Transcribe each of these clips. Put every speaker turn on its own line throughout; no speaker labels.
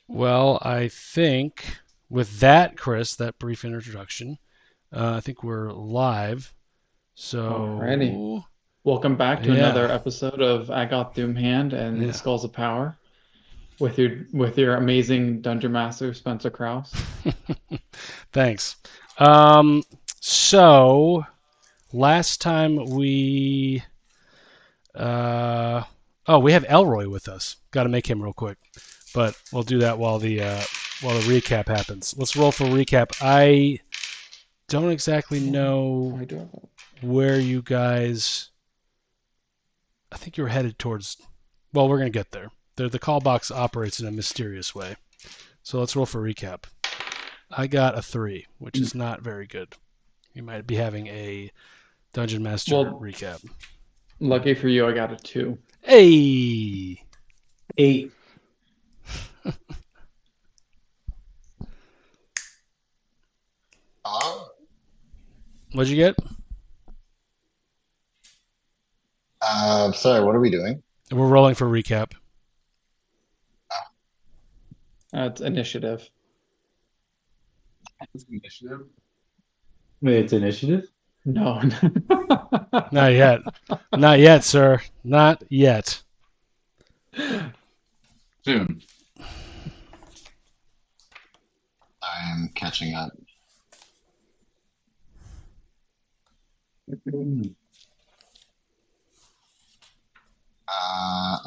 Well, I think with that, Chris, that brief introduction, I think we're live.
Alrighty.
So,
Welcome back to
yeah,
another episode of Agoth Doomhand and the
yeah.
Skulls of Power with your amazing Dungeon Master Spencer Krause.
Thanks. Um, so last time uh, oh, we have Elroy with us. Got to make him real quick, but we'll do that while the recap happens. Let's roll for recap. I don't exactly
Oh,
know
I do have that.
where you guys. I think you're headed towards. Well, we're gonna get there. The call box operates in a mysterious way. So let's roll for recap. I got a 3, which is not very good. You might be having a Dungeon Master
Well,
recap.
lucky for you, I got a two.
Hey!
8.
Hello?
What'd you get?
Sorry, what are we doing?
We're rolling for recap.
That's initiative.
It's initiative. Wait, it's initiative?
No.
Not yet. Not yet, sir. Not yet.
Soon.
I am catching up.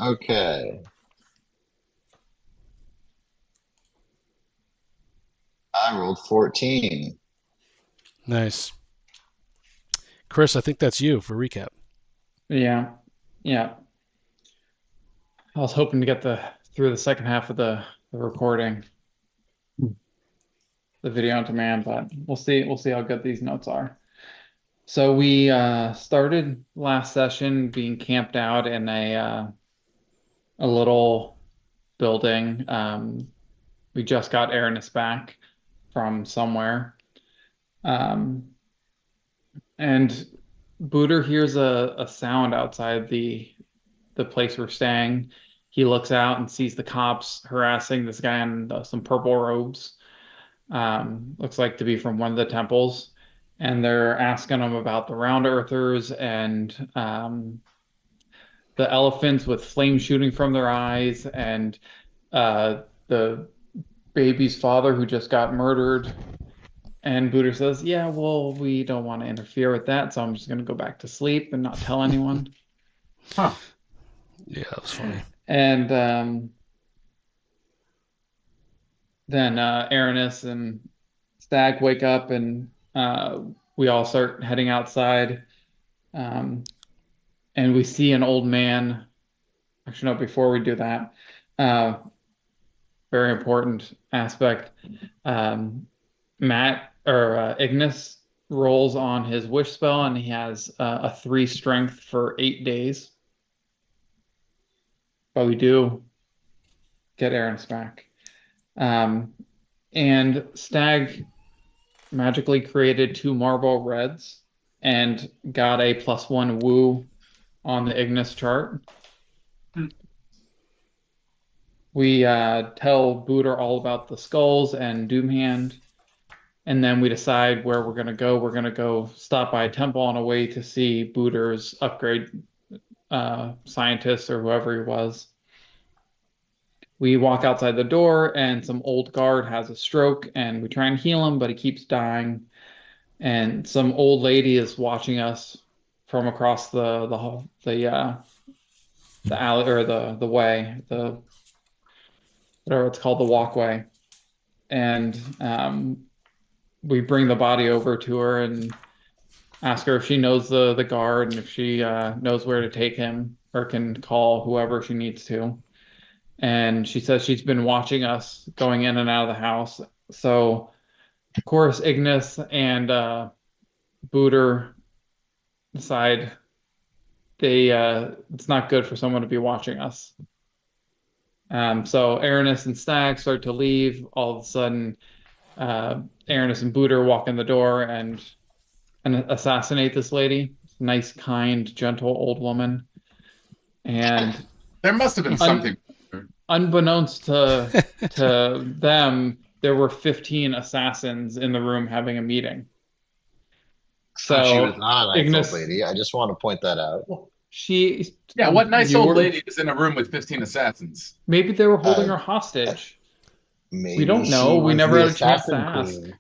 Okay. I rolled 14.
Nice. Chris, I think that's you for recap.
Yeah. Yeah. I was hoping to get the through the second half of the recording, the video on demand, but we'll see. We'll see how good these notes are. So we started last session being camped out in a little building. We just got Aranis back from somewhere. Um, and Booter hears a sound outside the place we're staying. He looks out and sees the cops harassing this guy in some purple robes. Looks like to be from one of the temples. And they're asking him about the Round Earthers and the elephants with flames shooting from their eyes and the baby's father who just got murdered. And Booter says, "Yeah, well, we don't want to interfere with that, so I'm just going to go back to sleep and not tell anyone."
Huh.
Yeah, that was funny.
And then Aranis and Stag wake up, and we all start heading outside. Um, and we see an old man. Actually, no, before we do that, uh, very important aspect. Um, Matt or Ignis rolls on his wish spell, and he has a 3 strength for 8 days. But we do get Aaron's back. Um, and Stag magically created 2 marble reds and got a +1 woo on the Ignis chart. We tell Booter all about the skulls and Doomhand, and then we decide where we're going to go. We're going to go stop by a temple on a way to see Booter's upgrade scientist or whoever he was. We walk outside the door, and some old guard has a stroke, and we try and heal him, but he keeps dying. And some old lady is watching us from across the alley or the way, the whatever it's called, the walkway. And we bring the body over to her and ask her if she knows the guard and if she knows where to take him or can call whoever she needs to. And she says she's been watching us going in and out of the house. So, of course, Ignis and Booter decide it's not good for someone to be watching us. So Aranis and Stag start to leave. All of a sudden, Aranis and Booter walk in the door and assassinate this lady. Nice, kind, gentle old woman. And
There must have been
un
something.
unbeknownst to them, there were 15 assassins in the room having a meeting.
So she was
So
not a nice
Ignis,
old lady. I just want to point that out.
Yeah, what nice
you
old
were-
lady is in a room with 15 assassins?
Maybe they were holding
Uh,
her hostage.
Maybe
don't know.
she
We
was
never
the
had a chance to
assassin
ask.
queen.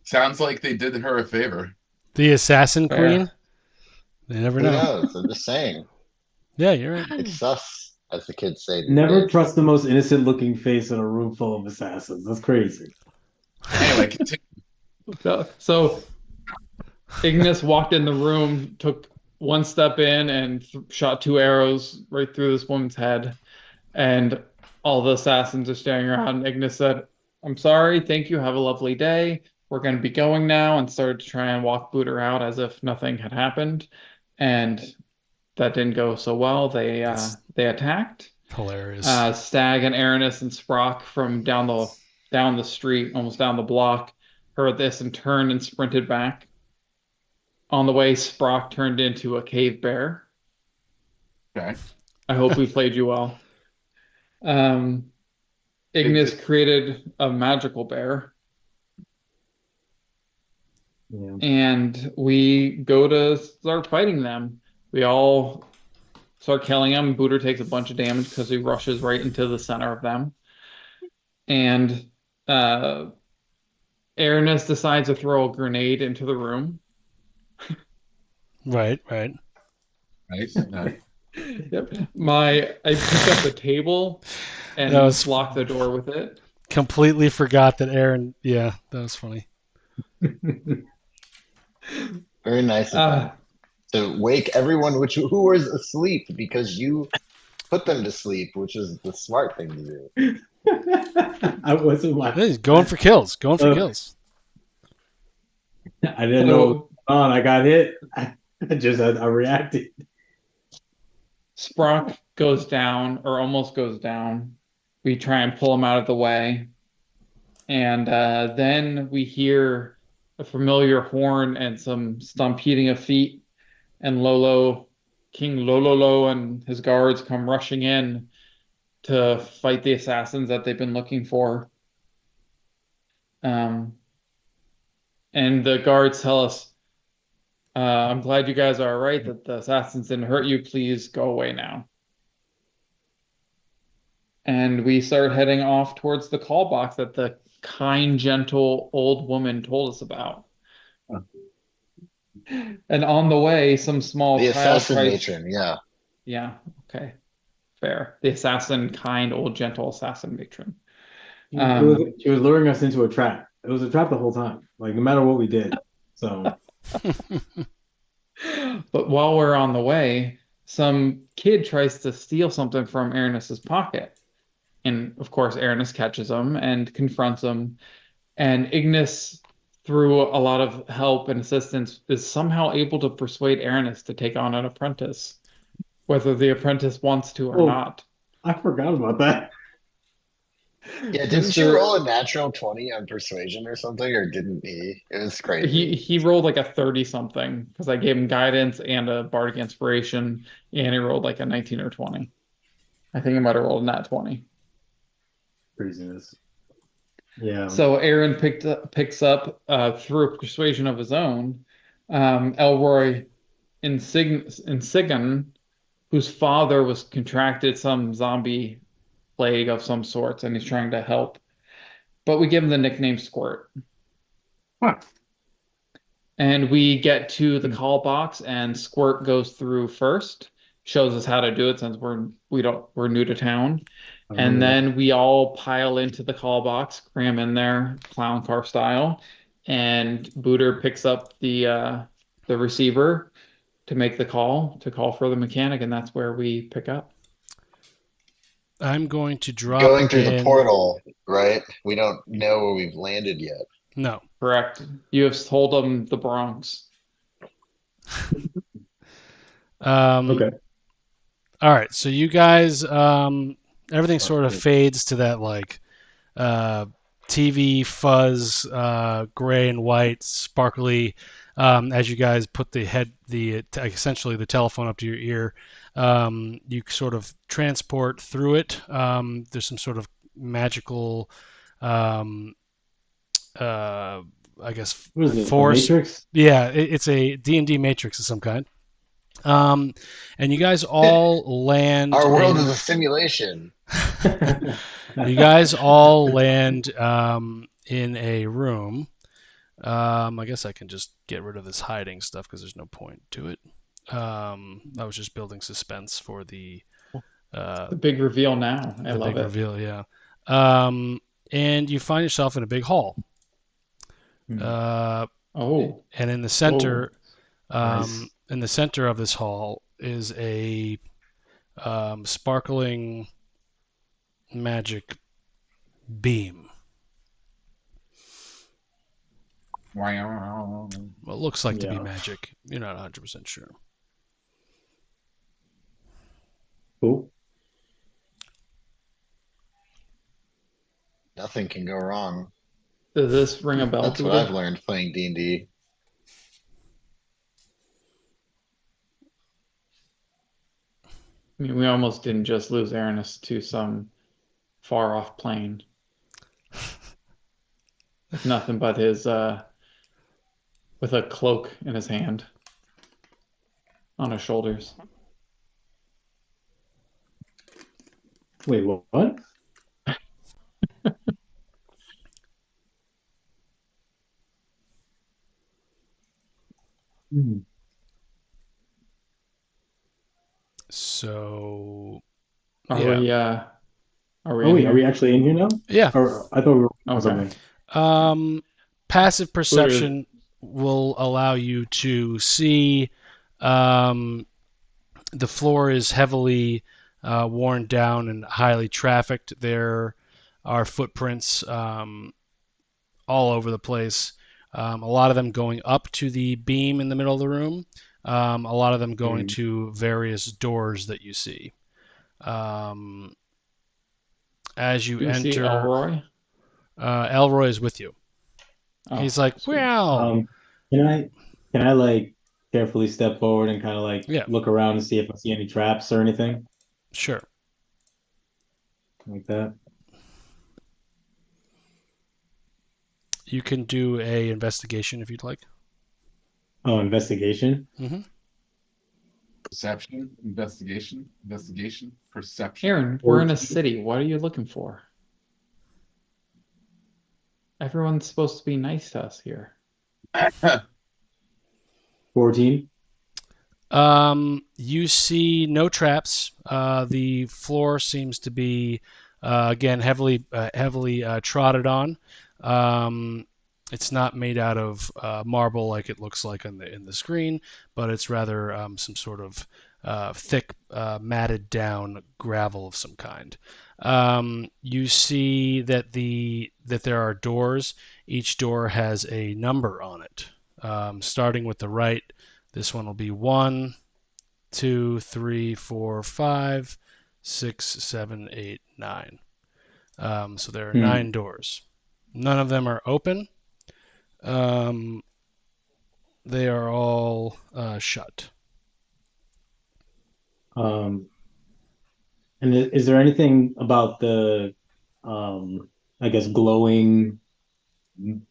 Sounds like they did her a favor.
The assassin
Fair.
queen? They never
Who
know.
knows? I'm just saying.
Yeah, you're right.
It's sus, as the kids say. these
Never
days.
trust the most innocent looking face in a room full of assassins. That's crazy.
Anyway, continue.
So Ignis walked in the room, took one step in, and shot 2 arrows right through this woman's head. And all the assassins are staring around. Ignis said, "I'm sorry, thank you, have a lovely day. We're going to be going now," and started to try and walk Booter out as if nothing had happened. And that didn't go so well. They attacked.
Hilarious.
Stag and Aranis and Sprock from down the street, almost down the block, heard this and turned and sprinted back. On the way, Sprock turned into a cave bear.
Okay.
I hope we played you well. Ignis created a magical bear,
Yeah.
and we go to start fighting them. We all start killing them. Booter takes a bunch of damage because he rushes right into the center of them. And Aranis decides to throw a grenade into the room.
Right.
Right.
Yep. I picked up the table and
That was-
locked the door with it.
Completely forgot that Aaron. Yeah, that was funny.
Very nice of
Uh,
them. To wake everyone who was asleep because you put them to sleep, which is the smart thing to do.
I wasn't like
Hey, he's going for kills. Going for
Uh,
kills.
I didn't know what was going on. I got hit. I reacted.
Sprock goes down, or almost goes down. We try and pull him out of the way. And then we hear a familiar horn and some stampeding of feet. And King Lololo and his guards come rushing in to fight the assassins that they've been looking for. And the guards tell us, "I'm glad you guys are all right, that the assassins didn't hurt you. Please go away now." And we start heading off towards the call box that the kind, gentle old woman told us about. And on the way, some small
The
child
assassin
tries.
matron, yeah.
Yeah, okay, fair. The assassin, kind, old, gentle assassin matron.
She was luring us into a trap. It was a trap the whole time. Like no matter what we did. So
But while we're on the way, some kid tries to steal something from Aranis's pocket. And of course, Aranis catches him and confronts him. And Ignis, through a lot of help and assistance, is somehow able to persuade Aranis to take on an apprentice, whether the apprentice wants to or
Oh.
not.
I forgot about that.
Yeah, didn't
Mr.
you roll a natural 20 on persuasion or something, or didn't he? It was crazy.
He rolled like a 30 something because I gave him guidance and a bardic inspiration, and he rolled like a 19 or 20. I think he might have rolled a nat 20.
Craziness. Yeah.
So Aaron picks up through persuasion of his own, Elroy Insigan, whose father was contracted some zombie plague of some sorts, and he's trying to help. But we give him the nickname Squirt.
Huh.
And we get to the call box, and Squirt goes through first, shows us how to do it since we're new to town. And then we all pile into the call box, cram in there, clown car style, and Booter picks up the receiver to make the call for the mechanic, and that's where we pick up.
I'm going to drop
Going through the
in-
portal, right? We don't know where we've landed yet.
No.
Correct. You have told them the Bronx.
Okay.
All right. So you guys, everything sort of fades to that like TV fuzz, gray and white, sparkly. As you guys put essentially the telephone up to your ear, You sort of transport through it. There's some sort of magical, I guess,
What is it?
force.
The Matrix?
Yeah, it's a D&D matrix of some kind. And you guys all land.
Our world is a simulation.
You guys all land in a room. I guess I can just get rid of this hiding stuff because there's no point to it. I was just building suspense for the
big reveal now. I
the
love
big
it.
reveal, yeah. And you find yourself in a big hall.
Oh,
And in the center,
Nice.
in the center of this hall is a sparkling magic beam.
Wow.
Well, it looks like to be
Yeah.
magic. You're not 100% sure.
Cool.
Nothing can go wrong.
does this ring a bell?
That's what
Peter?
I've learned playing D&D.
I mean, we almost didn't just lose Aranis to some far off plane. With nothing but his with a cloak in his hand on his shoulders.
Wait, what? Hmm.
So,
Are
Yeah.
we are we
Oh
in
wait,
here?
are we actually in here now?
yeah.
Or I thought we were
Okay.
something.
Passive perception will allow you to see the floor is heavily worn down and highly trafficked. There are footprints all over the place. A lot of them going up to the beam in the middle of the room. A lot of them going to various doors that you see. As you
Do we see
enter,
Elroy?
Elroy is with you.
Oh,
He's like,
sweet.
"Wow."
Can I like carefully step forward and kind of like
Yeah.
look around and see if I see any traps or anything
Sure.
like that?
You can do a investigation if you'd like.
Oh, investigation.
Perception, investigation, perception.
Aaron, we're in a
14.
city. What are you looking for? Everyone's supposed to be nice to us here.
14.
You see no traps. The floor seems to be again heavily trotted on. It's not made out of marble like it looks like in the screen, but it's rather some sort of thick matted down gravel of some kind. You see that there are doors. Each door has a number on it. Starting with the right, this one will be 1, 2, 3, 4, 5, 6, 7, 8, 9. So there are 9 doors. None of them are open. They are all shut.
And is there anything about the, I guess, glowing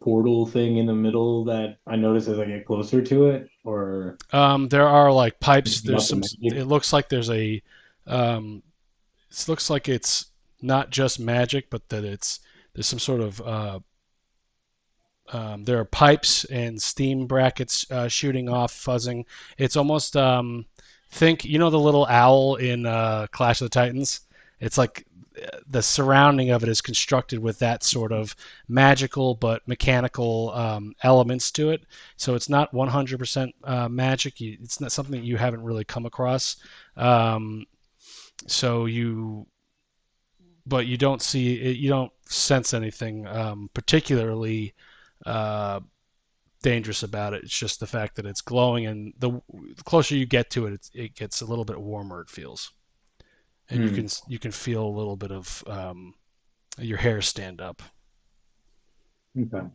portal thing in the middle that I notice as I get closer to it? Or
There are like pipes.
Anything
There's
about
some.
the magic?
It looks like there's a. It looks like it's not just magic, but that there's some sort of. There are pipes and steam brackets shooting off, fuzzing. It's almost think the little owl in Clash of the Titans. It's like the surrounding of it is constructed with that sort of magical but mechanical elements to it. So it's not 100% magic. It's not something that you haven't really come across. But you don't see it, you don't sense anything particularly dangerous about it. It's just the fact that it's glowing, and the closer you get to it, it gets a little bit warmer. It feels, and you can feel a little bit of your hair stand up.
Okay.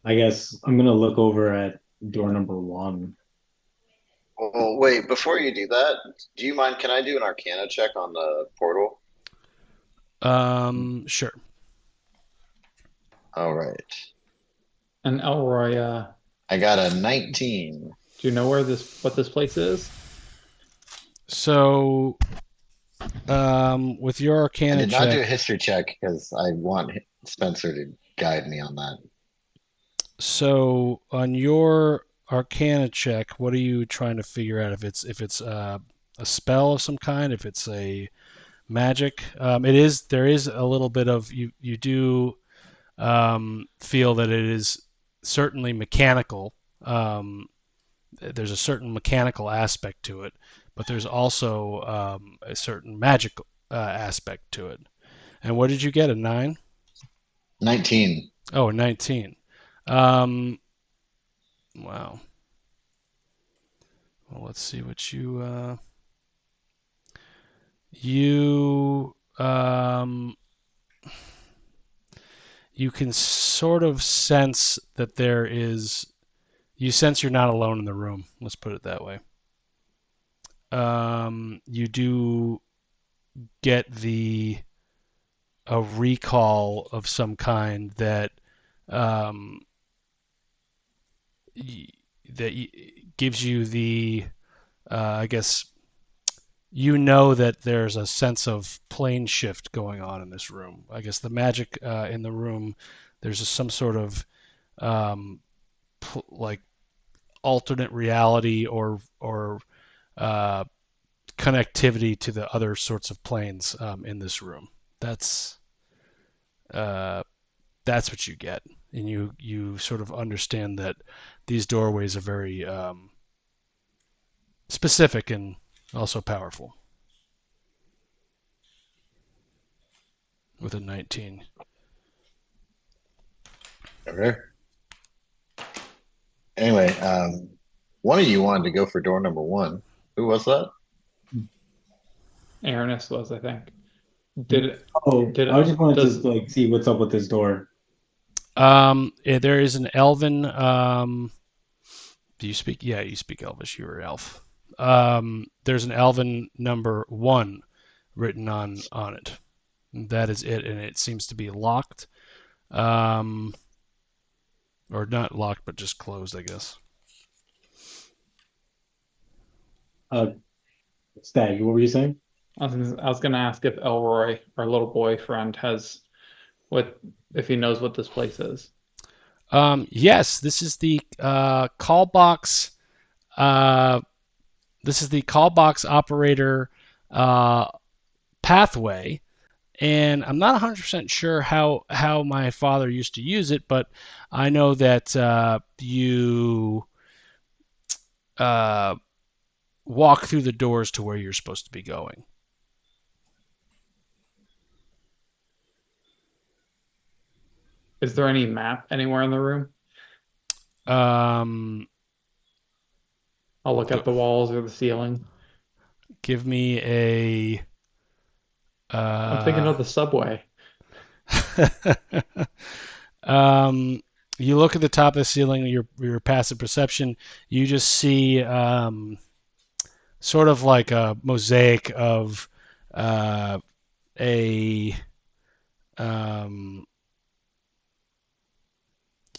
I guess I'm gonna look over at door number 1
Well, wait, before you do that, do you mind? Can I do an Arcana check on the portal?
Sure.
All right.
And Elroy,
I got a 19.
do you know what this place is?
So, with your
I
Arcana
did not do a
check,
history check because I want Spencer to guide me on that.
so on your Arcana check, what are you trying to figure out? If it's a spell of some kind, if it's a magic, there is a little bit of you do feel that it is certainly mechanical. There's a certain mechanical aspect to it, but there's also a certain magical aspect to it. And what did you get? A 9?
19.
Oh, a 19. Wow. Well, let's see what you you can sort of sense that you sense you're not alone in the room. Let's put it that way. You do get a recall of some kind that um, gives you I guess you know that there's a sense of plane shift going on in this room. I guess the magic in the room, there's some sort of like alternate reality or connectivity to the other sorts of planes in this room. That's what you get, and you sort of understand that these doorways are very specific and also powerful. With a 19.
Okay. Anyway, one of you wanted to go for door number 1. Who was that?
Aranis was, I think. Did it?
Oh,
Did
I just wanted
does-
to like see what's up with this door.
There is an elven. Do you speak? Yeah, you speak Elvish. You're an elf. There's an elven number 1 written on it. That is it, and it seems to be locked. Or not locked, but just closed, I guess.
Stag, what were you saying?
I was gonna ask if Elroy, our little boyfriend, if he knows what this place is.
Yes, this is the call box. This is the call box operator pathway, and I'm not 100% sure how my father used to use it, but I know that you walk through the doors to where you're supposed to be going.
Is there any map anywhere in the room?
Um,
I'll look at the walls or the ceiling.
give me a.
I'm thinking of the subway.
You look at the top of the ceiling, your passive perception, you just see sort of like a mosaic of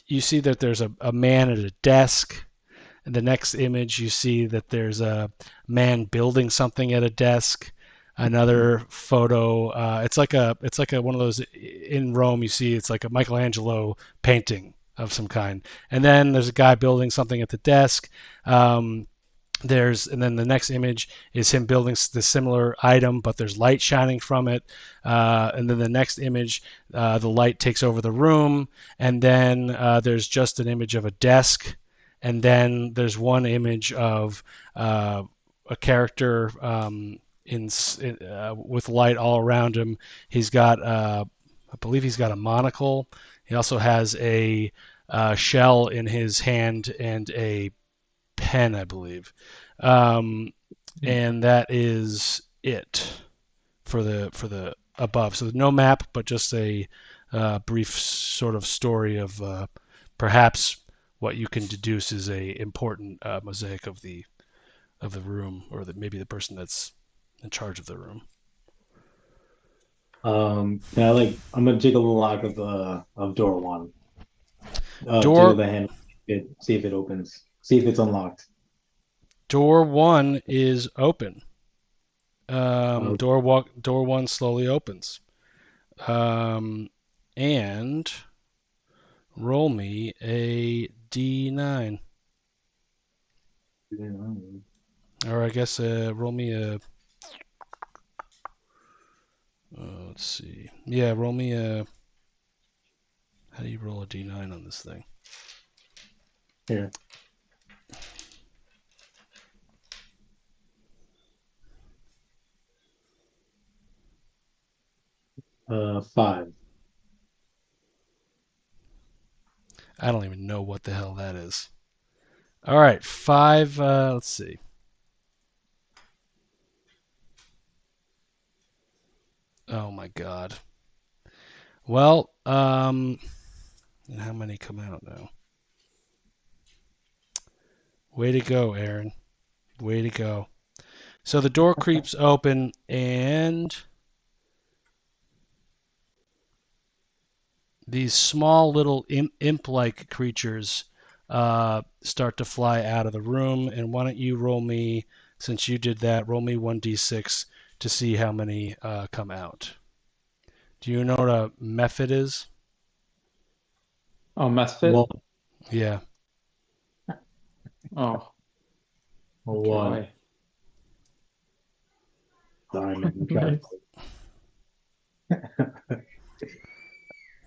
you see that there's a man at a desk. In the next image, you see that there's a man building something at a desk. Another photo, it's like one of those in Rome. You see, it's like a Michelangelo painting of some kind. And then there's a guy building something at the desk. And then the next image is him building the similar item, but there's light shining from it. And then the next image, the light takes over the room, and then there's just an image of a desk, and then there's one image of a character with light all around him. He's got, I believe he's got a monocle. He also has a shell in his hand and a pen, I believe. And that is it for the above. So no map, but just a brief sort of story of perhaps what you can deduce is a important mosaic of the of the room, or maybe the person that's in charge of the room.
I'm gonna jiggle the lock of door one.
Door
Jiggle the handle, see if it opens. See if it's unlocked.
Door one is open.
Okay.
Door one slowly opens. And roll me a D9. Or I guess roll me a. Let's see. Yeah, roll me a. How do you roll a D9 on this thing?
Here. Five.
I don't even know what the hell that is. All right, 5. Let's see. Oh my God. Well, and how many come out now? Way to go, Aaron. Way to go. So the door creeps open, and these small little imp-like creatures start to fly out of the room. And why don't you roll me, since you did that, roll me 1d6 to see how many come out. Do you know what a mephit is?
Oh, Mesfit?
One.
Yeah.
Oh,
One.
boy.
Sorry, man. I'm trying.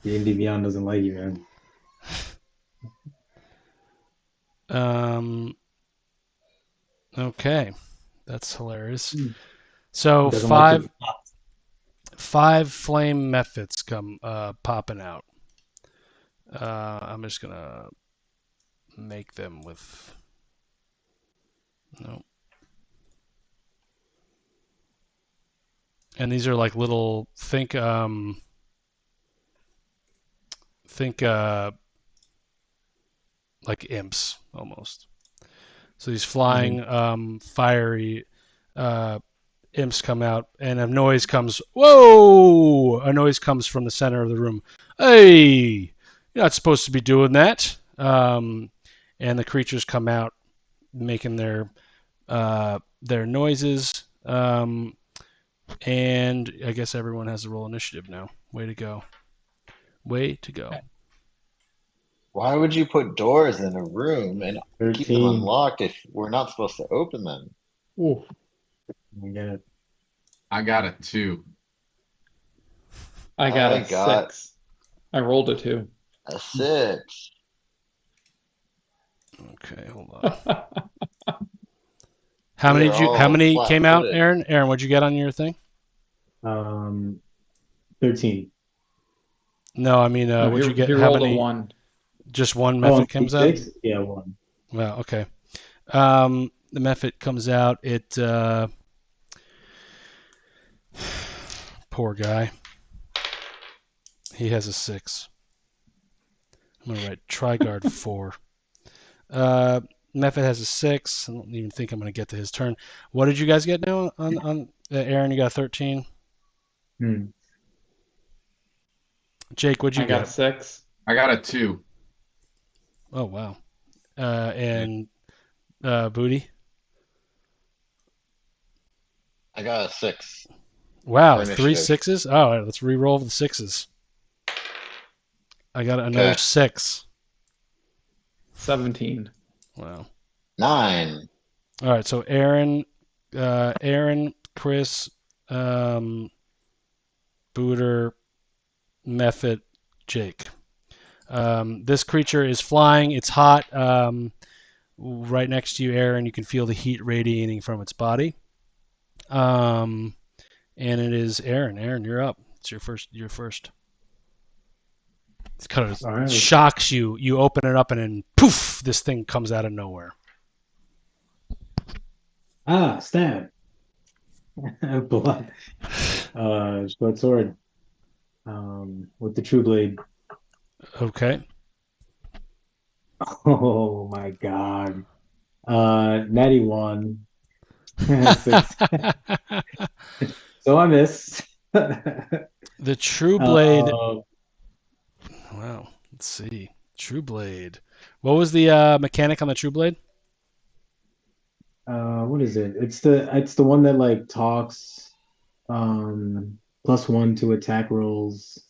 D&D Beyond doesn't like you,
man. Okay. That's hilarious.
Hmm.
So
Doesn't like you.
five flame mephits come popping out. I'm just gonna make them with no. And these are like little think like imps almost. So these flying fiery imps come out, and a noise comes. Whoa! A noise comes from the center of the room. Hey, you're not supposed to be doing that. And the creatures come out, making their noises. And I guess everyone has to roll initiative now. Way to go. Way to go.
Why would you put doors in a room and keep them
13.
unlocked if we're not supposed to open them?
Ooh.
We get it.
I got a 2.
I got
I
a
got-
6. I rolled a 2.
A 6.
Okay, hold on. How
They're
many
all
came out,
flat-footed.
Aaron? Aaron, what'd you get on your thing?
13.
No, I mean,
No,
what'd you get?
he
How
rolled
many?
a 1.
Just one method comes out?
D6? Yeah, 1.
Well, okay. The method comes out. It poor guy. He has a 6. I'm gonna write Trigard 4. Method has a 6. I don't even think I'm gonna get to his turn. What did you guys get now on Aaron? You got 13. Jake, what'd you
I got a
get?
6.
I got a 2.
Oh wow. And Booty.
I got a 6.
Wow,
For
3
initiative.
6s. Oh, all right, let's re-roll the 6s. I got another
Okay.
6.
17.
Wow.
9.
All right, so Aaron, Chris, Booter, Method, Jake. This creature is flying. It's hot. Right next to you, Aaron, you can feel the heat radiating from its body. And it is Aaron. Aaron, you're up. It's your first. You're first. It kind of
All right.
shocks you. You open it up, and then poof, this thing comes out of nowhere.
Stab. Blood. Short sword. With the true blade.
Okay.
Oh my god. Natty 1. Six. So I missed.
The True Blade.
Uh,
Wow. Let's see. True Blade. What was the mechanic on the True Blade?
what is it? It's the one that like talks +1 to attack rolls,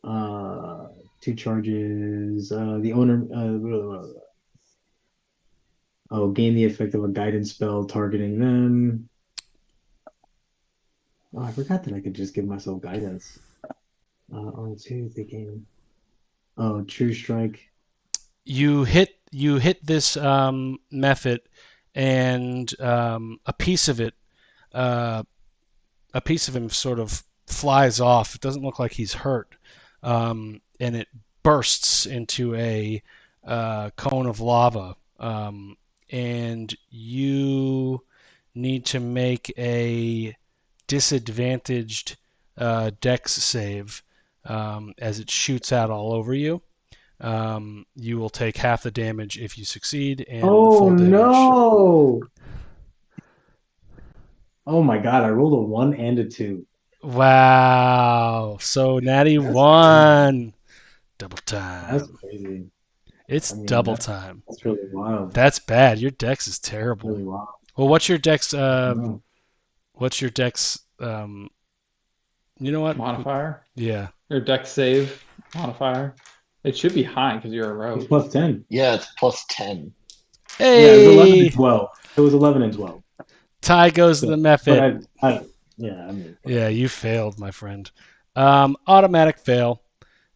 uh two charges, the owner gain the effect of a guidance spell targeting them. Oh, I forgot that I could just give myself guidance. On two, they gain. Oh, True Strike.
You hit this method, and uh, a piece of him sort of flies off. It doesn't look like he's hurt, and it bursts into a cone of lava. And you need to make a disadvantaged dex save as it shoots out all over you. You will take half the damage if you succeed, and the
Oh
full damage.
no! Oh my God, I rolled a 1 and a 2.
Wow! So Natty
That's
won. Double
That's
time.
crazy.
It's
I mean,
double time.
That's really wild.
That's bad. Your dex is terrible.
Really wild.
Well, what's your dex?
No.
What's your dex? You know what?
Modifier?
Yeah.
Your dex save modifier? It should be high because you're a
It's
rogue.
+10.
Yeah, it's +10.
Yeah, it was 11
Hey,
and 12. It was 11 and 12.
tie goes to the method.
But I mean,
Yeah, you failed, my friend. Automatic fail.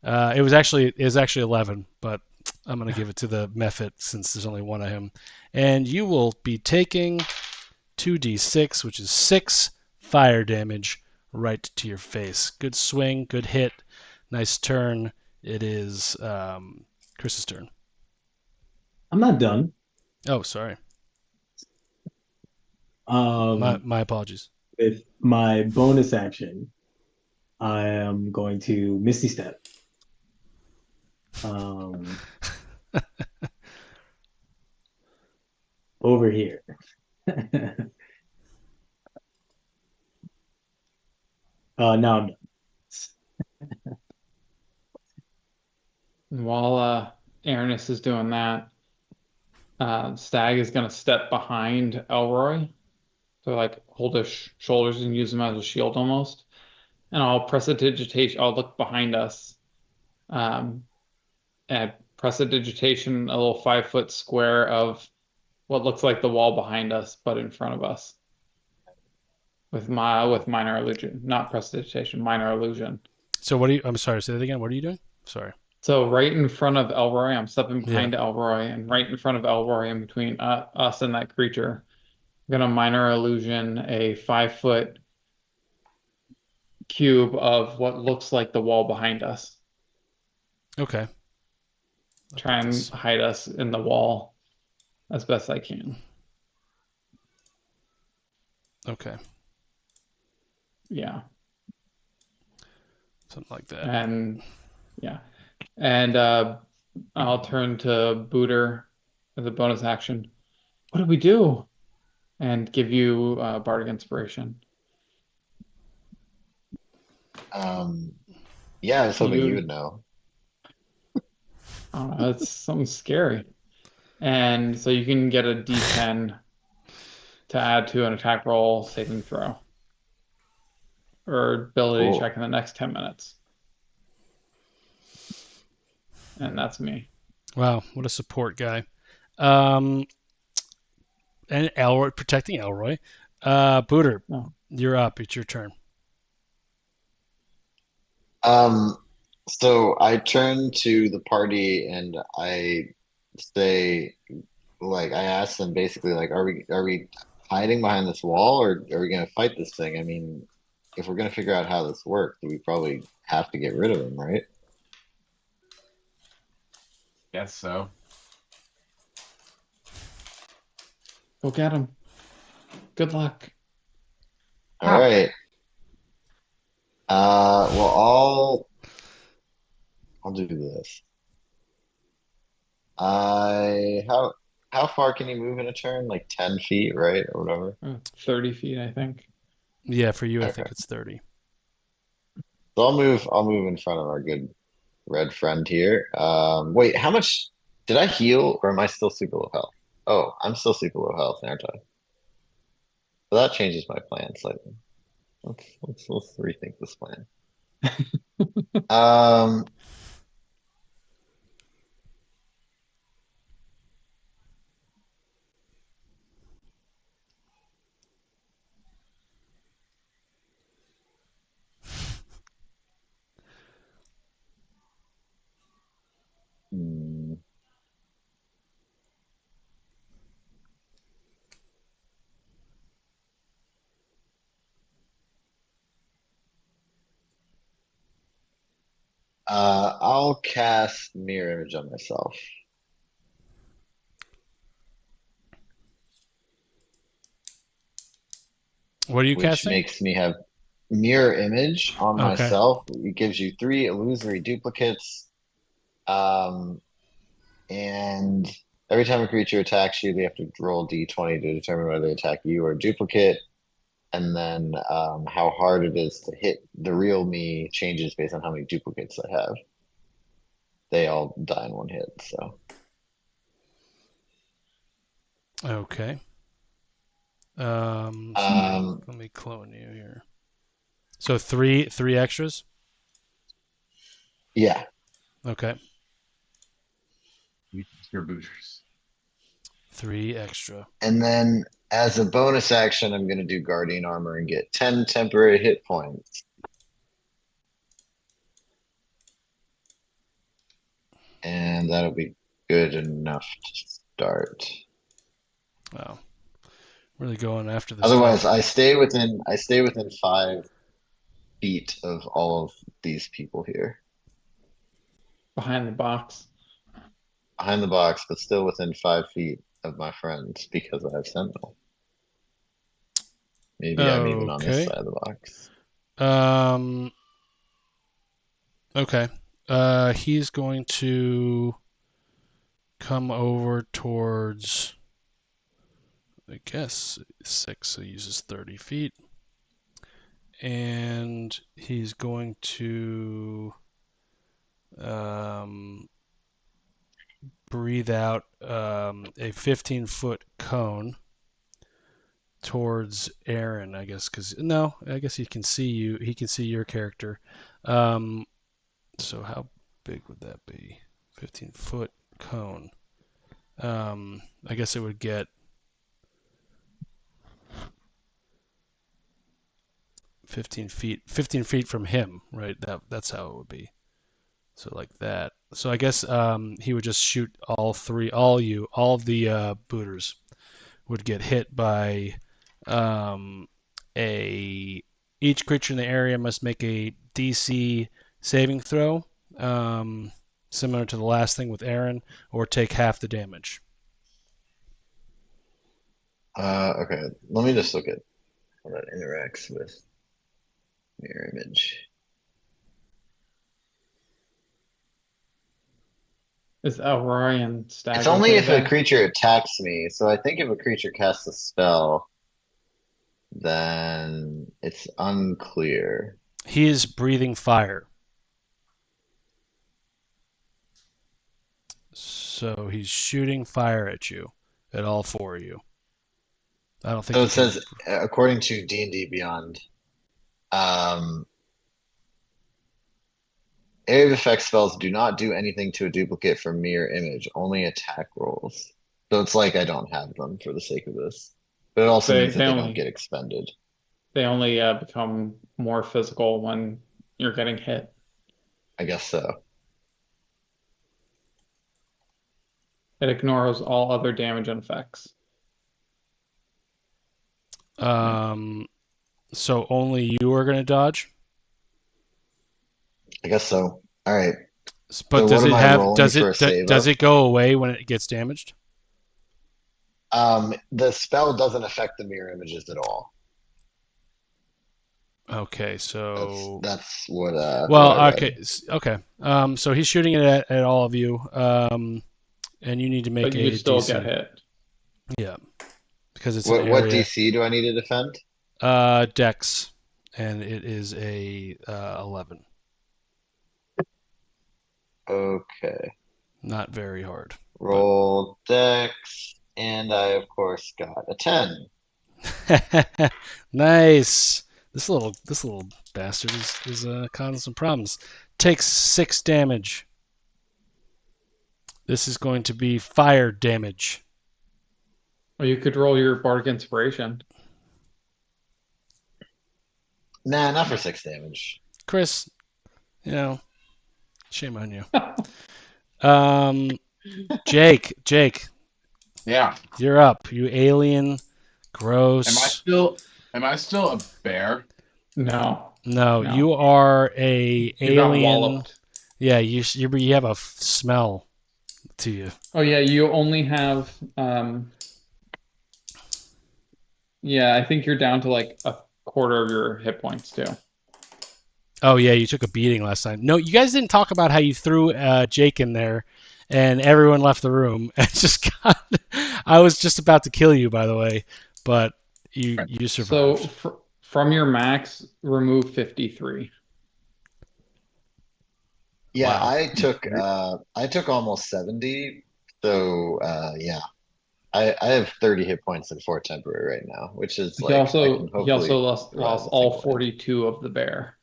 It was actually 11, but I'm gonna give it to the method since there's only one of him. And you will be taking 2d6, which is 6 fire damage right to your face. Good swing, good hit, nice turn. It is Chris's turn.
I'm not done.
Oh, sorry. My apologies.
With my bonus action, I am going to Misty Step. Over here. Now I'm done.
And while Aranis is doing that, Stag is gonna step behind Elroy. So like hold his shoulders and use him as a shield almost. And I'll prestidigitation. I'll look behind us. And prestidigitation, a little 5-foot square of what looks like the wall behind us, but in front of us. With minor illusion, not prestidigitation, minor illusion.
So I'm sorry, say that again. What are you doing? Sorry.
So right in front of Elroy, I'm stepping behind Elroy, and right in front of Elroy, in between us and that creature, I'm gonna minor illusion a 5-foot cube of what looks like the wall behind us.
Okay.
Try and hide us in the wall as best I can.
Okay.
Yeah.
Something like that.
And yeah. And I'll turn to Booter as a bonus action. What did we do? And give you Bardic Inspiration.
Yeah, I was hoping you would know.
I don't know, that's something scary. And so you can get a D10 to add to an attack roll saving throw. Or ability
Cool.
check in the next 10 minutes. And that's me.
Wow, what a support guy. And Elroy, protecting Elroy. Booter, You're up. It's your turn.
So I turn to the party and I say, like, I ask them basically, like, are we hiding behind this wall, or are we gonna fight this thing? I mean, if we're gonna figure out how this works, we probably have to get rid of him, right?
Guess so.
Go get him. Good luck.
All right. Well, I'll do this. How how far can you move in a turn? Like 10 feet, right? Or whatever.
30 feet, I think.
Yeah, for you, I
Okay.
think it's 30.
So I'll move in front of our good red friend here. Wait, how much did I heal or am I still super low health? Oh, I'm still super low health, aren't I? So that changes my plan slightly. Let's rethink this plan. Um, hmm, I'll cast mirror image on myself,
What are you
which
casting?
makes me have mirror image on
Okay.
myself. It gives you 3 illusory duplicates. And every time a creature attacks you, they have to roll d20 to determine whether they attack you or a duplicate. And then how hard it is to hit the real me changes based on how many duplicates I have. They all die in 1 hit, so.
Okay. So let me clone you here. So three extras.
Yeah.
Okay.
Your boosters.
3 extra.
And then as a bonus action, I'm going to do Guardian Armor and get 10 temporary hit points. And that'll be good enough to start.
Wow. Really going after this
Otherwise,
top.
I stay within 5 feet of all of these people here.
Behind the box.
Behind the box, but still within 5 feet of my friends because I have Sentinel. Maybe I'm even on this
Okay.
side of the box.
Okay. He's going to come over towards, I guess, 6, so he uses 30 feet. And he's going to breathe out a 15-foot cone towards Aaron, I guess, because no, I guess he can see you. He can see your character. So how big would that be? 15-foot cone. I guess it would get 15 feet from him, right? That's how it would be. So like that. So I guess he would just shoot all of the booters would get hit by each creature in the area must make a DC saving throw, similar to the last thing with Aaron, or take half the damage.
Okay, let me just look at how that interacts with mirror image.
Is Elrorian stagger
It's only if a
there?
creature attacks me. So I think if a creature casts a spell, then it's unclear.
He is breathing fire. So he's shooting fire at you, at all 4 of you. I don't think
So
he
it
can.
says, according to D&D Beyond, area of effect spells do not do anything to a duplicate from mirror image, only attack rolls. So it's like I don't have them for the sake of this. But it also means that they don't get expended.
They only become more physical when you're getting hit.
I guess so.
It ignores all other damage and effects.
So only you are going to dodge?
I guess so. All right.
But
So
does
what
it
am I
have
rolling
does
for
it
a save
does
of?
it go away when it gets damaged?
The spell doesn't affect the mirror images at all.
Okay, so
That's what
well,
what I read.
okay. So he's shooting it at all of you, and you need to make
But you
a
still
DC.
get hit.
Yeah, because it's
What
an
what
area.
DC do I need to defend?
Dex, and it is a 11.
Okay.
Not very hard.
Roll Dex, and I of course got a 10.
Nice. This little bastard is causing some problems. Takes 6 damage. This is going to be fire damage.
Or you could roll your bardic inspiration.
Nah, not for 6 damage.
Chris, shame on you. Jake,
Yeah.
you're up. You alien, gross.
Am I still a bear?
No,
No,
No.
you are a
you got
alien.
walloped.
Yeah, you have a smell to you.
Oh yeah, you only have yeah, I think you're down to like a quarter of your hit points too.
Oh yeah, you took a beating last time. No, you guys didn't talk about how you threw Jake in there, and everyone left the room. I was just about to kill you, by the way, but you
So
survived.
from your max, remove 53.
Yeah,
Wow.
I took almost 70. So yeah. I have 30 hit points and 4 temporary right now, which is
He
like I
also
can
he
hopefully
also lost
revive the
all
thing later.
42 of the bear.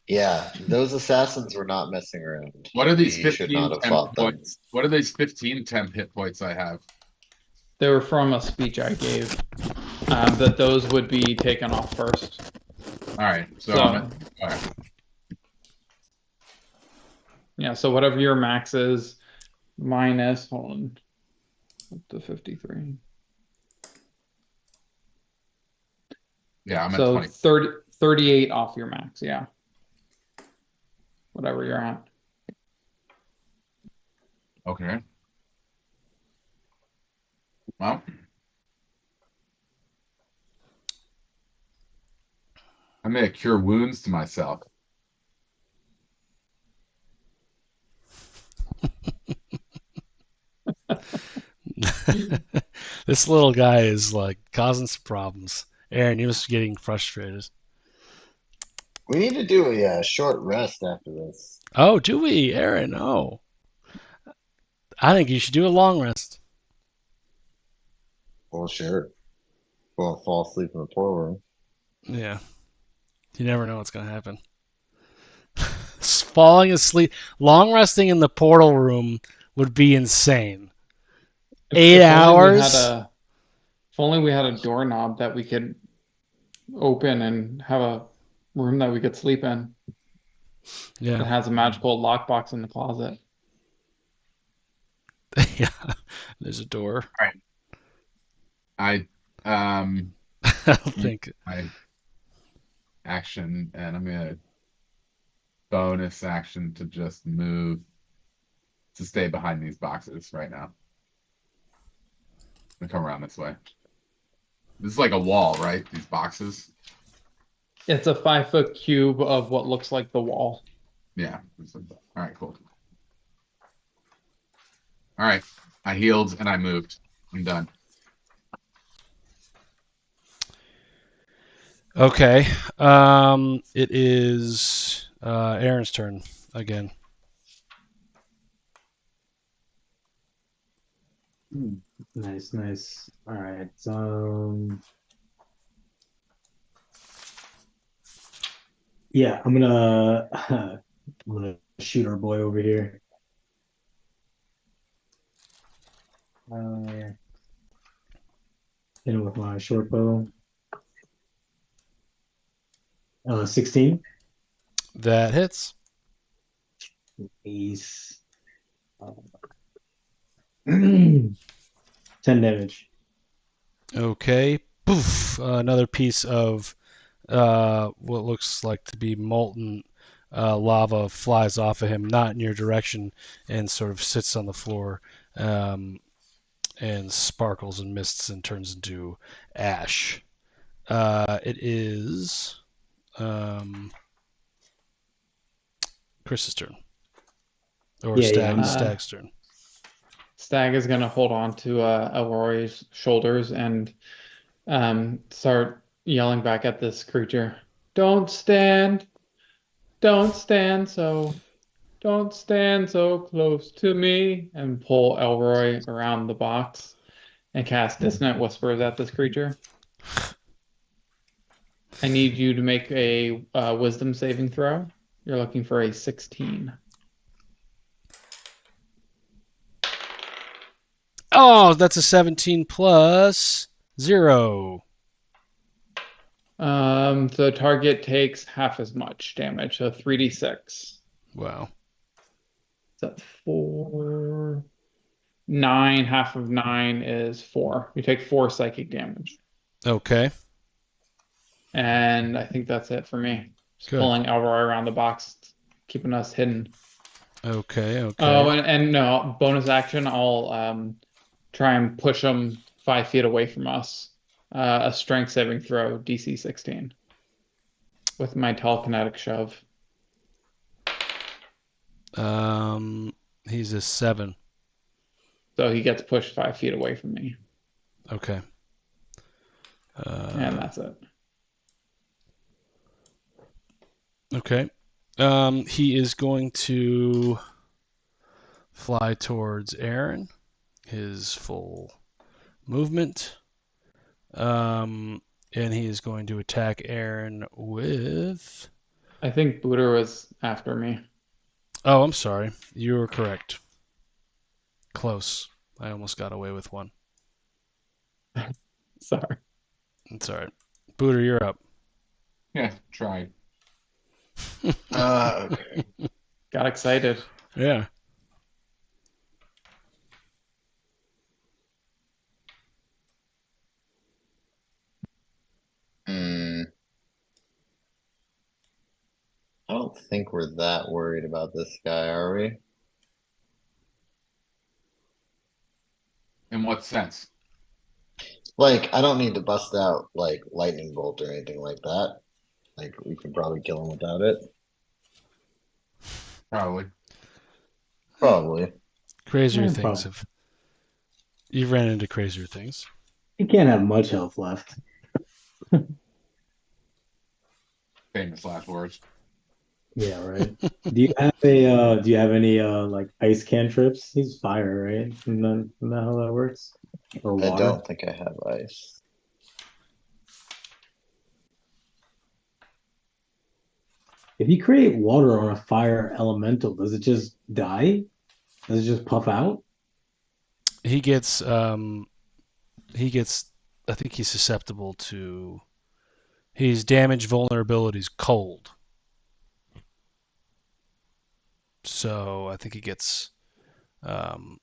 Yeah, those assassins were not messing around.
What are these
We should not
15
have
temp
fought them.
points? What are these 15 temp hit points I have?
They were from a speech I gave. That those would be taken off first.
All right. So,
So-
all right.
Yeah, so whatever your max is, minus, hold on, up to 53.
Yeah, I'm at
So
20.
38 off your max, yeah. Whatever you're at.
Okay. Well, I may cure wounds to myself.
This little guy is like causing some problems. Aaron, you must be getting frustrated.
We need to do a short rest after this.
Oh, do we, Aaron? Oh, I think you should do a long rest.
Well, sure. We'll fall asleep in the pool room.
Yeah, you never know what's gonna happen. Falling asleep, long resting in the portal room would be insane.
If-
8
if only we
hours?
if only we had a doorknob that we could open and have a room that we could sleep in that
Yeah,
has a magical lockbox in the closet.
yeah. There's a door.
I
I don't think.
my action, and I'm gonna bonus action to just move to stay behind these boxes right now. I'm gonna come around this way. This is like a wall, right? These boxes.
It's a 5-foot cube of what looks like the wall.
Yeah. All right, cool. All right. I healed and I moved. I'm done.
Okay. It is Aaron's turn again.
Nice. All right. Yeah, I'm gonna shoot our boy over here. Hit him with my short bow. 16.
That hits.
Ace. 10 damage.
Okay. Poof. Another piece of what looks like to be molten lava flies off of him, not in your direction, and sort of sits on the floor and sparkles and mists and turns into ash. It is Chris's turn. Or
Yeah,
Stag's turn.
Stag is gonna hold on to Elroy's shoulders and start yelling back at this creature. Don't stand, don't stand so, don't stand so close to me, and pull Elroy around the box and cast Dissonant Whispers at this creature. I need you to make a Wisdom saving throw. You're looking for a 16.
Oh, that's a 17 plus 0.
The target takes half as much damage, so 3d6.
Wow.
That's 4, 9. Half of 9 is 4. You take 4 psychic damage.
Okay.
And I think that's it for me. Just
Good.
pulling Elroy around the box, keeping us hidden.
Okay.
Oh, and no, bonus action, I'll try and push him 5 feet away from us. A strength saving throw, DC 16. With my telekinetic shove.
He's a 7.
So he gets pushed 5 feet away from me.
Okay.
And that's it.
Okay. He is going to fly towards Aaron, his full movement. And he is going to attack Aaron with...
I think Booter was after me.
Oh, I'm sorry. You were correct. Close. I almost got away with one.
Sorry.
It's all right. Booter, you're up.
Yeah, try.
Okay.
Got excited.
Yeah.
I don't think we're that worried about this guy, are we?
In what sense?
Like, I don't need to bust out like lightning bolt or anything like that. Like, we can probably kill him without it.
Probably.
Probably.
Crazier
Yeah,
things have... You've ran into crazier things.
He can't have much health left.
Famous last words.
Yeah, right. Do you have any like ice cantrips? He's fire, right? Isn't that how that works? Or
I
water?
don't think I have ice.
If you create water on a fire elemental, does it just die? Does it just puff out?
He gets I think he's susceptible to... His damage vulnerability is cold. So I think he gets more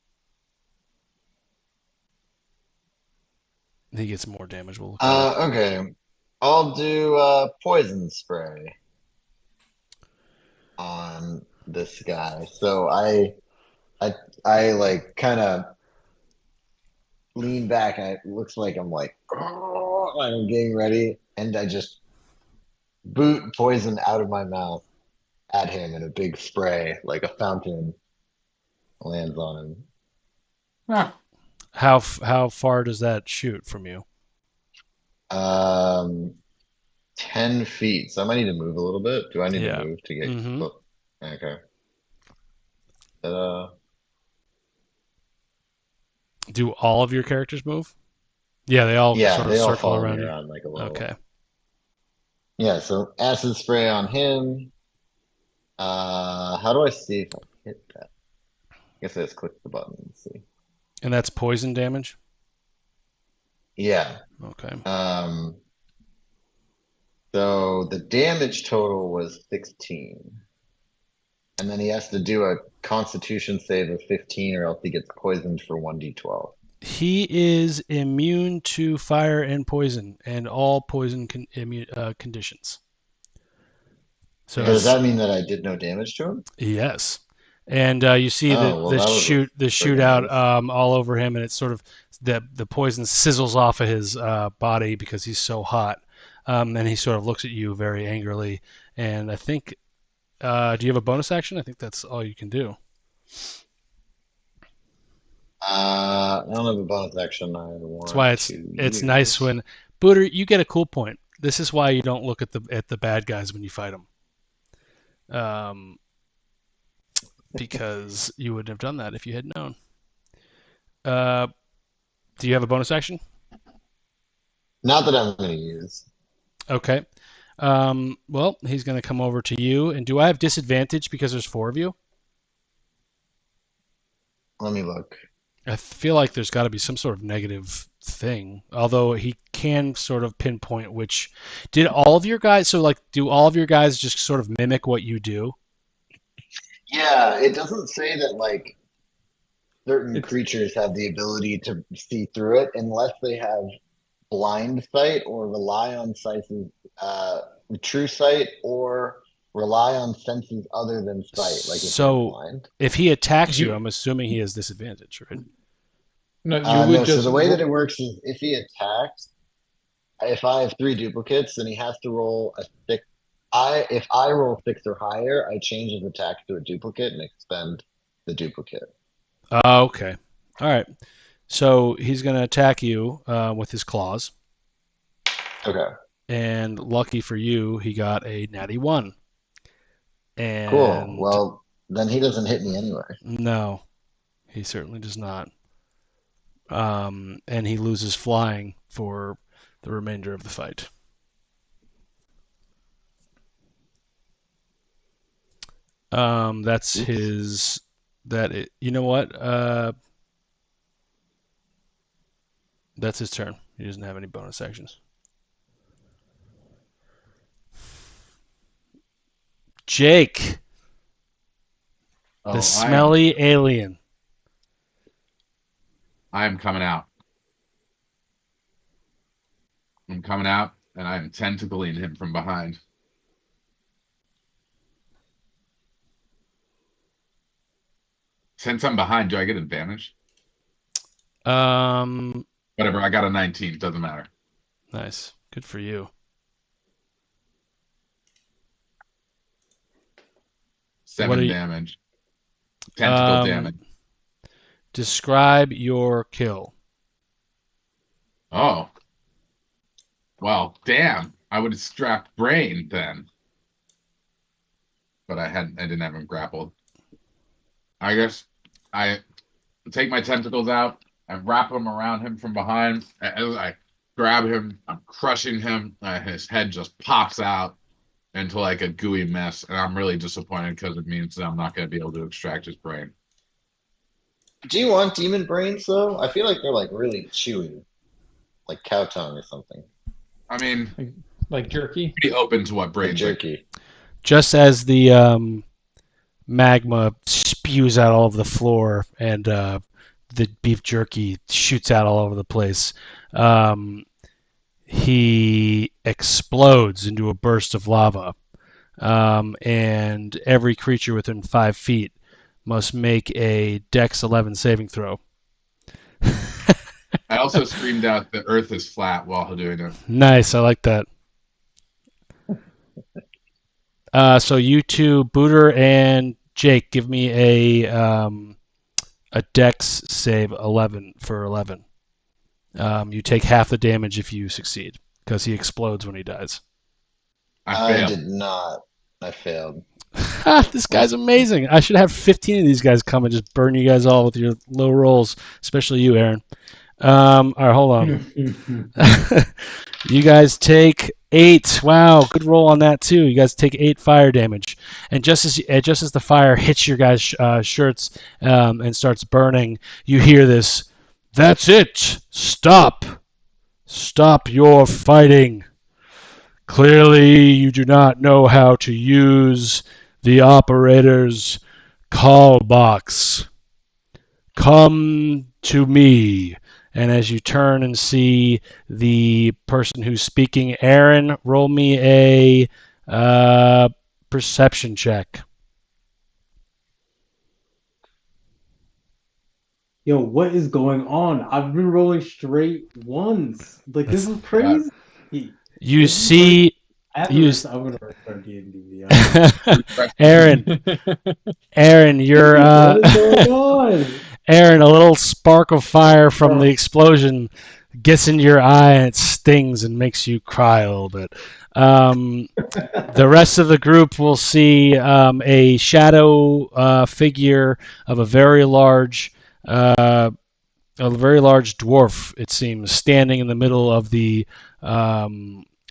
damage. We'll look it up.
Okay. I'll do poison spray on this guy. So I like kind of lean back and it looks like I'm like, "Oh," I'm getting ready, and I just boot poison out of my mouth at him in a big spray, like a fountain lands on him.
Ah,
How far does that shoot from you?
10 feet. So I might need to move a little bit. Do I need
Yeah.
to move to get
Mhm.
close? Okay. Ta-da.
Do all of your characters move? Yeah, they all
Yeah,
sort of
they all
circle
follow
around
me
you.
around like a little.
Okay.
Yeah, so acid spray on him. How do I see if I hit that? I guess I just click the button and see.
And that's poison damage?
Yeah.
Okay.
So the damage total was 16. And then he has to do a constitution save of 15 or else he gets poisoned for 1d12.
He is immune to fire and poison and all poison conditions. So
Does that mean that I did no damage to him?
yes. And you see
Oh, well, that was
the shootout all over him, and it's sort of the poison sizzles off of his body because he's so hot. And he sort of looks at you very angrily. And I think, do you have a bonus action? I think that's all you can do.
I don't have a bonus action. I want
That's why
to
it's
use.
nice when Booter, you get a cool point. This is why you don't look at the bad guys when you fight them. Because you wouldn't have done that if you had known. Do you have a bonus action?
Not that I'm going to use.
Okay. Well, he's going to come over to you. And do I have disadvantage because there's 4 of you?
Let me look.
I feel like there's got to be some sort of negative thing. Although he can sort of pinpoint which. Did all of your guys? So like, do all of your guys just sort of mimic what you do?
Yeah, it doesn't say that like certain
It's-
creatures have the ability to see through it unless they have blind sight or rely on senses, true sight or rely on senses other than sight. Like if they're
So
blind.
if he attacks you,
You-
I'm assuming he has disadvantage, right?
No, you
No,
would
so
just
the way that it works is if he attacks, if I have 3 duplicates, then he has to roll a 6. If I roll 6 or higher, I change his attack to a duplicate and expend the duplicate.
Okay. All right. So he's going to attack you with his claws.
Okay,
And lucky for you, he got a natty 1. And
cool. Well, then he doesn't hit me anyway.
no, he certainly does not. And he loses flying for the remainder of the fight. That's
Oops.
his. You know what? That's his turn. He doesn't have any bonus actions. Jake, the smelly alien.
I am coming out. I'm coming out, and I am tentacling him from behind. Since I'm behind, do I get advantage?
Um,
Whatever, I got a 19. Doesn't matter.
Nice. Good for you.
7 damage. Tentacle damage.
Describe your kill.
Oh. Well, damn. I would have strapped Brain then. But I didn't have him grappled. I guess I take my tentacles out. I wrap them around him from behind. As I grab him, I'm crushing him. His head just pops out into like a gooey mess. And I'm really disappointed because it means that I'm not going to be able to extract his brain.
Do you want demon brains though? I feel like they're like really chewy, like cow tongue or something.
I mean,
like jerky.
pretty open to what
Like
brains are.
jerky.
Just as the magma spews out all over the floor and the beef jerky shoots out all over the place, he explodes into a burst of lava. And every creature within 5 feet must make a Dex 11 saving throw.
I also screamed out the earth is flat while doing it.
Nice, I like that. So you two, Booter and Jake, give me a Dex save 11 for 11. You take half the damage if you succeed, because he explodes when he dies.
I failed.
did not. I failed.
This guy's amazing. I should have 15 of these guys come and just burn you guys all with your low rolls, especially you, Aaron. All right, hold on. You guys take 8. Wow, good roll on that too. You guys take 8 fire damage, and just as the fire hits your guys' shirts and starts burning, you hear this. That's it. Stop. Stop your fighting. Clearly, you do not know how to use the operator's call box. Come to me. And as you turn and see the person who's speaking, Aaron, roll me a perception check.
Yo, what is going on? I've been rolling straight ones. Like, this is crazy.
You see
I have to
Use
I'm gonna restart D&D Beyond.
Aaron, you're
What is going on?
Aaron, a little spark of fire from the
Oh.
explosion gets into your eye and it stings and makes you cry a little bit. The rest of the group will see a shadow figure of a very large dwarf, it seems, standing in the middle of the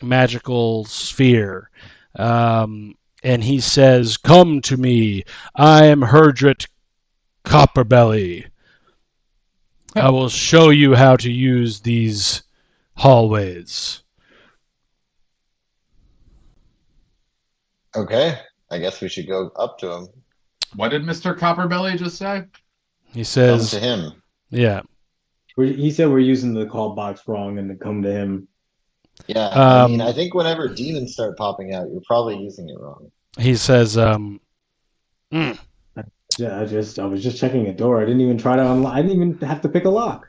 magical sphere. And he says, "Come to me. I am Herdrit Copperbelly. I will show you how to use these hallways."
Okay, I guess we should go up to him.
What did Mr. Copperbelly just say?
He
Come
says,
to him.
"Yeah."
He said we're using the call box wrong and to come to him.
Yeah, I mean,
Um,
I think whenever demons start popping out, you're probably using it wrong.
He says,
Yeah, I was just checking a door. I didn't even try to unlock. I didn't even have to pick a lock.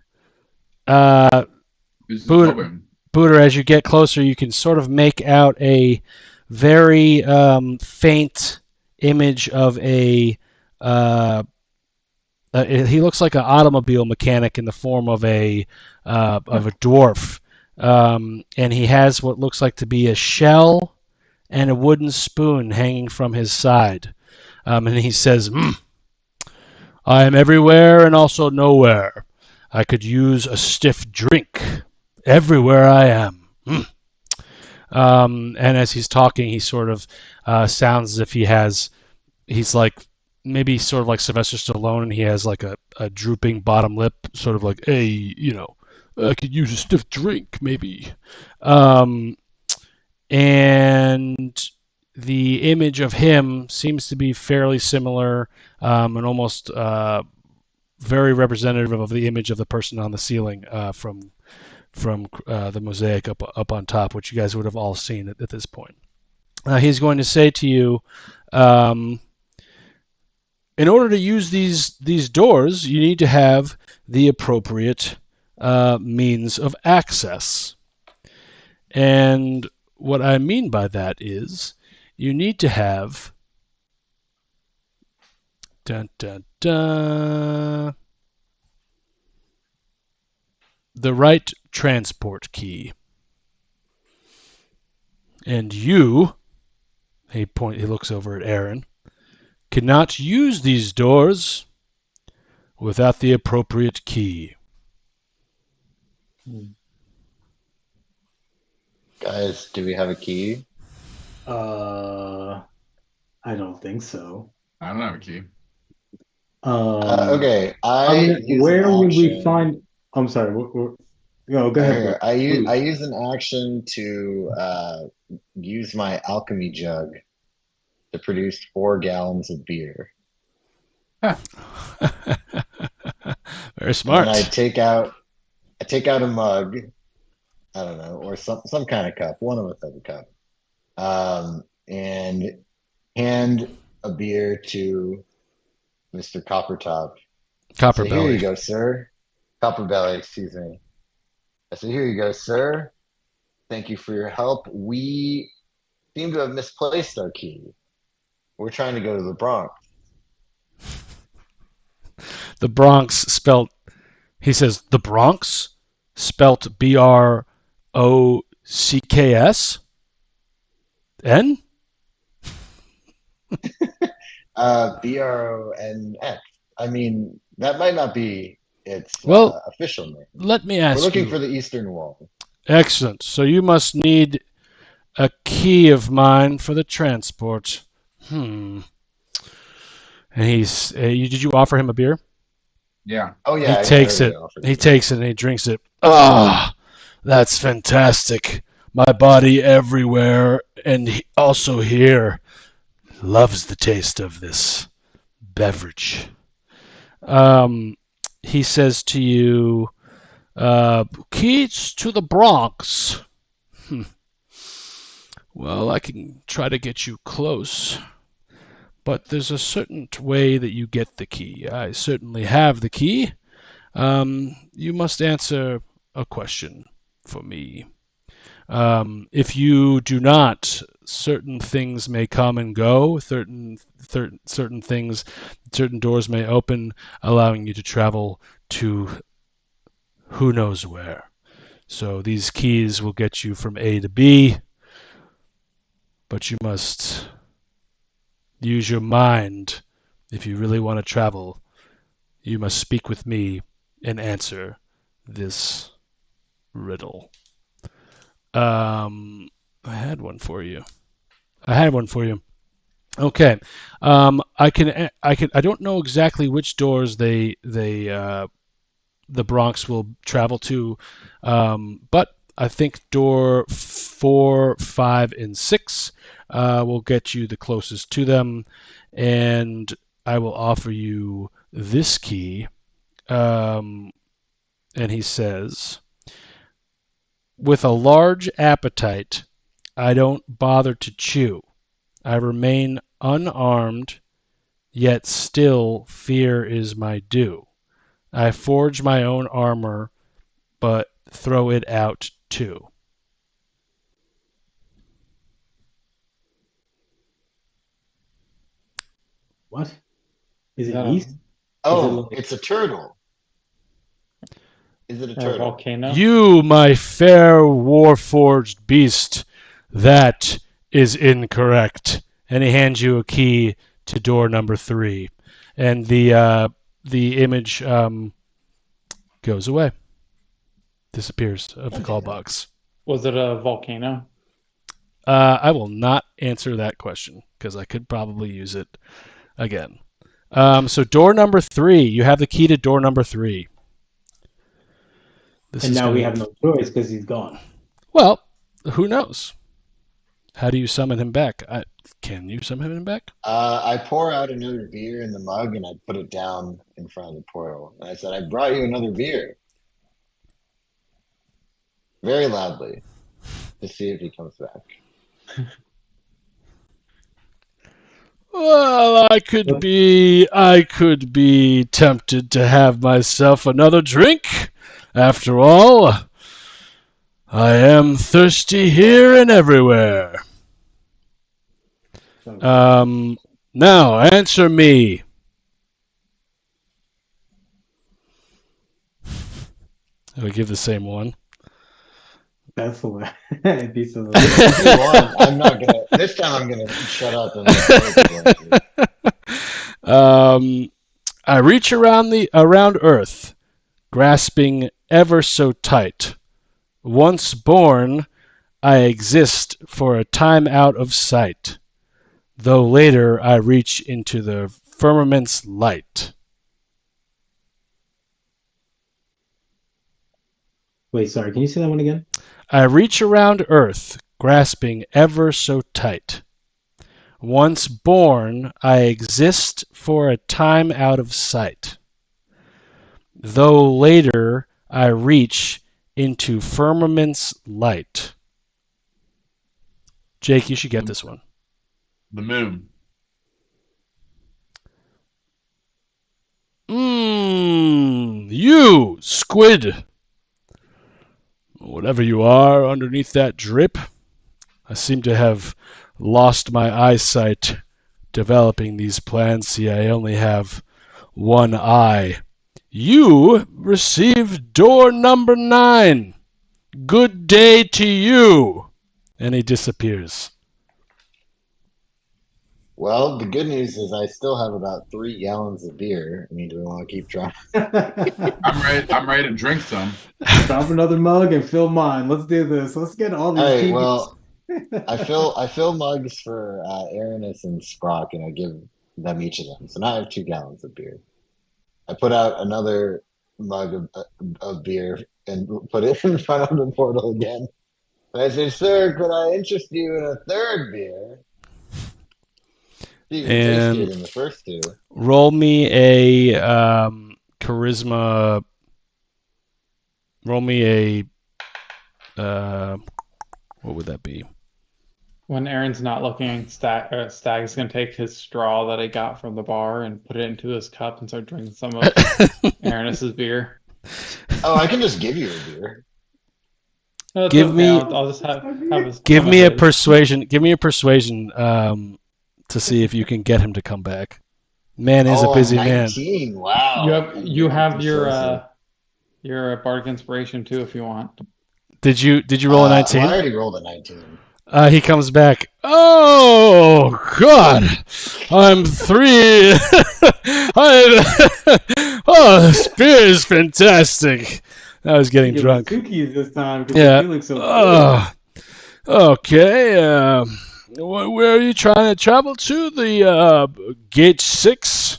Who's
Buddha-
open?
Booter, as you get closer, you can sort of make out a very faint image of a. He looks like an automobile mechanic in the form of a dwarf, and he has what looks like to be a shell and a wooden spoon hanging from his side, and he says, "I am everywhere and also nowhere. I could use a stiff drink. Everywhere I am." And as he's talking, he sort of sounds as if he's like maybe sort of like Sylvester Stallone, and he has like a drooping bottom lip, sort of like, "Hey, I could use a stiff drink, maybe." And the image of him seems to be fairly similar and almost very representative of the image of the person on the ceiling from the mosaic up on top, which you guys would have all seen at this point. He's going to say to you, in order to use these doors, you need to have the appropriate means of access. And what I mean by that is you need to have dun, dun, dun, the right transport key. And you, he looks over at Aaron, cannot use these doors without the appropriate key.
Guys, do we have a key?
I don't think so.
I don't have a key.
Okay, I use
where
an
would we
action.
find? I'm sorry. Go ahead.
Here, I
please.
use an action to use my alchemy jug to produce 4 gallons of beer.
Very smart.
And I take out a mug, I don't know, or some kind of cup. One of us has a cup, and hand a beer to Mr. Coppertop. So here you
Copperbelly.
go, sir. Copperbelly, excuse me. So here you go, sir. Thank you for your help. We seem to have misplaced our key. We're trying to go to the Bronx.
The Bronx spelt, he says, the Bronx spelt BROCKS? N?
BRONX. I mean, that might not be its
Well,
official name.
let me
We're
ask
looking
you.
for the Eastern Wall.
Excellent. So you must need a key of mine for the transport. And he's. Did you offer him a beer?
Yeah.
Oh yeah,
He takes
already
it.
offered
He
it.
takes it and he drinks it. Ah, that's fantastic. My body everywhere and also here loves the taste of this beverage. He says to you, keys to the Bronx. Well, I can try to get you close, but there's a certain way that you get the key. I certainly have the key. You must answer a question for me. If you do not, certain things may come and go. Certain things, certain doors may open, allowing you to travel to who knows where. So these keys will get you from A to B, but you must use your mind if you really want to travel. You must speak with me and answer this riddle. I had one for you. Okay. I don't know exactly which doors the Bronx will travel to, but I think door 4, 5, and 6 will get you the closest to them, and I will offer you this key. And he says, with a large appetite, I don't bother to chew. I remain unarmed, yet still fear is my due. I forge my own armor, but throw it out too.
What? Is it
that
yeast?
Oh,
like-
it's a turtle. Is it a
a
turtle?
volcano?
You, my fair war-forged beast, that is incorrect. And he hands you a key to door number 3, and the image goes away, disappears of the call box.
Was it a volcano?
I will not answer that question because I could probably use it again. So door number 3, you have the key to door number 3.
And now we have no choice because he's gone.
Well, who knows? How do you summon him back? Can you summon him back?
I pour out another beer in the mug and I put it down in front of the portal. And I said, I brought you another beer. Very loudly to see if he comes back.
Well, I could be tempted to have myself another drink. After all, I am thirsty here and everywhere. Now answer me. I'll give the same one.
That's the way.
If you want, I'm not gonna. This time I'm gonna shut up and let
I reach around Earth, grasping ever so tight. Once born, I exist for a time out of sight, though later I reach into the firmament's light.
Wait, sorry. Can you say that one again?
I reach around Earth, grasping ever so tight. Once born, I exist for a time out of sight, though later I reach into firmament's light. Jake, you should get this one.
The moon.
You, squid. Whatever you are underneath that drip, I seem to have lost my eyesight developing these plans. See, I only have one eye. You received door number 9. Good day to you. And he disappears.
Well, the good news is I still have about 3 gallons of beer. I mean, do we want to keep trying?
I'm ready to drink some.
Drop another mug and fill mine. Let's do this. Let's get all these
All right,
keys.
well, I fill mugs for Aranis and Sprock, and I give them each of them. So now I have 2 gallons of beer. I put out another mug of beer and put it in front of the portal again. And I say, sir, could I interest you in a third beer? Even tastier than the first 2.
Roll me a charisma. Roll me a. What would that be?
When Aaron's not looking, Stag's gonna take his straw that he got from the bar and put it into his cup and start drinking some of Aranis's beer.
Oh, I can just give you a beer.
No, it's
Give
okay.
me-
I'll just have his.
Give
some
me a
of his.
persuasion. Give me a persuasion to see if you can get him to come back. Man is a busy man.
19. Wow.
You have your
Persuasive.
bardic inspiration too if you want.
Did you roll a
Well,
19?
I already rolled a 19.
He comes back. Oh God, I'm 3. Oh, this beer is fantastic. I was getting
Give
drunk.
cookies this time because
Yeah.
you're feeling so
Okay. Where are you trying to travel to? The Gate 6,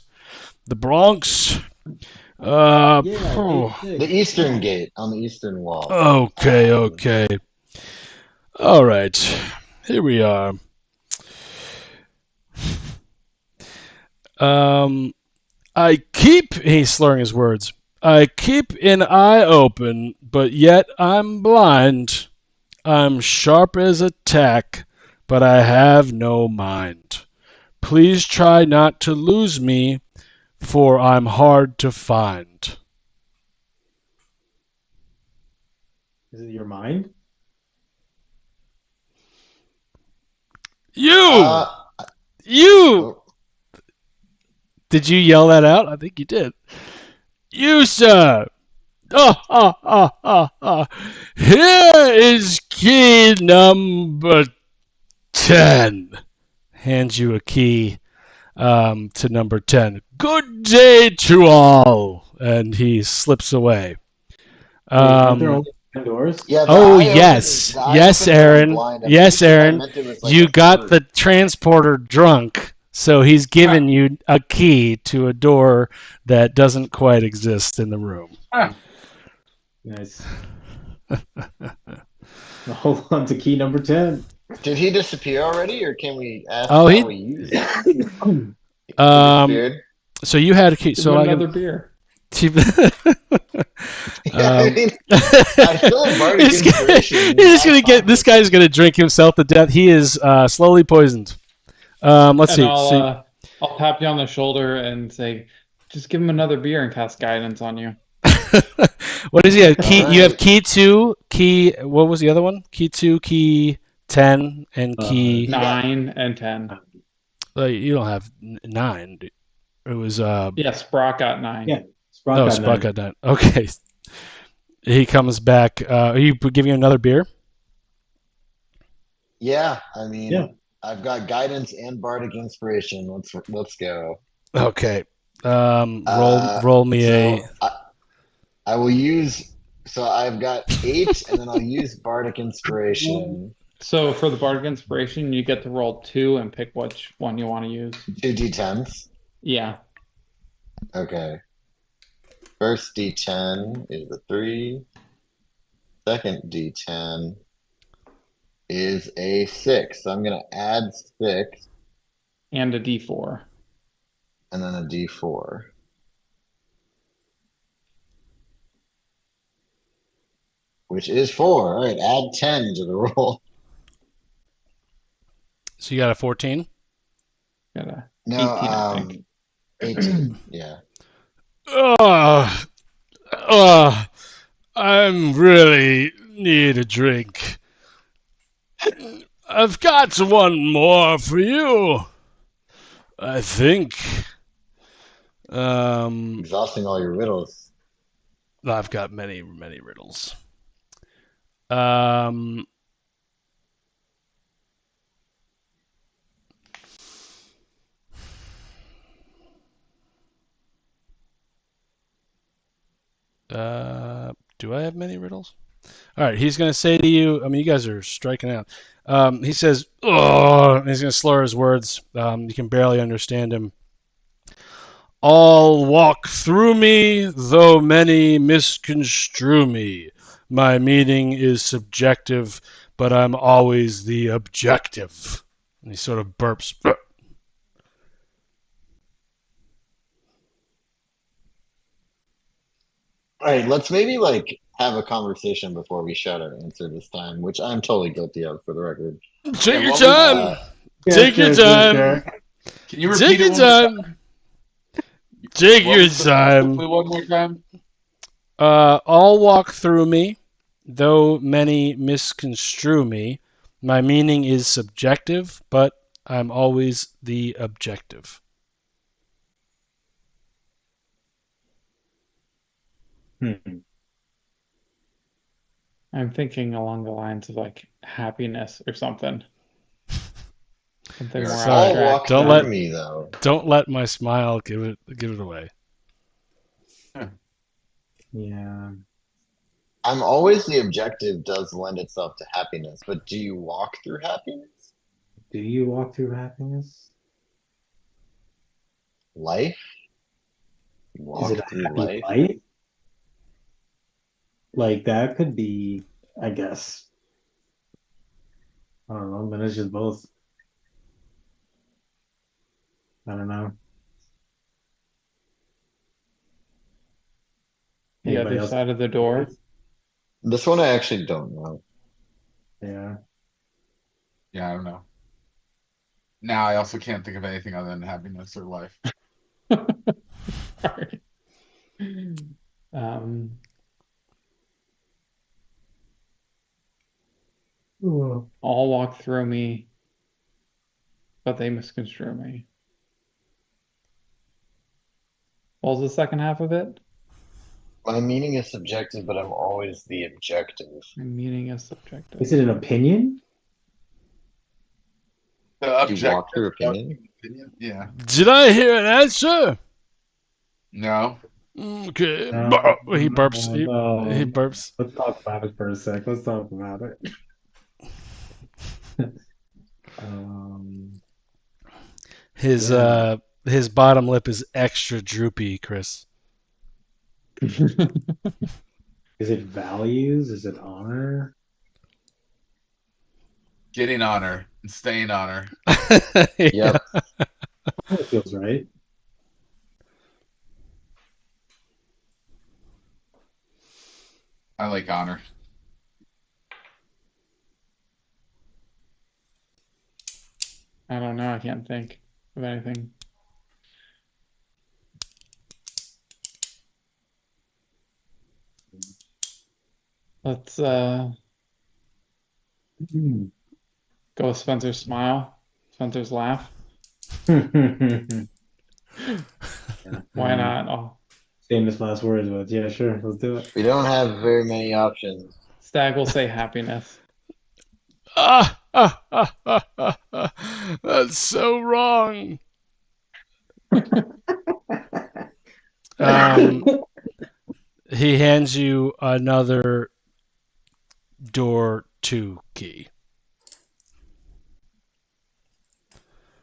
the Bronx.
good. Yeah,
The eastern gate on the eastern wall.
Okay. All right. Here we are. He's slurring his words. I keep an eye open, but yet I'm blind. I'm sharp as a tack, but I have no mind. Please try not to lose me, for I'm hard to find.
Is it your mind?
You!
Uh,
You!
oh,
Did you yell that out? I think you did. You, sir! Here is key number 10. Hands you a key to number 10. Good day to all. And he slips away.
Aren't there only 10 doors?
yeah, the
Oh,
eye
yes.
opens- the eye
Yes,
opens are
Aaron.
blind. I'm
Yes,
pretty sure I
Aaron.
meant it was like
You
a
got
third.
the transporter drunk, so he's given you a key to a door that doesn't quite exist in the room.
Nice. Hold on to key number 10.
Did he disappear already, or can we ask
Oh,
how
he-
we use it? He
Um,
disappeared?
So you had a key.
Give
So
him
I
another
can.
beer.
I mean, I feel like bardic
he's
inspiration.
he's gonna get. This guy's gonna drink himself to death. He is slowly poisoned. Let's
And
see.
I'll tap you on the shoulder and say, just give him another beer and cast guidance on you.
What is he have? Key. You have
Alright.
key 2. Key. What was the other one? Key 2. Key 10 and key.
9 and 10.
You don't have 9. It was
Yes, Brock got 9.
Yeah. Sprout
Oh,
got
Sprout
9.
got 9. Okay. He comes back. Are you giving you another beer?
Yeah, I mean,
Yeah.
I've got guidance and bardic inspiration. Let's go.
Okay. Roll
Uh,
me
So
a.
I will use. So I've got 8, and then I'll use bardic inspiration.
So for the bardic inspiration, you get to roll 2 and pick which one you want to use.
2 d10s.
Yeah.
Okay. First d10 is a 3. Second d10 is a 6. So I'm gonna add 6
And a D4.
and then a d4. Which is 4. All right, add 10 to the roll.
So you got a 14.
Got a
No,
18, I think.
18. Yeah.
I'm really need a drink. I've got one more for you. I think.
Exhausting all your riddles.
I've got many riddles. Do I have many riddles? All right, he's going to say to you, I mean, you guys are striking out. He says, oh, and he's going to slur his words. You can barely understand him. All walk through me, though many misconstrue me. My meaning is subjective, but I'm always the objective. And he sort of burps.
All right, let's maybe like have a conversation before we shout our answer this time, which I'm totally guilty of for the record.
Take your
what was-
time. Take your time.
Can you
Take
repeat
your
it one more
time. Take
What
your
was the-
time.
One more time.
All walk through me, Though many misconstrue me, my meaning is subjective, but I'm always the objective.
Hmm.
I'm thinking along the lines of like happiness or something. Something
We are
more
Sorry.
All walk
abstract.
Don't
through
let-
me though.
Don't let my smile give it away.
Yeah.
I'm always the objective does lend itself to happiness, but do you walk through happiness?
Do you walk through happiness?
Life? You
Is
walk
it a
through
happy
life?
life? Like that could be, I guess. I don't know, but it's just both. I don't know.
The
Anybody
other
else?
side of the door.
This one I actually don't know.
Yeah.
Yeah, I don't know. Now I also can't think of anything other than happiness or life.
Sorry. Um, all walk through me, but they misconstrue me. What was the second half of it?
My meaning is subjective, but I'm always the objective.
My meaning is subjective.
Is it an opinion?
The
Do you
objective
walk through opinion?
opinion? Yeah.
Did I hear an answer?
No.
Okay.
No,
He burps.
no,
He
no.
burps.
Let's talk about it for a sec. Let's talk about it. Um,
His
Yeah.
his bottom lip is extra droopy, Chris.
is it values? Is it honor?
Getting honor and staying honor.
Yep.
That feels right.
I like honor.
I don't know. I can't think of anything. Let's
Hmm.
go with Spencer's smile, Spencer's laugh.
Yeah.
Why not? Oh,
Famous last words, but yeah, sure, let's do it.
We don't have very many options.
Stag will say happiness.
That's so wrong. Um, he hands you another door 2 key.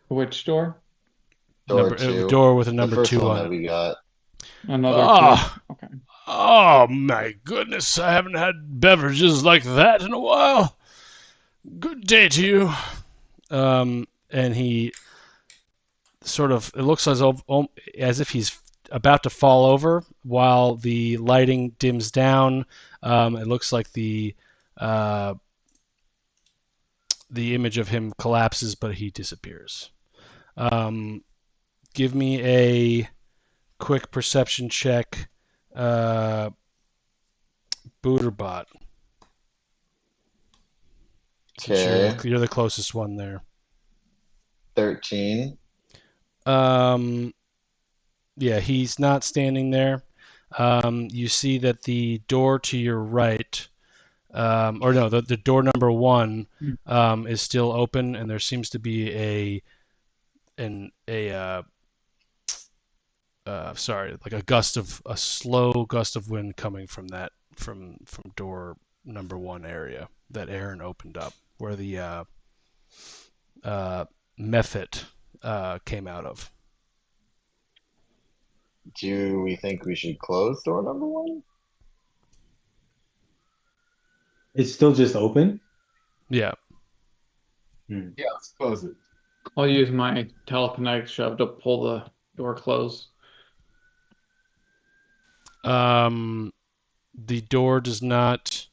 Which door?
Door two.
Door with a
The
number
first
2
one
on
that
it.
we got.
Another
Ah.
two. Okay.
Oh my goodness, I haven't had beverages like that in a while. Good day to you. And he sort of, it looks as if he's about to fall over while the lighting dims down. It looks like the image of him collapses, but he disappears. Give me a quick perception check. Booterbot.
Okay.
You're the closest one there.
13.
Yeah, he's not standing there. You see that the door to your right, or no, the door number 1 is still open, and there seems to be a slow gust of wind coming from from door number 1 area that Aaron opened up, where the Mephit came out of.
Do we think we should close door number 1?
It's still just open.
Yeah.
Yeah, let's close it.
I'll use my telekinetic shove to pull the door closed.
The door does not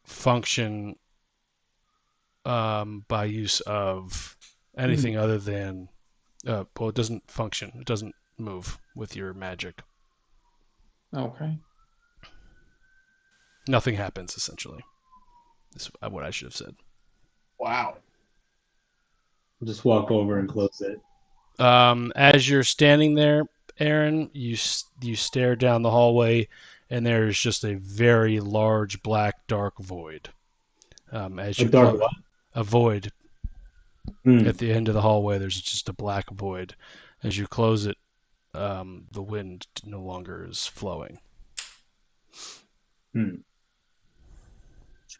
function by use of anything other than well, it doesn't function. It doesn't move with your magic.
Okay.
Nothing happens, essentially. That's what I should have said.
Wow.
I'll just walk over and close it.
As you're standing there, Aaron, you stare down the hallway, and there's just a very large black dark void. As
A
you
dark what?
a void
Hmm.
at the end of the hallway. There's just a black void. As you close it, the wind no longer is flowing.
Should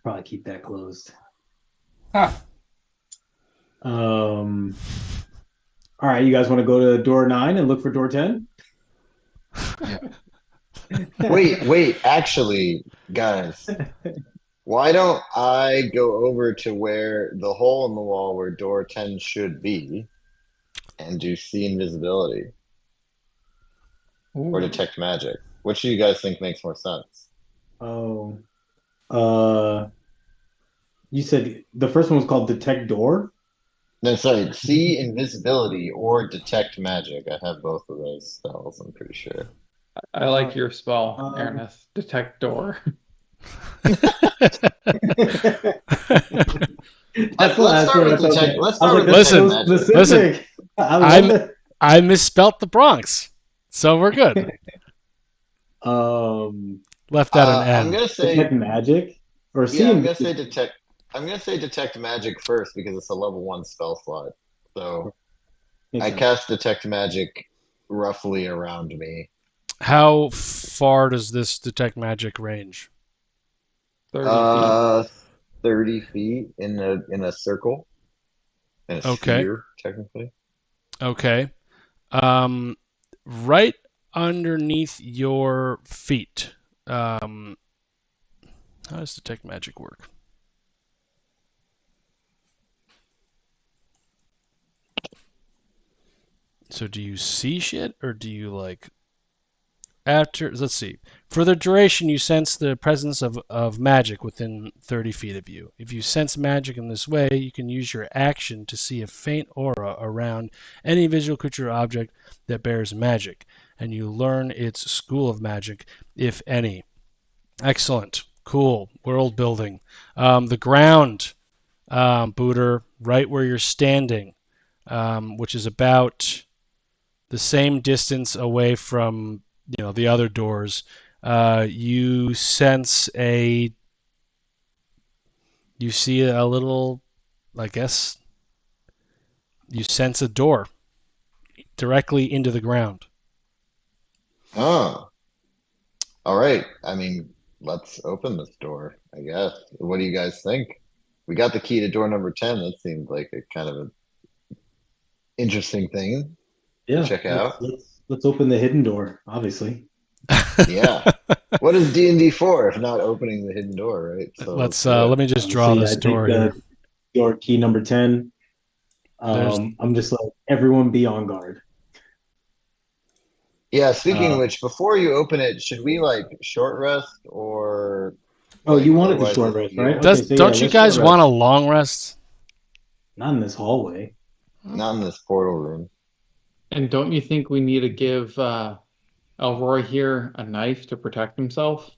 probably keep that closed.
Huh.
All right, you guys want to go to door 9 and look for door 10?
Wait, actually, guys, why don't I go over to where the hole in the wall where door 10 should be and do see invisibility or
Ooh.
detect magic? Which do you guys think makes more sense?
Oh. You said the first one was called detect door?
No, sorry, see invisibility or detect magic. I have both of those spells, I'm pretty sure.
I like your spell,
Um,
Ernest. Detect door.
That's
Let's
the last
start
one.
with
That's
detect.
okay.
Let's
I
start
was
with
like,
Listen,
that's so
detect magic.
specific. I love
I'm-
it.
I misspelt the Bronx, so we're good. Left out an
I'm
N.
gonna
Detect
say,
magic or see
yeah, I'm gonna say
invisibility.
detect. I'm gonna say detect magic first because it's a level 1 spell slot. So
Makes
I
sense.
cast detect magic roughly around me.
How far does this detect magic range?
30 feet.
30 feet in a circle, in a
Okay.
sphere, technically.
Okay. Right underneath your feet. How does detect magic work? So do you see shit, or do you like after? Let's see. For the duration, you sense the presence of magic within 30 feet of you. If you sense magic in this way, you can use your action to see a faint aura around any visual creature or object that bears magic, and you learn its school of magic, if any. Excellent. Cool. World building. The ground, Booter, right where you're standing, which is about the same distance away from the other doors. You see a little, I guess, you sense a door directly into the ground.
Oh, all right. I mean, let's open this door, I guess. What do you guys think? We got the key to door number 10. That seems like a kind of an interesting thing to
Yeah,
check out.
let's open the hidden door, obviously.
Yeah. What is D&D for if not opening the hidden door, right? So
Let's
do it.
let me just draw
So, yeah,
this
I think
door here.
door key number 10.
There's
I'm just like, everyone be on guard.
Yeah, speaking of
Uh,
which, before you open it, should we like short rest or
oh,
like
you wanted the
otherwise
short
let's
rest, right?
heal?
Okay, so yeah,
don't you
let's short
guys want
rest.
a long rest?
Not in this hallway.
Not in this portal room.
And don't you think we need to give Elroy here a knife to protect himself?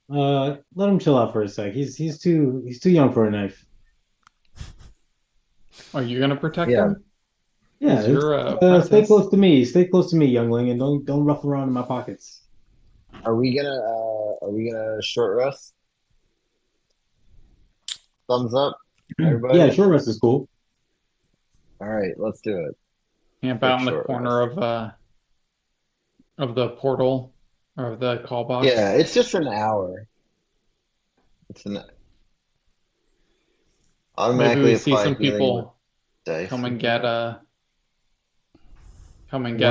Let him chill out for a sec. He's too young for a knife.
Are you gonna protect
Yeah.
him?
Yeah,
Is your
stay
apprentice?
close to me. Stay close to me, youngling, and don't ruffle around in my pockets.
Are we gonna short rest? Thumbs up, everybody?
Yeah, short rest is cool.
All right, let's do it.
Camp
Quick
out in the
short
corner
rest.
of the portal or of the call box.
Yeah, it's just an hour. It's an
Maybe
automatically
we see
apply
some
healing with
people
dice.
come and get
One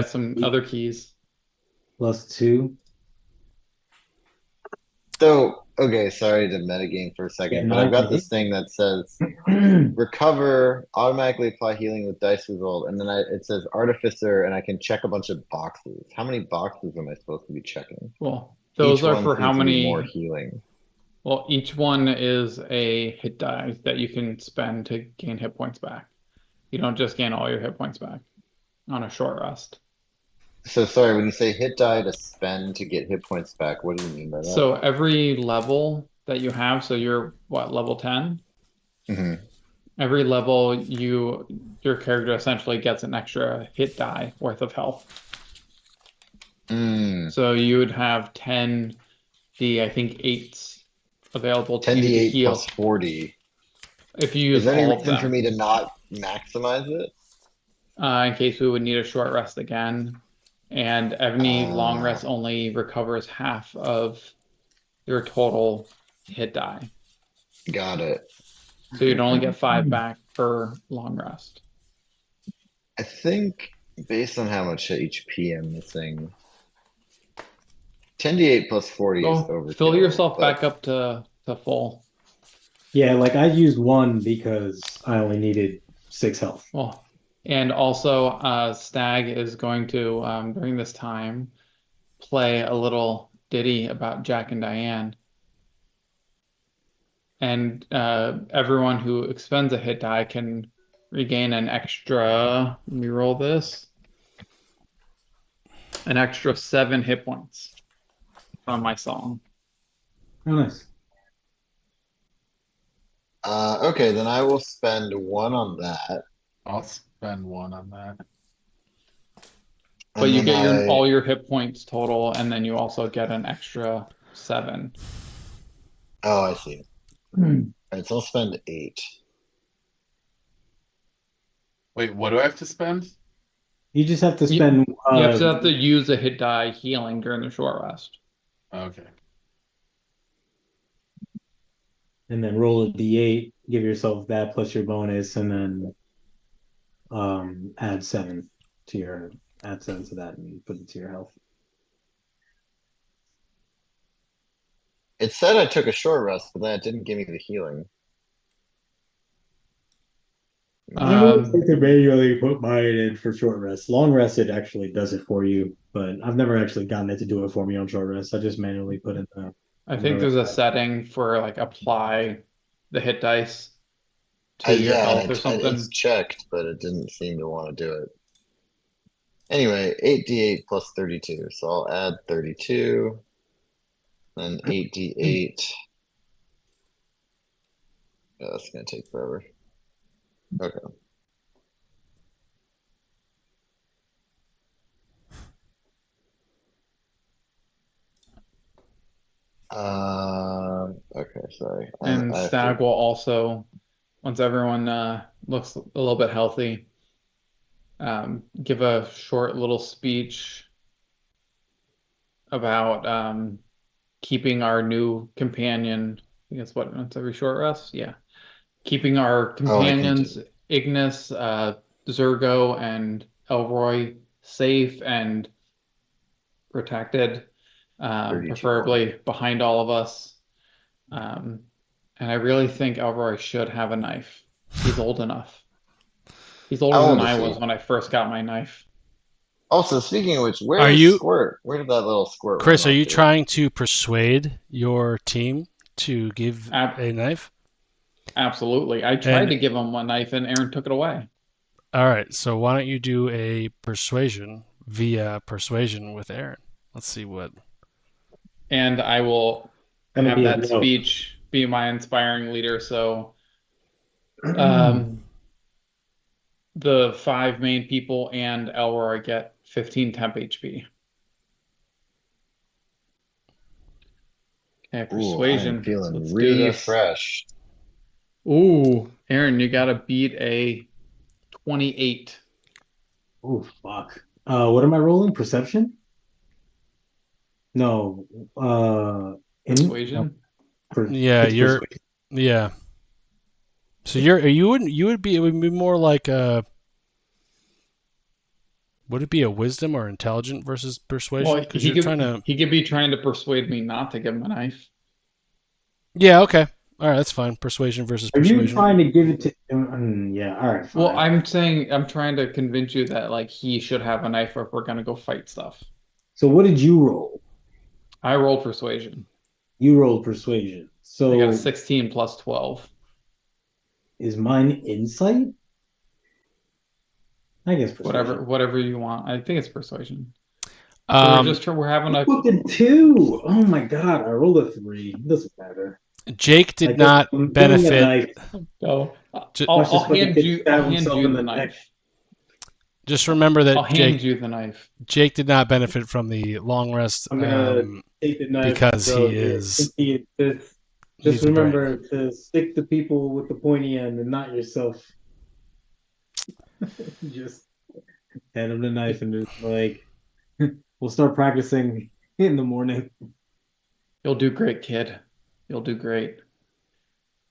some
key
other keys.
plus 2.
So, okay, sorry to metagame for a
Yeah,
second, but I've got
9
this thing that says
hit.
recover, automatically apply healing with dice result, and then it says artificer, and I can check a bunch of boxes. How many boxes am I supposed to be checking?
Well, those
Each
are
one
for how
seems to be more
many?
healing.
Well, each one is a hit die that you can spend to gain hit points back. You don't just gain all your hit points back on a short rest.
So sorry, when you say hit die to spend to get hit points back, what do you mean by that?
So every level that you have, so you're what, level 10?
Hmm.
Every level your character essentially gets an extra hit die worth of health.
Mm.
So you would have 10d, I think 8s available to you to
10d8
heal
plus 40.
if you
Is
use
there any
all of
reason for
them.
me to not maximize it?
In case we would need a short rest again. And any long
Uh,
rest only recovers half of your total hit die.
got it.
So you'd only get 5 back per long rest.
I think based on how much HP I'm missing, 10d8 plus 40 is
So
overkill.
fill yourself
but
back up to full.
Yeah, like I used 1 because I only needed 6 health.
Well, and also Stag is going to during this time play a little ditty about Jack and Diane. And everyone who expends a hit die can regain an extra, let me roll this, an extra 7 hit points from my song.
Oh, nice.
Okay, then I will spend 1 on that.
I'll spend 1 on that.
But you
And
get
then
all your hit points total, and then you also get an extra 7.
Oh, I see. Alright, so I'll spend 8.
Wait, what do I have to spend?
You just have to
You-
spend
You have to use a hit die healing during the short rest.
Okay.
and then roll a d8, give yourself that plus your bonus, and then add 7 to that and put it to your health.
It said I took a short rest, but then it didn't give me the healing.
I always like to manually put mine in for short rest. Long rest, it actually does it for you, but I've never actually gotten it to do it for me on short rest. I just manually put in the.
I think there's a setting for like apply the hit dice to your
Yeah,
health or something.
it's checked, but it didn't seem to want to do it. Anyway, 8d8 plus 32. So I'll add 32. Then 8d8. Yeah, that's going to take forever. Okay. Okay, sorry.
And
I have
Stag
to-
will also, once everyone looks a little bit healthy, give a short little speech about keeping our new companion. I think it's what, once every short rest? Yeah. Keeping our companions, Ignis, Zergo, and Elroy safe and protected,
32.
preferably behind all of us. And I really think Elroy should have a knife. He's old enough. He's older
How
than
old is
I
he?
was when I first got my knife.
Also, speaking of which,
Are
where is
you-
Squirt? Where did that little Squirt
Chris,
run
are you
off to?
trying to persuade your team to give a knife?
Absolutely. I tried
And-
to give him one knife and Aaron took it away.
All right, so why don't you do a persuasion via persuasion with Aaron? Let's see what.
And I will
Gonna
have
be a
that
no.
speech be my inspiring leader. So the 5 main people and Elroy get 15 temp HP. Okay,
Ooh, I
persuasion.
am feeling
Let's do this.
refreshed.
Ooh, Aaron, you gotta beat a 28.
Oh fuck. What am I rolling? Perception? No.
Persuasion?
Yeah,
it's
you're.
persuasion.
Yeah. So you would be, it would be more like a. Would it be a wisdom or intelligent versus persuasion?
Well,
Because
he
you're
could,
trying to.
he could be trying to persuade me not to give him a knife.
Yeah. Okay. All right. That's fine. Persuasion versus
Are you
persuasion.
trying to give it to? Yeah. All right. Fine.
Well, I'm saying I'm trying to convince you that like he should have a knife if we're gonna go fight stuff.
So what did you roll?
I rolled persuasion.
You rolled persuasion. So
I got a 16 plus 12.
is mine insight? I guess persuasion.
Whatever you want. I think it's persuasion. We're having a
Fucking two. Oh my god! I rolled a 3. It doesn't matter.
Jake did not
I'm
benefit.
Like,
go.
Ju-
watch this
I'll
fucking
hand
kid
you.
stab
I'll hand
himself
you
in
the
the neck.
knife.
Just remember
I'll
that
hand you the knife.
Jake did not benefit from the long rest
I'm gonna take the knife
because
bro,
he is.
Just
needs a brain.
remember to stick to people with the pointy end and not yourself. Just hand him the knife and just like we'll start practicing in the morning.
You'll do great, kid. You'll do great.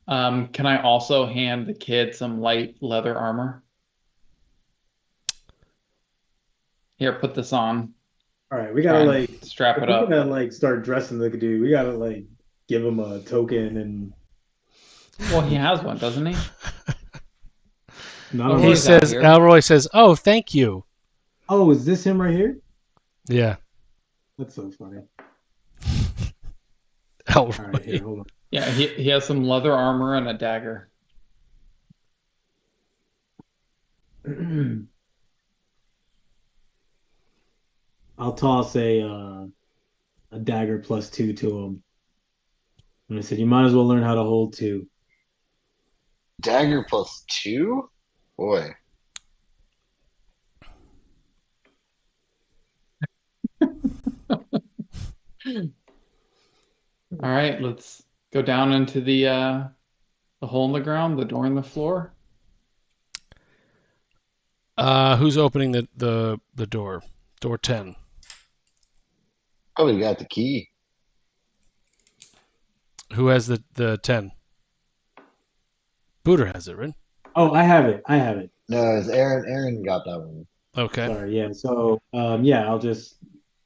Can I also hand the kid some light leather armor? Here, put this on.
All right, we gotta
Try and
like
strap it
we're
up.
gonna like start dressing the dude. We gotta like give him a token and
Well, he has one, doesn't he?
not
Oh,
a
He
Roy's out
says,
here.
Elroy says, "Oh, thank you."
Oh, is this him right here?
Yeah,
That's so funny.
Elroy.
All right, here, hold on.
Yeah, he has some leather armor and a dagger.
I'll toss a dagger +2 to him. And I said, you might as well learn how to hold 2.
Dagger +2? Boy.
All right, let's go down into the hole in the ground, the door in the floor.
Who's opening the door? Door 10.
Probably got the key.
Who has the 10? Booter has it, right?
Oh, I have it.
No, it's Aaron. Aaron got that one.
Okay.
Sorry, yeah. So yeah, I'll just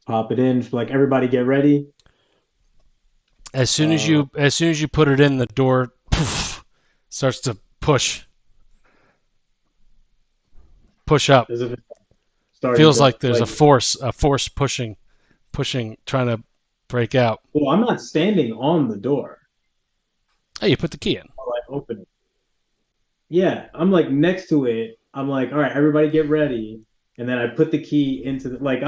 pop it in. Like everybody get ready.
As soon as you put it in, the door poof, starts to push up.
As if it's starting
Feels
to,
like there's a force pushing, trying to break out.
Well, I'm not standing on the door.
Hey, you put the key in.
I'll like open it. Yeah, I'm like next to it. I'm like, all right, everybody get ready. And then I put the key into the like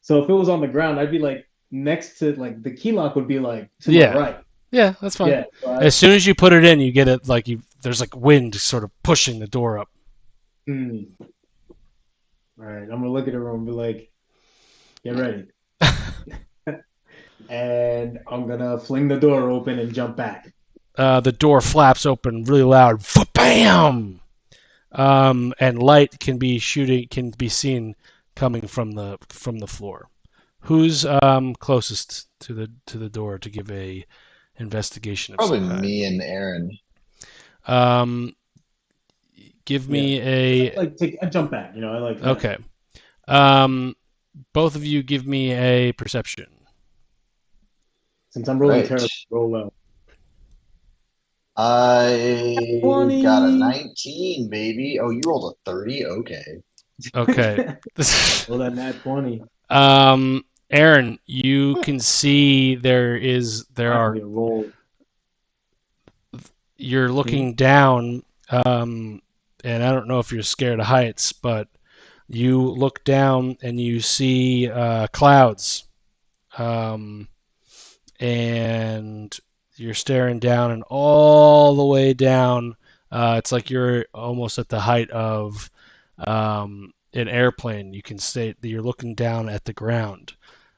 so if it was on the ground, I'd be like next to like the key lock would be like to
Yeah.
my right.
Yeah, that's fine.
Yeah. So
As soon as you put it in, you get it like there's like wind sort of pushing the door up.
All right, I'm gonna look at everyone and be like, get ready. And I'm gonna fling the door open and jump back.
The door flaps open really loud. Bam! And light can be seen coming from the floor. Who's closest to the door to give a investigation of
Probably
some kind?
me and Aaron.
Give me a
I jump back, you know. I like that.
okay. Both of you give me a perception.
Since I'm rolling
Right.
terrible, roll low.
I
20.
got a 19, baby. Oh, you rolled a 30? Okay.
Okay.
Roll that nat 20.
Aaron, you can see there are
roll.
you're looking down, and I don't know if you're scared of heights, but you look down and you see clouds, and you're staring down, and all the way down, it's like you're almost at the height of an airplane. You can say that you're looking down at the ground,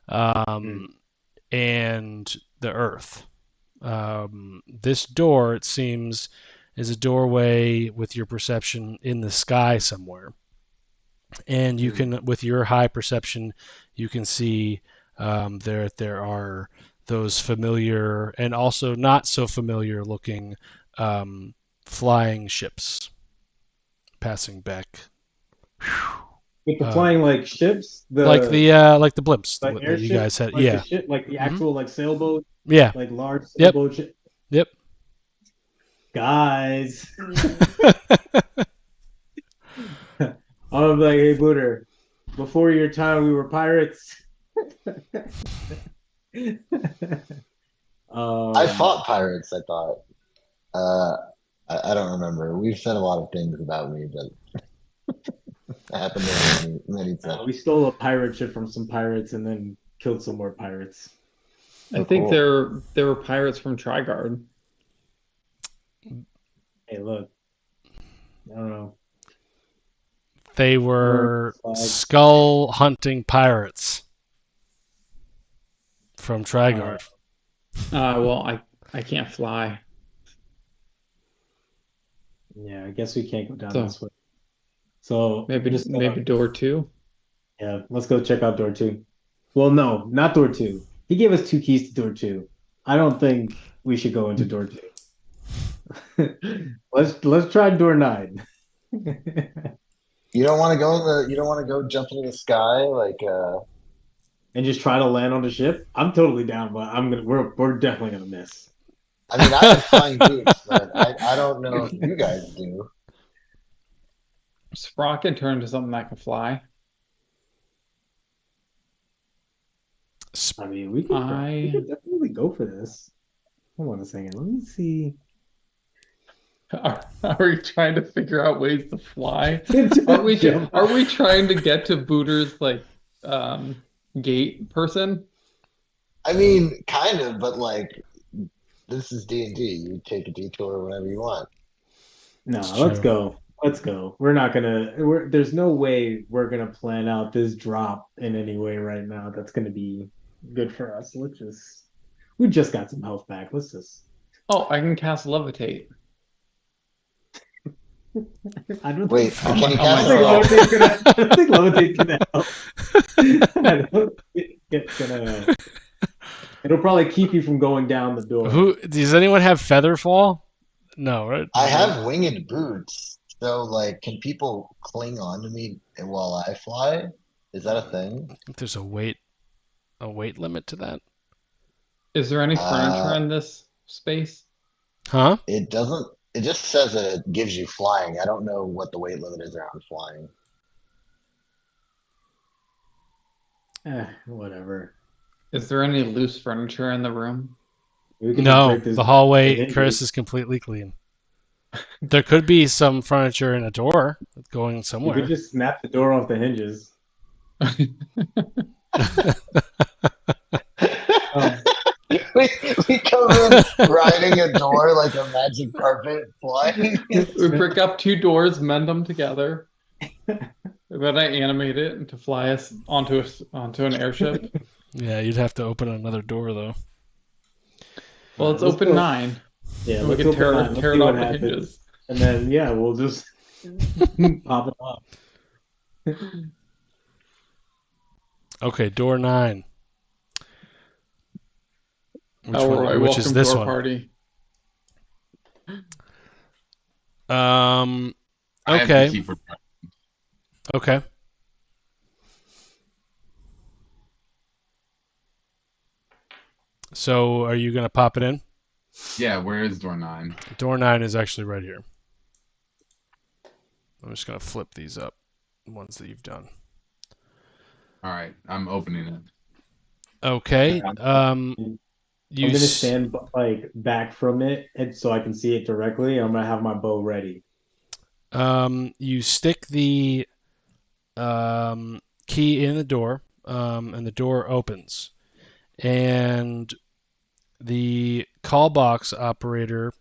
and the earth. This door, it seems, is a doorway with your perception in the sky somewhere. And you can, with your high perception, you can see there are those familiar and also not so familiar looking flying ships passing back.
With the flying like ships,
like the blimps
like
that
airships,
you guys had.
like
Yeah.
the ship, like the actual like sailboat,
Yeah.
like large
Yep.
sailboat ship.
Yep.
Guys, I'm like, hey, Booter, before your time, we were pirates.
I fought pirates, I thought. I don't remember. We've said a lot of things about me, but That happened many, many times.
We stole a pirate ship from some pirates and then killed some more pirates.
I
Oh,
think
cool.
there were pirates from Trigard.
Hey, look. I don't know.
They were
Flags.
skull hunting pirates from Trigard.
Well, I can't fly.
Yeah, I guess we can't go down
So-
this way. So
Maybe
just
maybe door 2.
yeah, let's go check out door 2. Well, no, not door 2. He gave us 2 keys to door 2. I don't think we should go into door 2. Let's try door 9.
You don't want to go in the. You don't want to go jump into the sky like.
And just try to land on the ship. I'm totally down, but we're definitely gonna miss.
I mean, I have flying boots, but I don't know if you guys do.
Sprock can turn into something that can fly.
I mean, we could definitely go for this. Hold on a second. Let me see.
Are we trying to figure out ways to fly? Are we trying to get to Booter's like gate person?
I mean, kind of, but like, this is D&D. You take a detour whenever you want.
No,
It's
let's
true.
go. Let's go. We're not gonna. There's no way we're gonna plan out this drop in any way right now. That's gonna be good for us. We just got some health back. Let's just.
Oh, I can cast levitate.
I don't
Wait,
think.
can you
Oh
cast
my
it
God.
off?
I don't think levitate can help. I don't think it's gonna. It'll probably keep you from going down the door.
Who does anyone have Featherfall? No, right?
I have winged boots, so like, can people cling on to me while I fly? Is that a thing?
I think there's a weight limit to that.
Is there any furniture in this space?
Huh?
It doesn't. It just says it gives you flying. I don't know what the weight limit is around flying.
Whatever.
Is there any loose furniture in the room?
We can just
No,
break this
the hallway,
hinges.
Chris, is completely clean. There could be some furniture in a door going
You
somewhere.
could just snap the door off the hinges.
We come in riding a door like a magic carpet flying.
We break up 2 doors, mend them together. Then I animate it to fly us onto an airship.
Yeah, you'd have to open another door though.
Well, let's
Let's
open
go.
9.
Yeah,
And we
let's
can
open
tear
that. Let's
it
see
off
what
the
happens.
hinges.
And then yeah, we'll just pop it off.
Okay, door 9.
Elroy,
which
welcome
is this
to our
one?
party.
Um.
I have
Okay.
the key for
Okay. So, are you gonna pop it in?
Yeah, where is door 9?
Door 9 is actually right here. I'm just gonna flip these up, the ones that you've done.
All right, I'm opening it.
Okay.
I'm
You
gonna
s-
stand like back from it, and so I can see it directly. I'm gonna have my bow ready.
you stick the key in the door, and the door opens, and the call box operator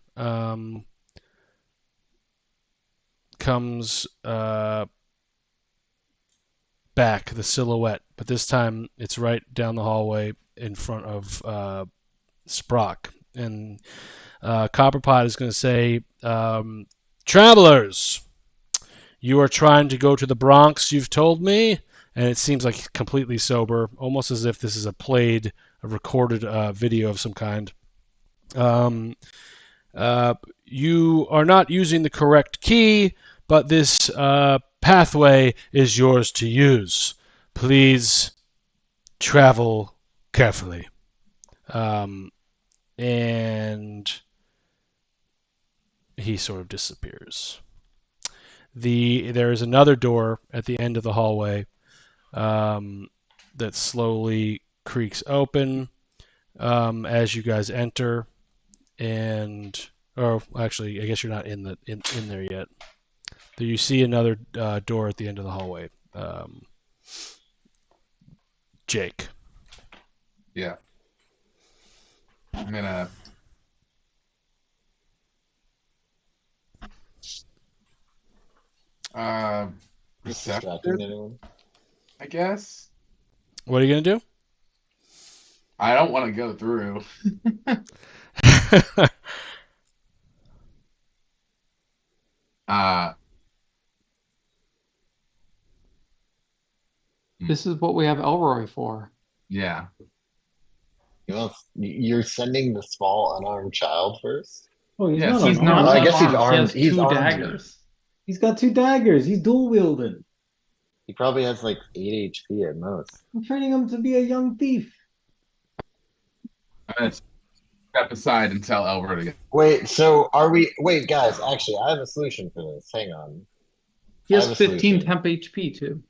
comes back, the silhouette, but this time it's right down the hallway in front of Sprock, and Copperpot is going to say, "Travelers, you are trying to go to the Bronx, you've told me," and it seems like completely sober, almost as if this is a recorded video of some kind. You are not using the correct key, but this pathway is yours to use. Please travel carefully. And he sort of disappears. There is another door at the end of the hallway that slowly creaks open as you guys enter, or actually, I guess you're not in there yet. You see another door at the end of the hallway. Jake.
Yeah. I'm gonna.
Distracting
Deceptive,
anyone?
I guess.
What are you gonna
I don't want to go through.
do?
Uh,
This is what we have Elroy for.
yeah.
You're sending the small unarmed child first?
Oh, he's
Yes,
not
He's
unarmed.
not
I guess he's
unarmed. He
armed.
has
He's
two
armed.
daggers.
He's got 2 daggers. He's dual wielding.
He probably has like 8 HP at most.
I'm training him to be a young thief.
I'm gonna step aside and tell Elver to get.
Wait, so are we? Wait, guys. Actually, I have a solution for this. Hang on.
He
I
has
have a
15
solution.
temp HP too.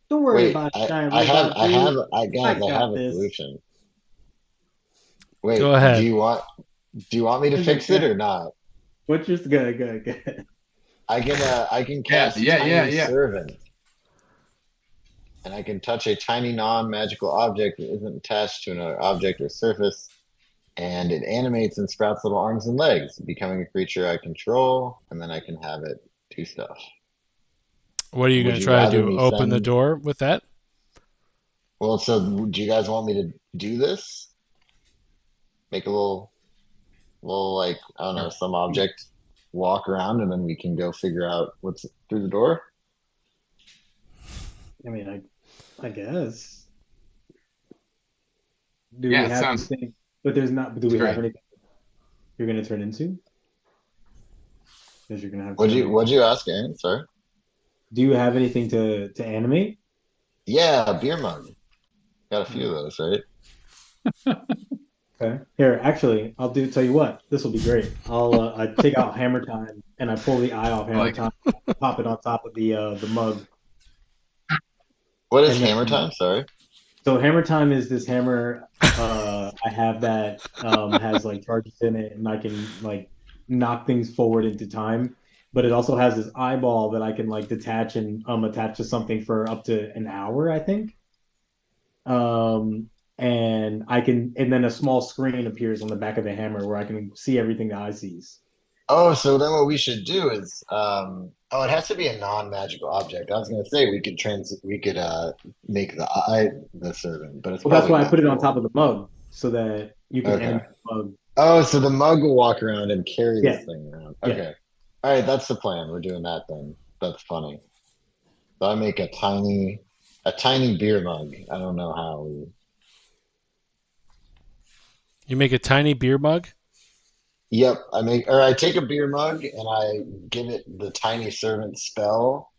Don't worry
Wait,
about it, giant
I have,
robot
I
dude.
have,
I
I
got
have a
this.
solution. Wait,
Go ahead.
do you want me to
Is
fix
it-
it or not?
What's just good.
I can cast
Yeah,
Tiny Servant. And I can touch a tiny non-magical object that isn't attached to another object or surface. And it animates and sprouts little arms and legs, becoming a creature I control, and then I can have it do stuff.
What are you
Would
gonna
you
try to
rather
do?
me
Open the
send-
door with that?
Well, so do you guys want me to do this? Make a little like, I don't know, some object walk around and then we can go figure out what's through the door?
I mean, I guess. Do
Yeah,
we
it
have
sounds-
anything? But there's not. Do we have
Great.
anything you're gonna turn into? Because you're gonna have.
What'd you ask, Aaron? Sorry.
Do you have anything to animate?
Yeah, a beer mug. Got a few of those, right?
Okay. Here, actually, tell you what, this will be great. I take out Hammer Time and I pull the eye off Hammer
like it.
Time, pop it on top of the mug.
What is
And then-
hammer time? Sorry.
So Hammer Time is this hammer I have that has like charges in it, and I can like knock things forward into time. But it also has this eyeball that I can like detach and attach to something for up to an hour, I think. And then a small screen appears on the back of the hammer where I can see everything the eye sees.
Oh, so then what we should do is, it has to be a non-magical object. I was gonna say we could make the eye the servant, but it's
Well, that's
probably
why I
not
put it on
cool.
top of the mug so that you can
Okay.
animate the mug.
Oh, so the mug will walk around and carry
Yeah.
this thing around.
Yeah.
Okay. All right, that's the plan. We're doing that then. That's funny. So I make a tiny beer mug. I don't know how we.
You make a tiny beer mug.
Yep, I take a beer mug and I give it the tiny servant spell,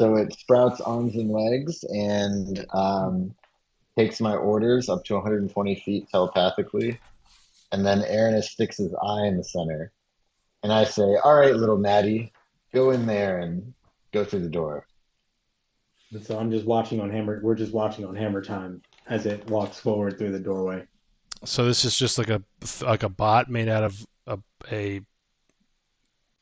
so it sprouts arms and legs and takes my orders up to 120 feet telepathically, and then Aranis sticks his eye in the center, and I say, "All right, little Maddie, go in there and go through the door."
And so I'm just watching on Hammer. We're just watching on Hammer Time as it walks forward through the doorway.
So this is just like a bot made out of a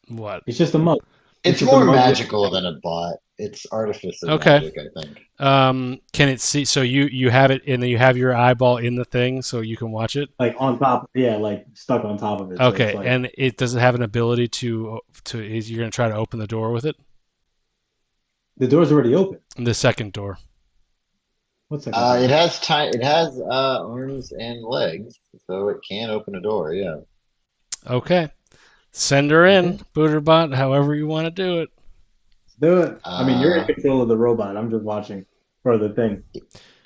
what?
It's just a mug.
It's
just a
more
mug with-
magical than a bot. It's artificial
Okay.
magic, I think.
Can it see? So you have it, and then you have your eyeball in the thing, so you can watch it.
Like on top, yeah, like stuck on top of it. So
Okay,
it's like,
and it does it have an ability to? Is you're gonna try to open the door with it?
the door's already open.
The second door.
What's that?
It has arms and legs, so it can open a door. Yeah.
Okay, send her in, Booterbot. However you want to do it.
Do it. I mean, you're in
Uh,
control of the robot. I'm just watching for the thing.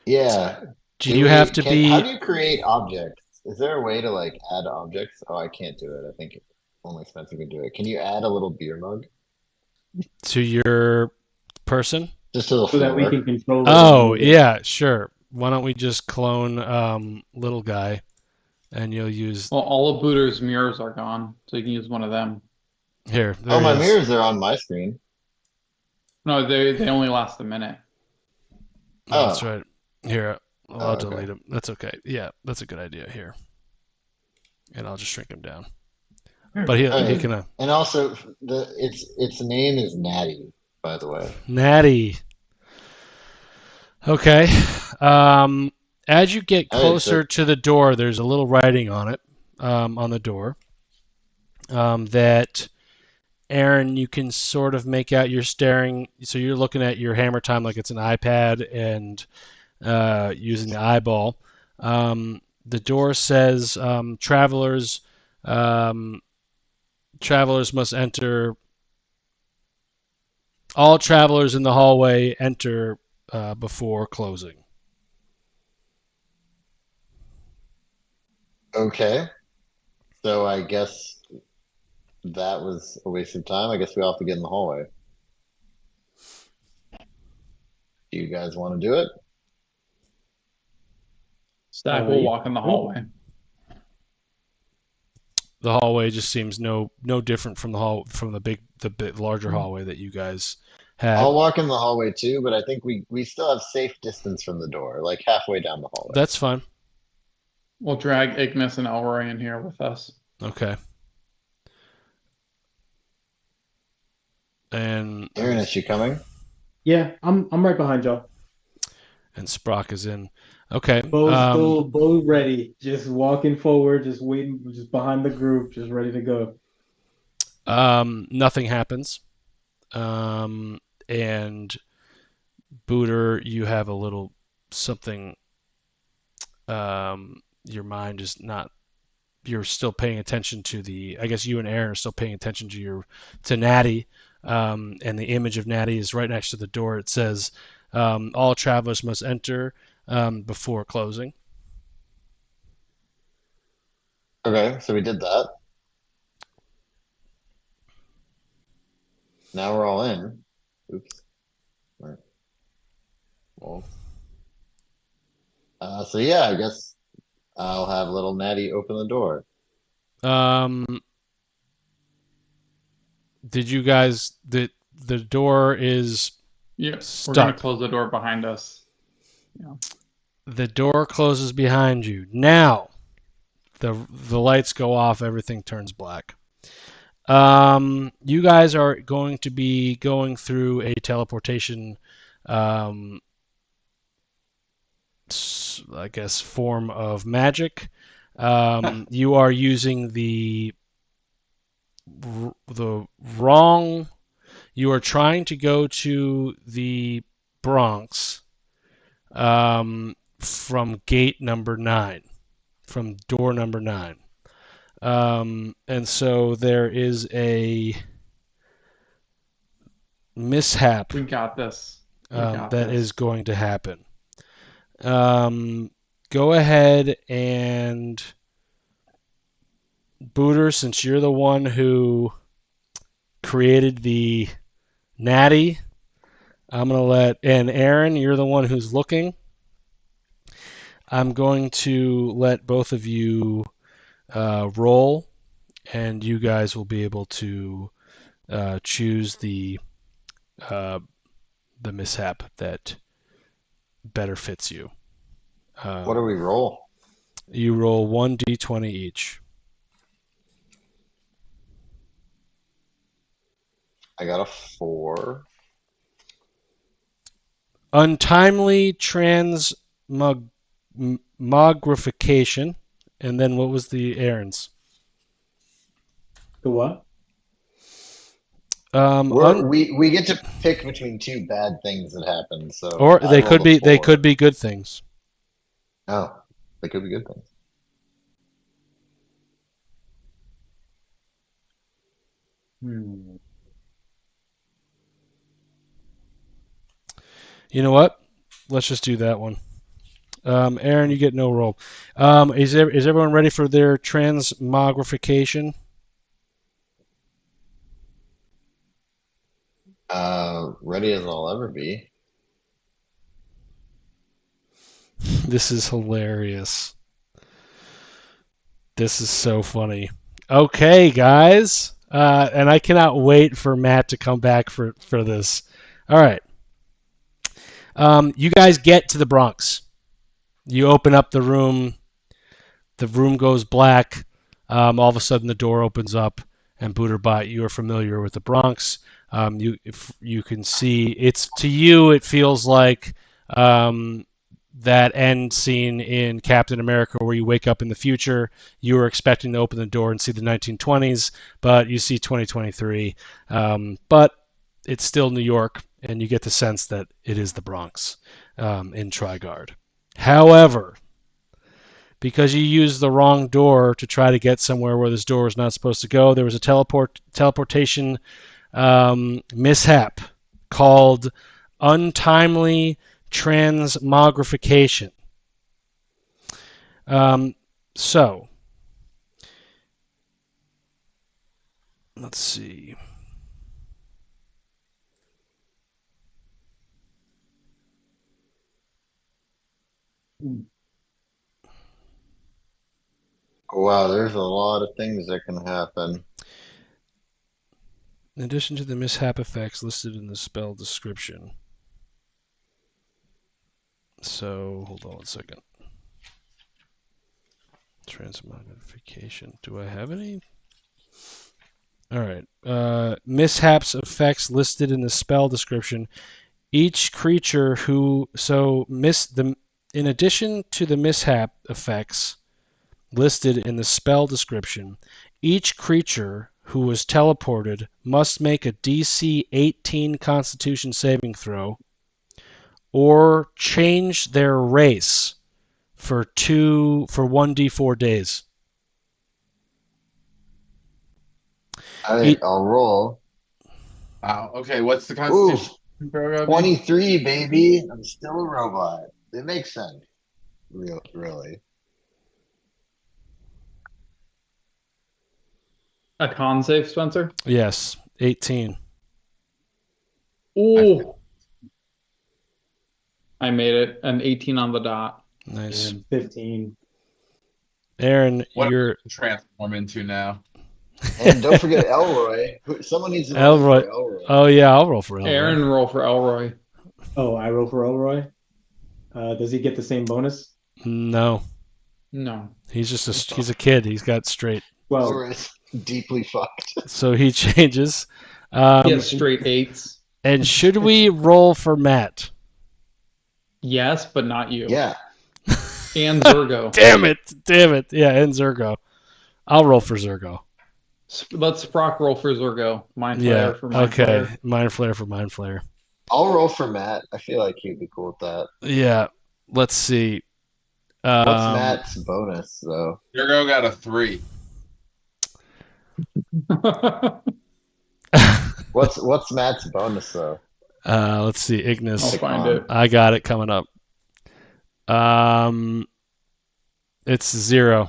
Yeah.
Do you have to
How do
be?
you create objects? Is there a way to like add objects? Oh, I can't do it. I think only Spencer can do it. Can you add a little beer mug
To your person?
just to the
So that we
floor?
can control it.
Oh, yeah, sure. Why don't we just clone little guy, and you'll use
Well, all of Booter's mirrors are gone, so you can use one of them.
here. There
Oh,
he
my
is.
mirrors are on my screen.
No, they only last a minute.
Oh, that's
Oh.
right. Here, I'll
Oh, okay.
delete him. That's okay. Yeah, that's a good idea. Here, and I'll just shrink him down. but he can.
And also, its name is Natty, by the way.
Natty. Okay. As you get closer to the door, there's a little writing on it, on the door, that, Aaron, you can sort of make out. You're staring, so you're looking at your hammer time like it's an iPad and using the eyeball. The door says, travelers must enter. All travelers in the hallway enter before closing.
Okay. So I guess that was a waste of time. I guess we all have to get in the hallway. Do you guys want to do it?
Stack will walk in the hallway.
The hallway just seems no different from the larger hallway that you guys had.
I'll walk in the hallway too, but I think we still have safe distance from the door, like halfway down the hallway.
That's fine.
We'll drag Ignis and Elroy in here with us.
Okay. And
Aaron, is she coming?
Yeah, I'm right behind y'all.
And Sprock is in. Okay.
Bow ready, just walking forward, just waiting, just behind the group, just ready to go.
Nothing happens. And Booter, you have a little something. Your mind is not. You're still paying attention to the. I guess you and Aaron are still paying attention to Natty. And the image of Natty is right next to the door. It says, all travelers must enter before closing.
Okay, so we did that. Now we're all in. Oops. All right. Well, so yeah, I guess I'll have little Natty open the door.
Did you guys the door is
We're gonna close the door behind us. Yeah.
The door closes behind you. Now the lights go off, everything turns black. You guys are going to be going through a teleportation I guess form of magic. You are using the wrong. You are trying to go to the Bronx from gate number 9, from door number 9. And so there is a mishap.
We got this.
That is going to happen. Go ahead and Booter, since you're the one who created the Natty, I'm going to and Aaron, you're the one who's looking. I'm going to let both of you roll, and you guys will be able to choose the mishap that better fits you.
What do we roll?
You roll 1d20 each.
I got a 4.
Untimely transmogrification. And then what was the Aaron's?
The what?
We get to pick between 2 bad things that happen. So
or they could be good things.
Oh, they could be good things.
You know what? Let's just do that one. Aaron, you get no roll. Is everyone ready for their transmogrification?
Ready as I'll ever be.
This is hilarious. This is so funny. Okay, guys. And I cannot wait for Matt to come back for this. All right. You guys get to the Bronx. You open up the room. The room goes black. all of a sudden the door opens up, and Booterbot, you are familiar with the Bronx. You can see it's to you. It feels like that end scene in Captain America where you wake up in the future. You were expecting to open the door and see the 1920s, but you see 2023. But it's still New York, and you get the sense that it is the Bronx in Trigard. However, because you used the wrong door to try to get somewhere where this door was not supposed to go, there was a teleportation mishap called untimely transmogrification. So, let's see.
Wow, there's a lot of things that can happen.
In addition to the mishap effects listed in the spell description. So, hold on one second. Transmogrification. Do I have any? All right. Mishaps effects listed in the spell description. Each creature who in addition to the mishap effects listed in the spell description, each creature who was teleported must make a DC 18 Constitution saving throw, or change their race for 1d4 days.
I'll roll.
Wow. Okay, what's the
Ooh,
Constitution?
23, baby. I'm still a robot. It makes sense. Really.
A con save, Spencer?
Yes, 18.
Ooh. I made it. An 18 on the dot.
Nice.
And 15.
Aaron,
What
you're
to transform into now?
And don't forget Elroy. Someone needs to
Elroy.
roll for Elroy.
Oh yeah, I'll roll for Elroy.
Aaron, roll for Elroy.
Oh, I roll for Elroy. Does he get the same bonus?
No,
No.
he's a kid. He's got straight.
Well,
Elroy's deeply fucked.
So he changes.
He has straight 8s.
And should we roll for Matt?
Yes, but not you.
Yeah.
And Zergo.
Damn it. Yeah, and Zergo. I'll roll for Zergo.
Let's Sprock roll for Zergo. Mind Flayer for Mind
okay.
Flayer.
Mind Flayer for Mind Flayer.
I'll roll for Matt. I feel like he'd be cool with that.
Yeah. Let's see.
What's Matt's bonus, though?
Zergo got a 3.
What's Matt's bonus, though?
Let's see. Ignis.
I'll find it.
I got it coming up. It's 0.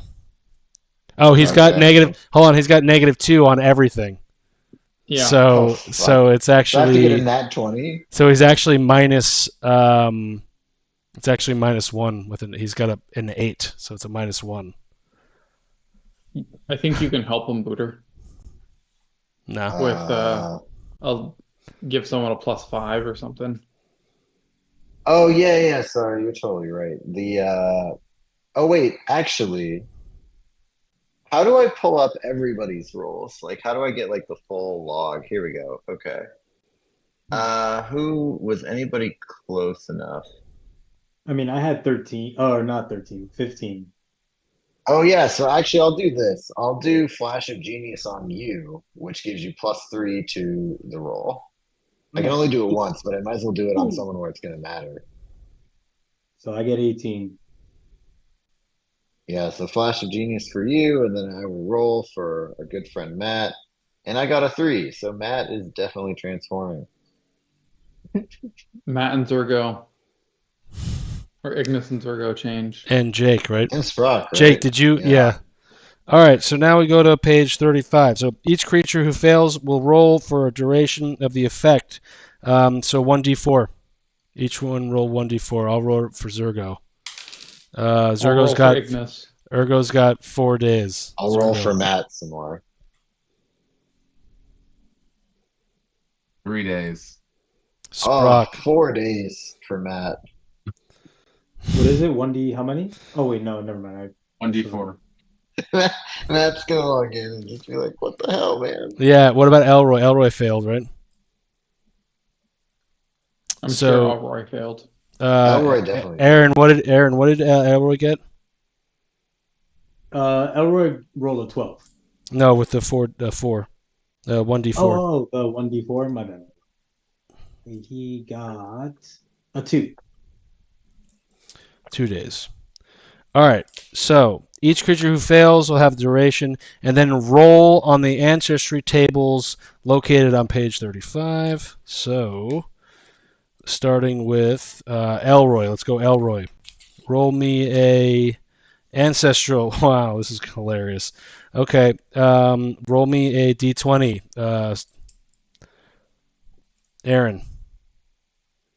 Oh, he's got
Okay.
negative. Hold on, he's got -2 on everything.
Yeah.
So
Oh, fuck.
so it's
Do I have to get
actually
a nat 20?
so he's actually minus. It's actually -1 with an. He's got an 8, so it's a -1.
I think you can help him, Booter.
No.
With I'll give someone a +5 or something.
Oh, yeah. Sorry, you're totally right. Oh, wait. Actually, how do I pull up everybody's rolls? Like, how do I get, like, the full log? Here we go. Okay. Who was anybody close enough?
I mean, I had 13. Oh, not 13. 15.
Oh, yeah. So actually, I'll do this. I'll do Flash of Genius on you, which gives you +3 to the roll. I can only do it once, but I might as well do it on someone where it's going to matter.
So I get 18.
Yeah, so Flash of Genius for you, and then I will roll for our good friend Matt. And I got a 3, so Matt is definitely transforming.
Matt and Zergo. Or Ignis and Zergo change.
And Jake, right?
And Sprock, right?
Jake, did you? Yeah. All right, so now we go to page 35. So each creature who fails will roll for a duration of the effect. So 1d4. Each one roll 1d4. I'll roll for Zergo. Ergo's got 4 days.
I'll roll for Matt some more.
3 days.
Sprock.
Oh, 4 days for Matt.
What is it? 1D, how many? Oh, wait, no, never mind.
1d4.
Matt's gonna log in and just be like, "What the hell, man?"
Yeah. What about Elroy? Elroy failed, right?
I'm
So-
sure Elroy failed.
Elroy definitely
Aaron, what did Elroy get?
Elroy rolled a 12.
No, with the 1d4.
Oh, the 1d4, my bad. He got a 2.
2 days. All right. So each creature who fails will have duration, and then roll on the ancestry tables located on page 35. So, starting with Elroy. Let's go, Elroy. Roll me a ancestral. Wow, this is hilarious. Okay. Roll me a d20. Aaron.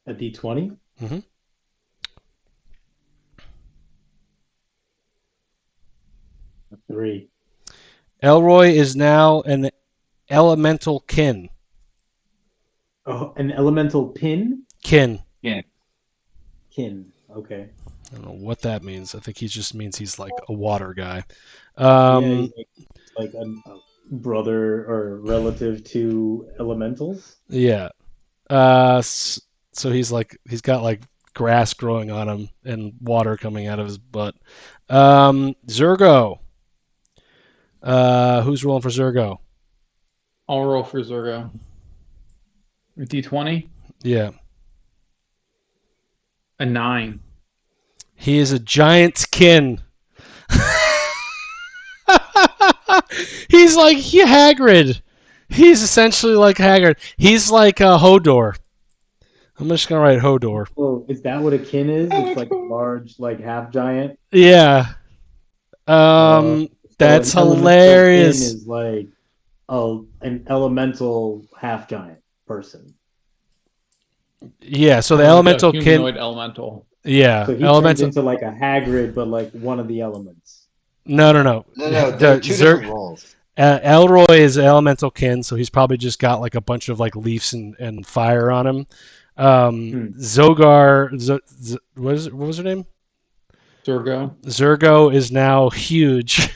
A d20?
Mhm.
A 3.
Elroy is now an elemental kin.
Oh, an elemental pin?
Kin.
Kin. Okay.
I don't know what that means. I think he just means he's like a water guy.
Yeah, he's like a brother or relative to elementals.
Yeah. So he's got like grass growing on him and water coming out of his butt. Zurgo. Who's rolling for Zurgo?
I'll roll for Zurgo. D20,
Yeah.
a 9.
He is a giant kin. He's like Hagrid. He's essentially like Hagrid. He's like Hodor. I'm just gonna write Hodor.
Oh, is that what a kin is? It's like a large, like half giant.
Yeah.
So
That's
an elemental
hilarious.
kin is like an elemental half giant person.
Yeah. So the
Like a
elemental kin.
humanoid elemental.
Yeah.
So he turns
Elemental.
into like a Hagrid, but like one of the elements.
No.
No, they're two different roles.
Elroy is elemental kin, so he's probably just got like a bunch of like leaves and fire on him. Zogar, what was her name?
Zurgo.
Zurgo is now huge,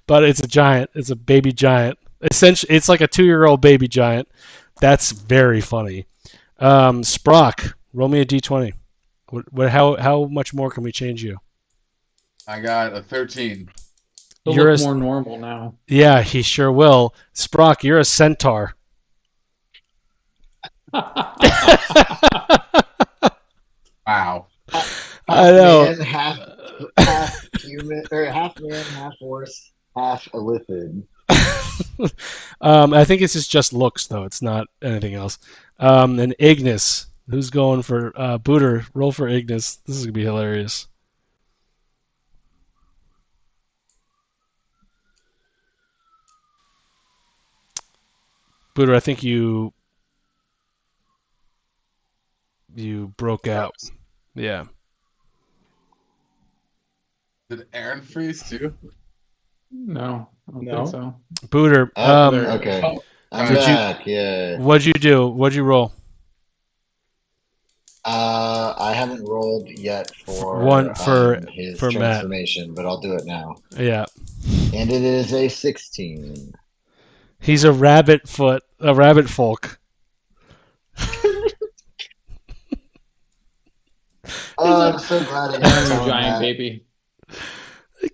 but it's a giant. It's a baby giant. Essentially, it's like a 2-year-old baby giant. That's very funny. Sprock, roll me a d20. How much more can we change you?
I got a 13.
He'll
You're
look
a-
more normal now.
Yeah, he sure will. Sprock, you're a centaur.
Wow.
I know.
Man, half human, or half man, half horse, half illithid.
I think it's just looks, though. It's not anything else. And Ignis, who's going for Booter? Roll for Ignis. This is gonna be hilarious. Booter, I think you broke out. Yeah.
Did Aaron freeze too?
No, I don't
No?
think so.
Booter,
There.
Okay.
Oh,
I'm
Did you-
back. Yeah.
what'd you do? What'd you roll?
I haven't rolled yet for his
for Matt.
transformation, but I'll do it now.
Yeah.
And it is a 16.
He's a rabbit folk.
I'm so glad I got
I'm
to
a giant baby.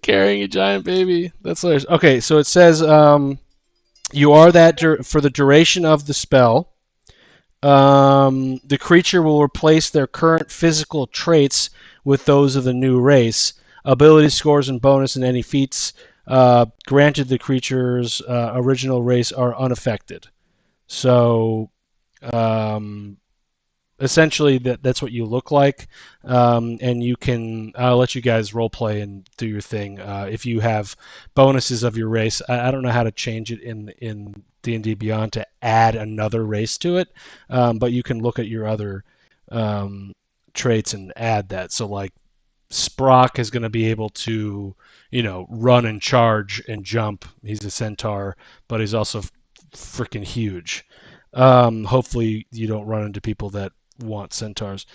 Carrying a giant baby. That's hilarious. Okay, so it says you are that for the duration of the spell. The creature will replace their current physical traits with those of the new race. Ability scores and bonus and any feats granted the creature's original race are unaffected. So essentially that's what you look like, and you can I'll let you guys role play and do your thing. If you have bonuses of your race, I don't know how to change it in D&D Beyond to add another race to it, but you can look at your other traits and add that. So like Sprock is going to be able to run and charge and jump. He's a centaur, but he's also freaking huge. Hopefully you don't run into people that want centaurs.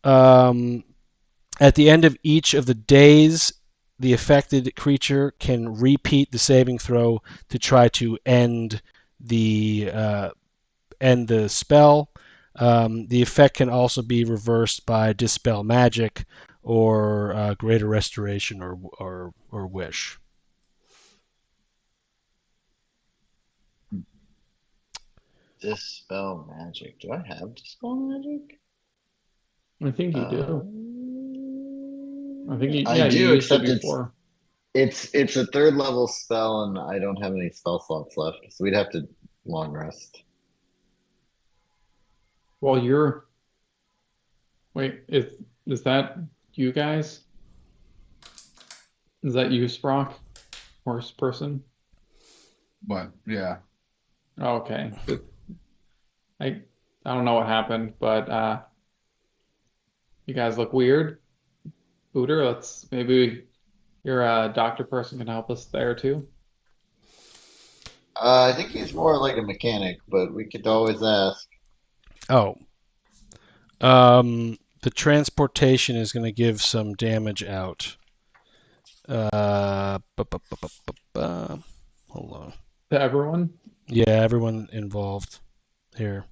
At the end of each of the days the affected creature can repeat the saving throw to try to end the spell. The effect can also be reversed by Dispel Magic or Greater Restoration or Wish.
Dispel Magic. Do I have Dispel Magic?
I think you do. I think you,
I
yeah,
do,
you used it
except
before.
it's a third level spell, and I don't have any spell slots left, so we'd have to long rest.
Well, wait, is that you guys? Is that you, Sprock? Horse person?
But yeah,
Oh, okay. I I don't know what happened, but you guys look weird. Booter, maybe your doctor person can help us there too.
I think he's more like a mechanic, but we could always ask.
Oh. The transportation is going to give some damage out. Hold on.
To everyone?
Yeah, everyone involved here.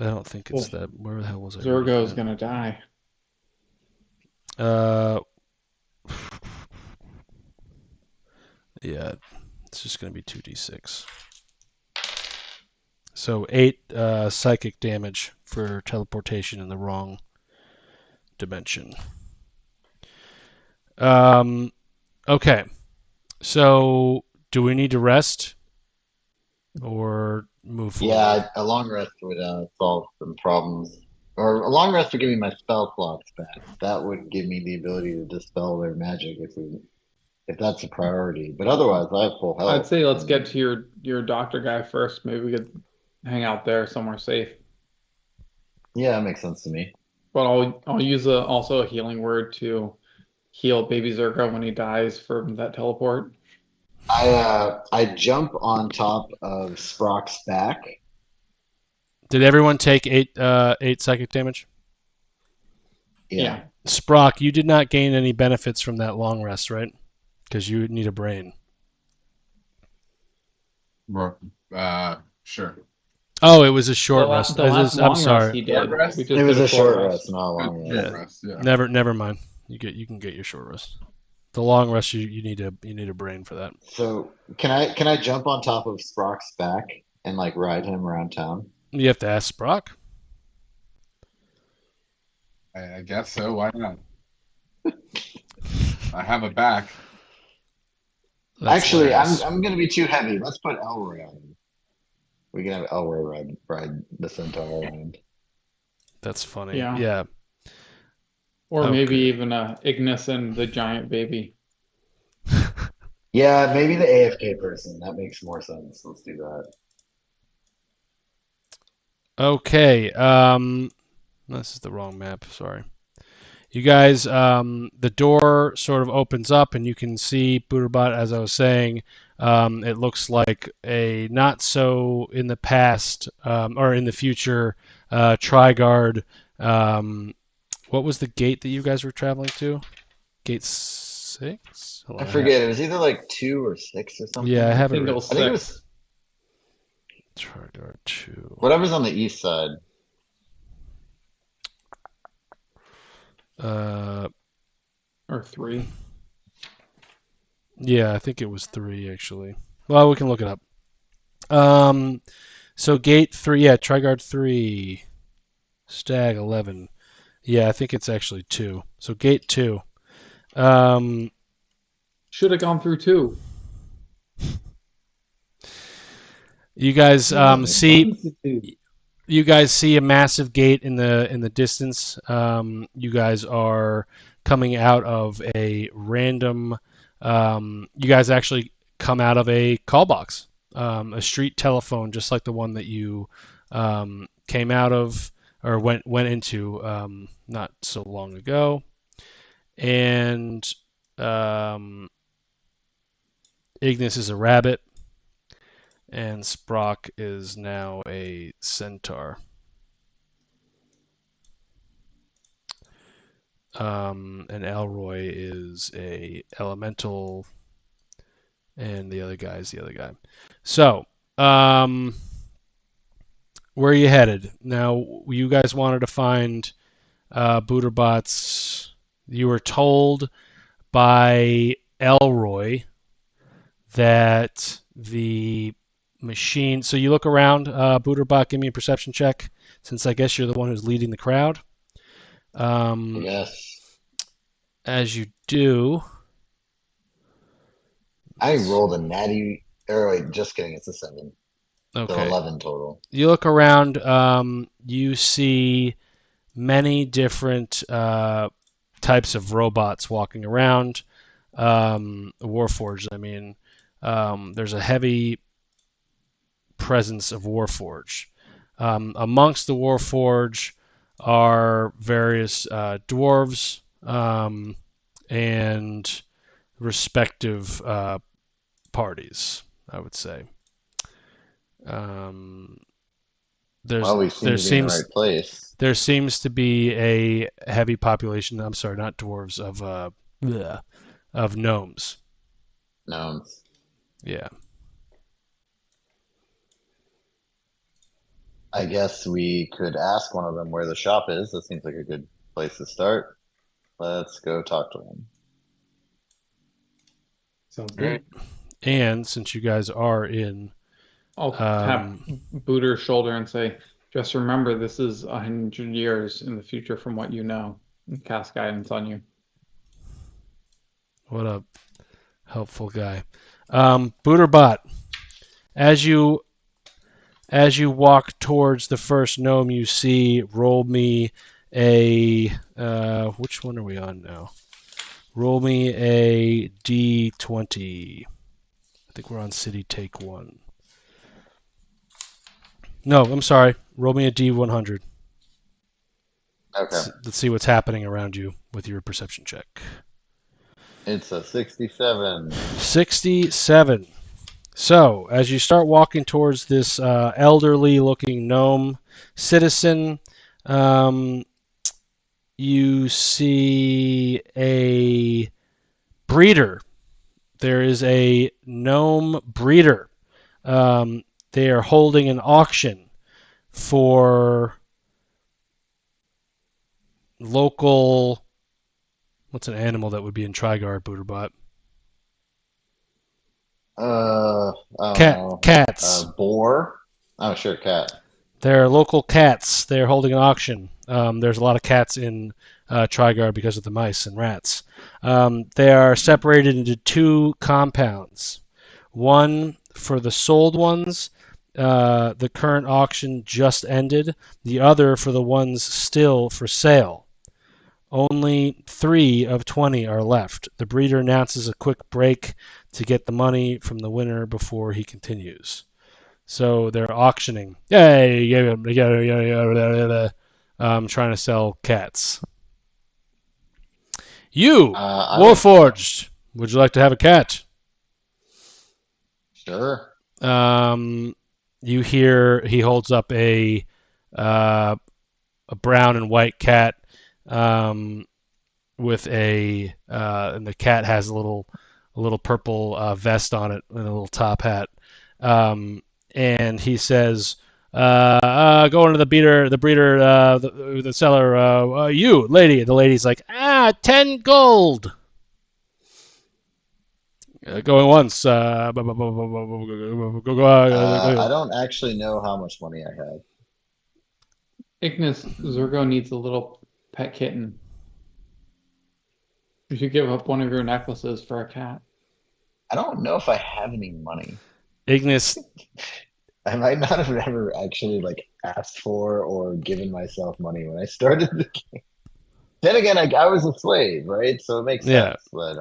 I don't think it's
Well,
that. Where the hell was I?
Zergo's gonna die.
Yeah, it's just going to be 2d6. So 8 psychic damage for teleportation in the wrong dimension. Okay. So do we need to rest or move forward?
Yeah, a long rest would solve some problems. Or a long rest would give me my spell slots back. That would give me the ability to dispel their magic if that's a priority. But otherwise, I have full health.
I'd say let's get to your doctor guy first. Maybe we could hang out there somewhere safe.
Yeah, that makes sense to me.
But I'll use also a healing word to heal baby Zergo when he dies from that teleport.
I jump on top of Sprock's back.
Did everyone take 8 psychic damage?
Yeah.
Sprock, you did not gain any benefits from that long rest, right? Because you need a brain.
sure.
Oh, it was a short rest.
The last long
I'm sorry.
rest he did.
Rest?
We just
It was
did
a short rest, not a long
Short
rest.
rest, yeah.
Never mind. You can get your short rest. The long rest you need a brain for that.
So can I jump on top of Sprock's back and like ride him around town?
You have to ask Sprock.
I guess so. Why not? I have a back.
That's
Actually,
hilarious.
I'm gonna be too heavy. Let's put Elroy on him. We can have Elroy ride the centaur around.
That's funny.
Yeah.
Yeah.
Or
Okay.
maybe even Ignis and the giant baby.
Yeah, maybe the AFK person. That makes more sense. Let's do that.
Okay. This is the wrong map. Sorry. You guys, the door sort of opens up, and you can see Booterbot. As I was saying, it looks like a not so in the past or in the future Triguard. What was the gate that you guys were traveling to? Gate 6?
I forget. It was either like 2 or 6 or something.
Yeah, I have it.
Single
written.
I think it was
six.
Triguard 2.
whatever's on the east side.
Or 3.
Yeah, I think it was 3 actually. Well, we can look it up. So gate 3, yeah, Triguard 3, Stag 11. Yeah, I think it's actually 2. So gate 2.
Should have gone through 2.
You guys see
Substitute.
you guys see a massive gate in the distance. You guys are coming out of a random. You guys actually come out of a call box, a street telephone, just like the one that you came out of or went into not so long ago, and Ignis is a rabbit. And Sprock is now a centaur. and Elroy is a elemental, and the other guy is the other guy. So, where are you headed? Now, you guys wanted to find Booterbots. You were told by Elroy that the machine. So you look around, Booterbot, give me a perception check, since I guess you're the one who's leading the crowd.
Yes.
As you do,
I rolled a natty. Or wait, just kidding. It's a 7. So
okay.
11 total.
You look around. You see many different types of robots walking around. Warforged. I mean, there's a heavy presence of Warforged. Amongst the Warforged are various dwarves and respective parties, I would say.
Well, we seem to be in the right place.
There seems to be a heavy population. I'm sorry, not dwarves, of gnomes.
Gnomes.
Yeah.
I guess we could ask one of them where the shop is. That seems like a good place to start. Let's go talk to him.
Sounds good.
And since you guys are in,
I'll tap Booter's shoulder and say, just remember, this is 100 years in the future from what you know. And cast guidance on you.
what a helpful guy. Booterbot, as you walk towards the first gnome you see, roll me a which one are we on now? Roll me a D20. I think we're on City Take 1. No, I'm sorry. Roll me a D100.
Okay.
Let's see what's happening around you with your perception check.
It's a 67.
67. So, as you start walking towards this elderly-looking gnome citizen, you see a breeder. There is a gnome breeder. They are holding an auction for local. What's an animal that would be in Trigard, Booterbot?
I don't know.
Cats.
Boar? Oh, sure, cat.
They're local cats. They're holding an auction. There's a lot of cats in Trigard because of the mice and rats. They are separated into 2 compounds. One for the sold ones. The current auction just ended. The other for the ones still for sale. Only 3 of 20 are left. The breeder announces a quick break to get the money from the winner before he continues. So they're auctioning. Yay! Trying to sell cats. You, Warforged, would you like to have a cat?
Sure.
You hear he holds up a brown and white cat with a and the cat has a little purple vest on it and a little top hat. And he says, go into the breeder, the seller, you, lady. The lady's like, 10 gold. Going once.
I don't actually know how much money I have.
Ignis, Zergo needs a little pet kitten. You should give up one of your necklaces for a cat.
I don't know if I have any money.
Ignis.
I might not have ever actually asked for or given myself money when I started the game. Then again, I was a slave, right? So it makes sense. But,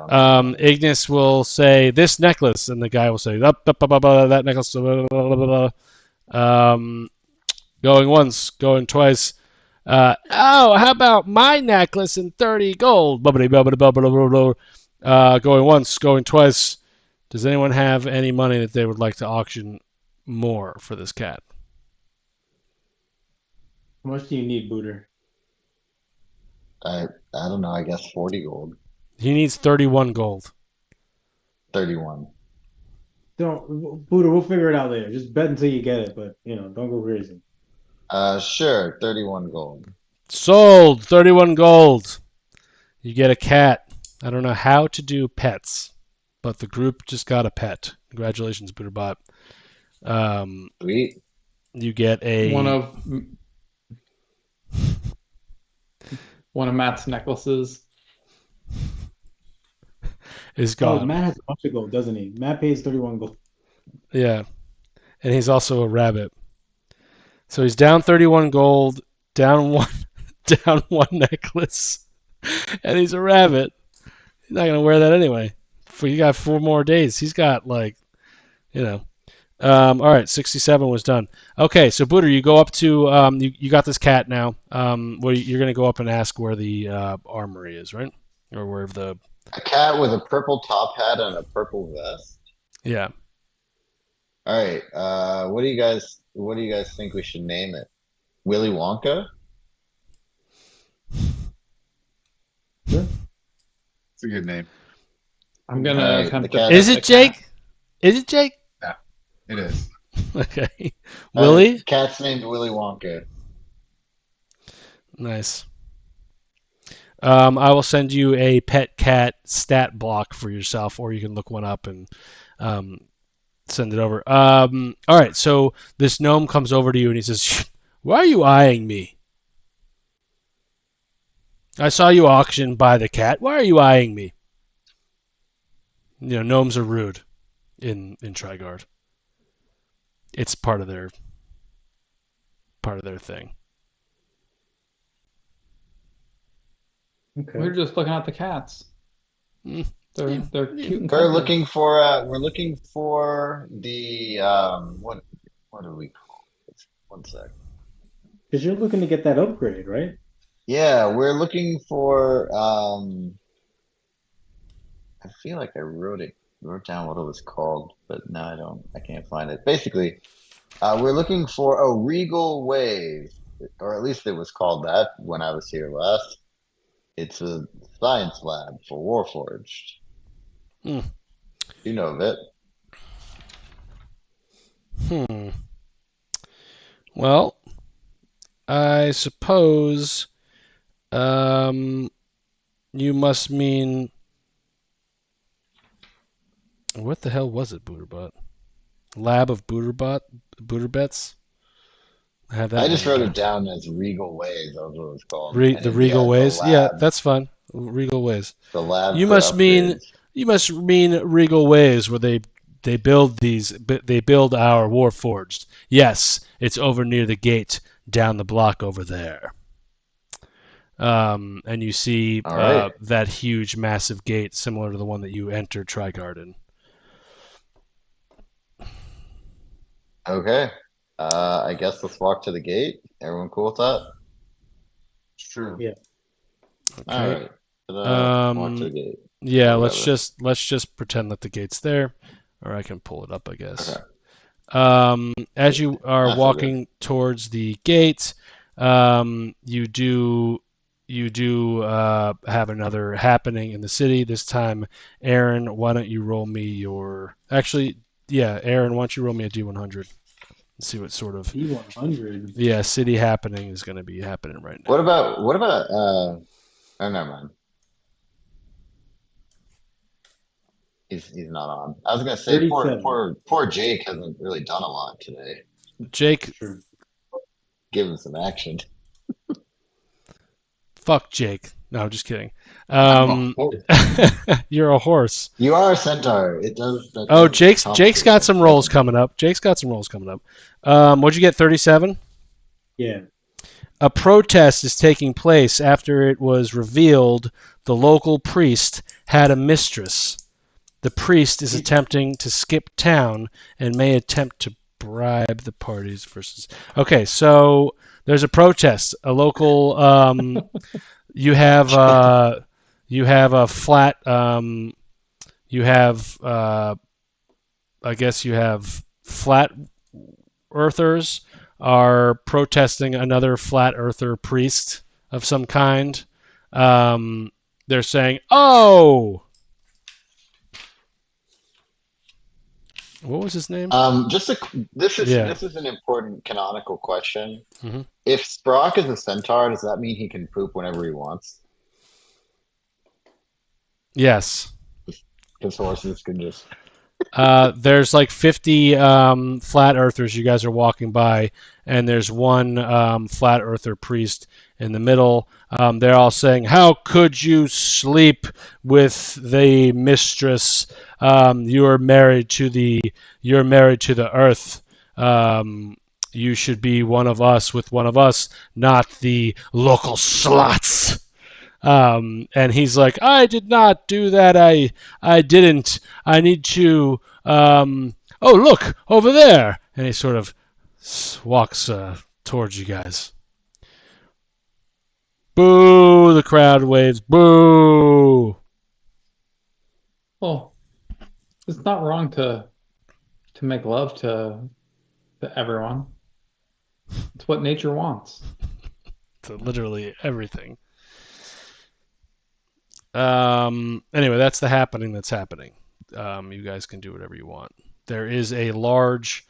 Ignis will say, this necklace, and the guy will say, that necklace. Going once, going twice. How about my necklace and 30 gold? Going once, going twice. Does anyone have any money that they would like to auction more for this cat?
How much do you need, Booter?
I don't know. I guess 40 gold,
He needs 31 gold.
31.
Don't, Buddha, we'll figure it out later. Just bet until you get it, but don't go crazy.
Sure, 31 gold.
Sold. 31 gold. You get a cat. I don't know how to do pets, but the group just got a pet. Congratulations, Booterbot.
Sweet.
You get a
one of Matt's necklaces.
is
Oh,
gone.
Matt has a bunch of gold, doesn't he? Matt pays 31 gold.
Yeah, and he's also a rabbit. So he's down 31 gold, down one, down one necklace, and he's a rabbit. He's not gonna wear that anyway. You got 4 more days. He's got all right, 67 was done. Okay, so Booter, you go up to you got this cat now. You're gonna go up and ask where the armory is, right? Or where the
A cat with a purple top hat and a purple vest.
yeah.
All right. What do you guys think we should name it? Willy Wonka?
It's a good name.
I'm gonna
Alright,
attempt
the
to
cat-
pet
Is
the
it
cat.
Jake? Is it Jake?
It is.
Okay. Willie?
Cat's named Willy Wonka.
Nice. I will send you a pet cat stat block for yourself, or you can look one up and send it over. All right, so this gnome comes over to you and he says, "Why are you eyeing me? I saw you auction by the cat. Why are you eyeing me?" Gnomes are rude in Trigard. It's part of their thing.
Okay.
We're just looking at the cats.
Mm.
They're cute and
We're
cuddly.
looking for the what do we call it? One sec.
Because you're looking to get that upgrade, right?
Yeah, we're looking for I feel like I wrote down what it was called, but now I can't find it. Basically, we're looking for a Regal Wave, or at least it was called that when I was here last. It's a science lab for Warforged.
Hmm.
You know of it.
Well, I suppose you must mean what the hell was it, Booterbot? Lab of Booterbets? I have that.
I just
written
wrote
down.
it down as Regal Ways. That was what it was called.
The
And
Regal
the
Ways. Yeah,
lab,
that's fine. Regal Ways.
the lab
You
for
must mean
upgrades.
you must mean Regal Ways, where they build our Warforged. Yes, it's over near the gate down the block over there. And you see
All right.
that huge, massive gate similar to the one that you entered Trigarden.
Okay. I guess let's walk to the gate. Everyone cool with that?
Sure.
Yeah.
All
Okay.
right. Walk to the
Um,
gate.
yeah,
Or
let's
whatever.
just pretend that the gate's there, or I can pull it up, I guess.
Okay.
As you are
That's all
walking towards the gate, you do have another happening in the city. This time, Aaron, why don't you roll me your? Actually, yeah, Aaron, why don't you roll me a D100? Let's see what sort of
D100.
city happening is going to be happening right now.
What about oh, never mind. He's not on. I was gonna say poor
37.
Jake hasn't really done a lot today.
Jake,
Sure.
Give him some action.
fuck Jake. No, I'm just kidding.
Oh,
You're a horse.
You are a centaur. It does. That
Oh,
does
Jake's
complicate
got some
things,
rolls
doesn't it?
coming up. Jake's got some rolls coming up. What'd you get? 37?
Yeah.
A protest is taking place after it was revealed the local priest had a mistress. The priest is attempting to skip town and may attempt to bribe the parties versus. Okay, so there's a protest. A local. You have a flat. You have. I guess you have flat earthers are protesting another flat earther priest of some kind. they're saying, "Oh, what was his name?"
This is
Yeah.
this is an important canonical question.
Mhm.
If Sprock is a centaur, does that mean he can poop whenever he wants?
Yes.
Because horses can just.
There's like 50 flat earthers you guys are walking by, and there's one flat earther priest in the middle. They're all saying, "How could you sleep with the mistress? You're married to the earth. You should be one of us with one of us, not the local sluts." And he's like, "I did not do that. I didn't. I need to. Oh, look over there!" And he sort of walks towards you guys. Boo! The crowd waves. Boo!
Well, it's not wrong to make love to everyone. It's what nature wants.
To literally everything. Anyway, that's the happening that's happening. You guys can do whatever you want. There is a large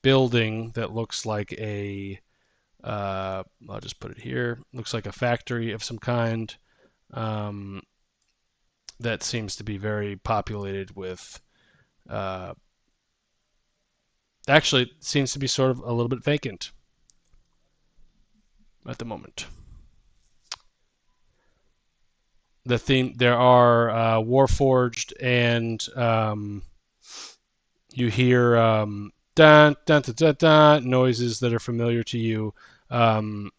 building that looks like I'll just put it here. Looks like a factory of some kind. That seems to be very populated with. Actually, it seems to be sort of a little bit vacant at the moment. The theme there are Warforged, and you hear dun, dun, dun, dun, dun, noises that are familiar to you of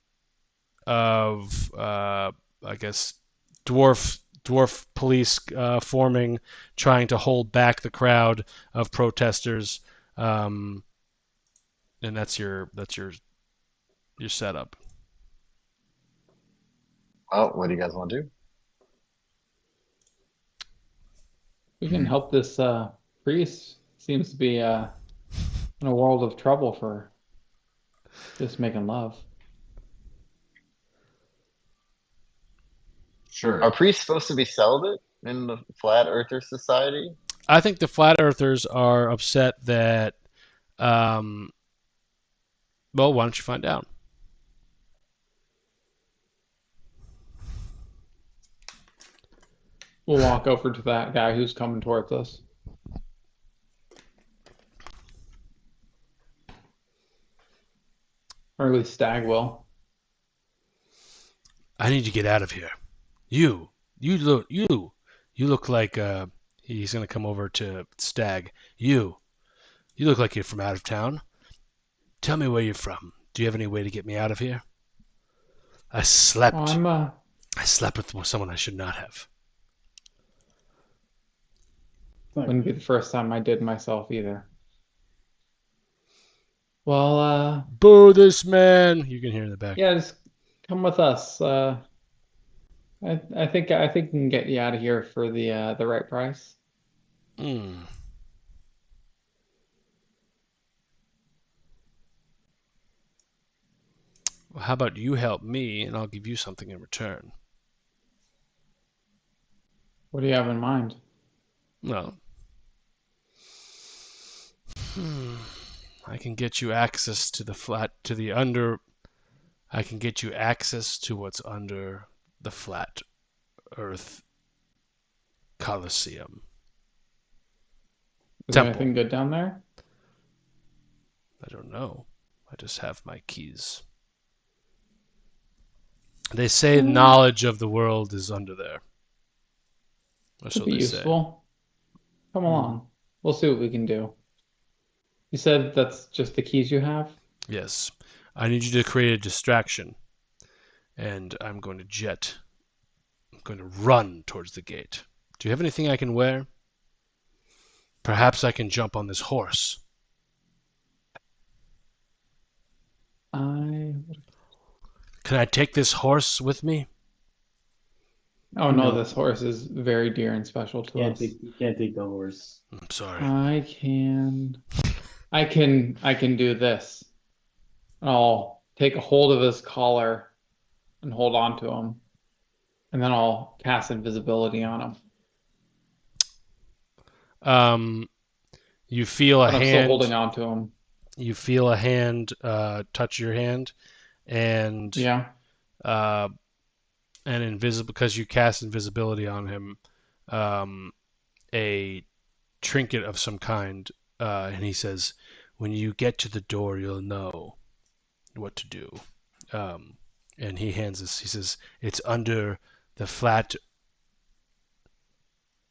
I guess dwarf police forming, trying to hold back the crowd of protesters, and that's your setup.
Oh, what do you guys want to do?
We can help this priest. Seems to be in a world of trouble for just making love.
Sure.
Are priests supposed to be celibate in the Flat Earther Society?
I think the flat earthers are upset that. Well, why don't you find out?
We'll walk over to that guy who's coming towards us. Or at least Stag will.
I need to get out of here. You look like he's gonna come over to Stag. You look like you're from out of town. Tell me where you're from. Do you have any way to get me out of here? I slept.
Well,
I slept with someone I should not have.
wouldn't be the first time I did myself either. Well,
Boo this man! You can hear in the back.
yeah, just come with us. I think we can get you out of here for the right price.
Hmm. Well, how about you help me, and I'll give you something in return.
What do you have in mind?
Well, I can get you access to the under. I can get you access to what's under the flat Earth Colosseum.
Is there
Temple.
anything good down there?
I don't know. I just have my keys. They say knowledge of the world is under there. Or so
Could be
they say.
useful. Come along. We'll see what we can do. You said that's just the keys you have?
Yes. I need you to create a distraction. And I'm going to run towards the gate. Do you have anything I can wear? Perhaps I can jump on this horse. Can I take this horse with me?
Oh no,
No.
this horse is very dear and special to us.
You can't take the horse.
I'm sorry.
I can do this. I'll take a hold of his collar and hold on to him. And then I'll cast invisibility on him.
You feel a
But I'm still
hand.
holding on to him.
You feel a hand touch your hand, and
Yeah.
and invisible because you cast invisibility on him. A trinket of some kind, and he says, "When you get to the door, you'll know what to do." And he hands us. He says, "It's under the flat.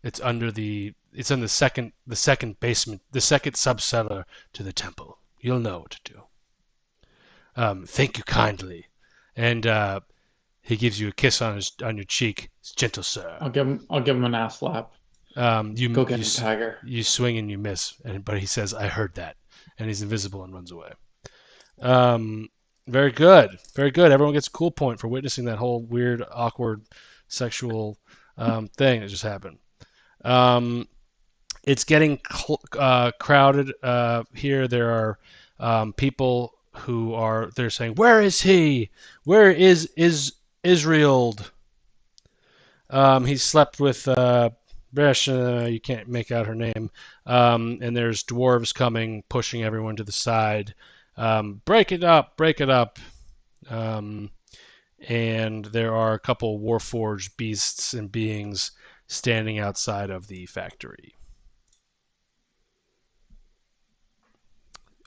It's under the. It's in the second basement, the second subcellar to the temple. You'll know what to do. Thank you kindly." And he gives you a kiss on your cheek. It's gentle, sir.
I'll give him an ass slap.
You
Go get him, Tiger.
You swing and you miss, but he says, "I heard that," and he's invisible and runs away. Very good, very good. Everyone gets a cool point for witnessing that whole weird, awkward, sexual thing that just happened. It's getting crowded here. There are people who they're saying, "Where is he? Where is Israel?" He slept with Bresh, you can't make out her name. And there's dwarves coming, pushing everyone to the side. Break it up, break it up. And there are a couple warforged beasts and beings standing outside of the factory.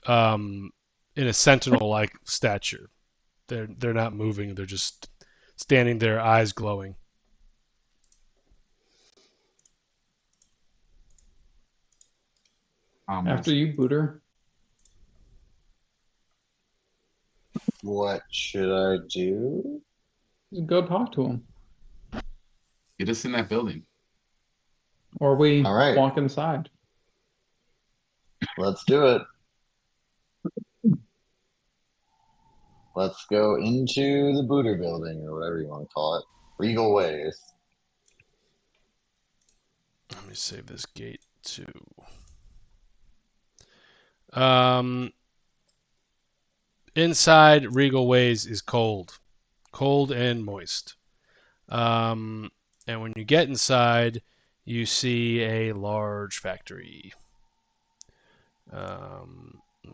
In a sentinel-like stature. They're not moving, they're just standing there, eyes glowing.
After you, Booter.
What should I do?
Go talk to him.
Get us in that building.
Or we
All right.
walk inside.
Let's do it. Let's go into the Booter building, or whatever you want to call it. Regal Ways.
Let me save this gate too. Inside Regal Ways is cold and moist. And when you get inside, you see a large factory. Let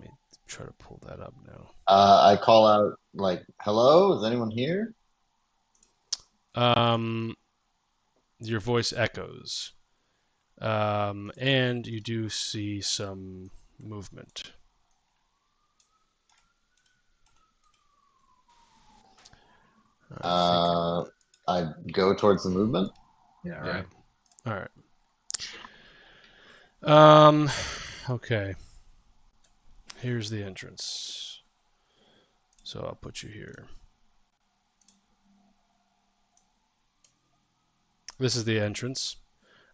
me try to pull that up now.
I call out, like, hello? Is anyone here?
Your voice echoes. And you do see some movement.
I go towards the movement.
Yeah, all right. All right. Okay. Here's the entrance. So I'll put you here. This is the entrance.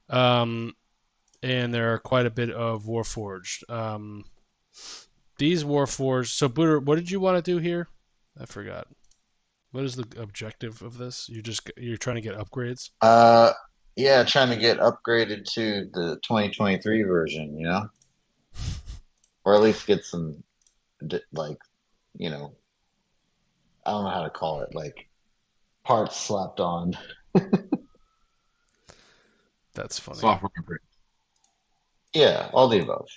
And there are quite a bit of Warforged. These Warforged. So, Booter, what did you want to do here? I forgot. What is the objective of this? You're trying to get upgrades?
Yeah, trying to get upgraded to the 2023 version, you know? Or at least get some, like, you know, I don't know how to call it, like, parts slapped on.
That's funny.
Software upgrade.
Yeah, all the above.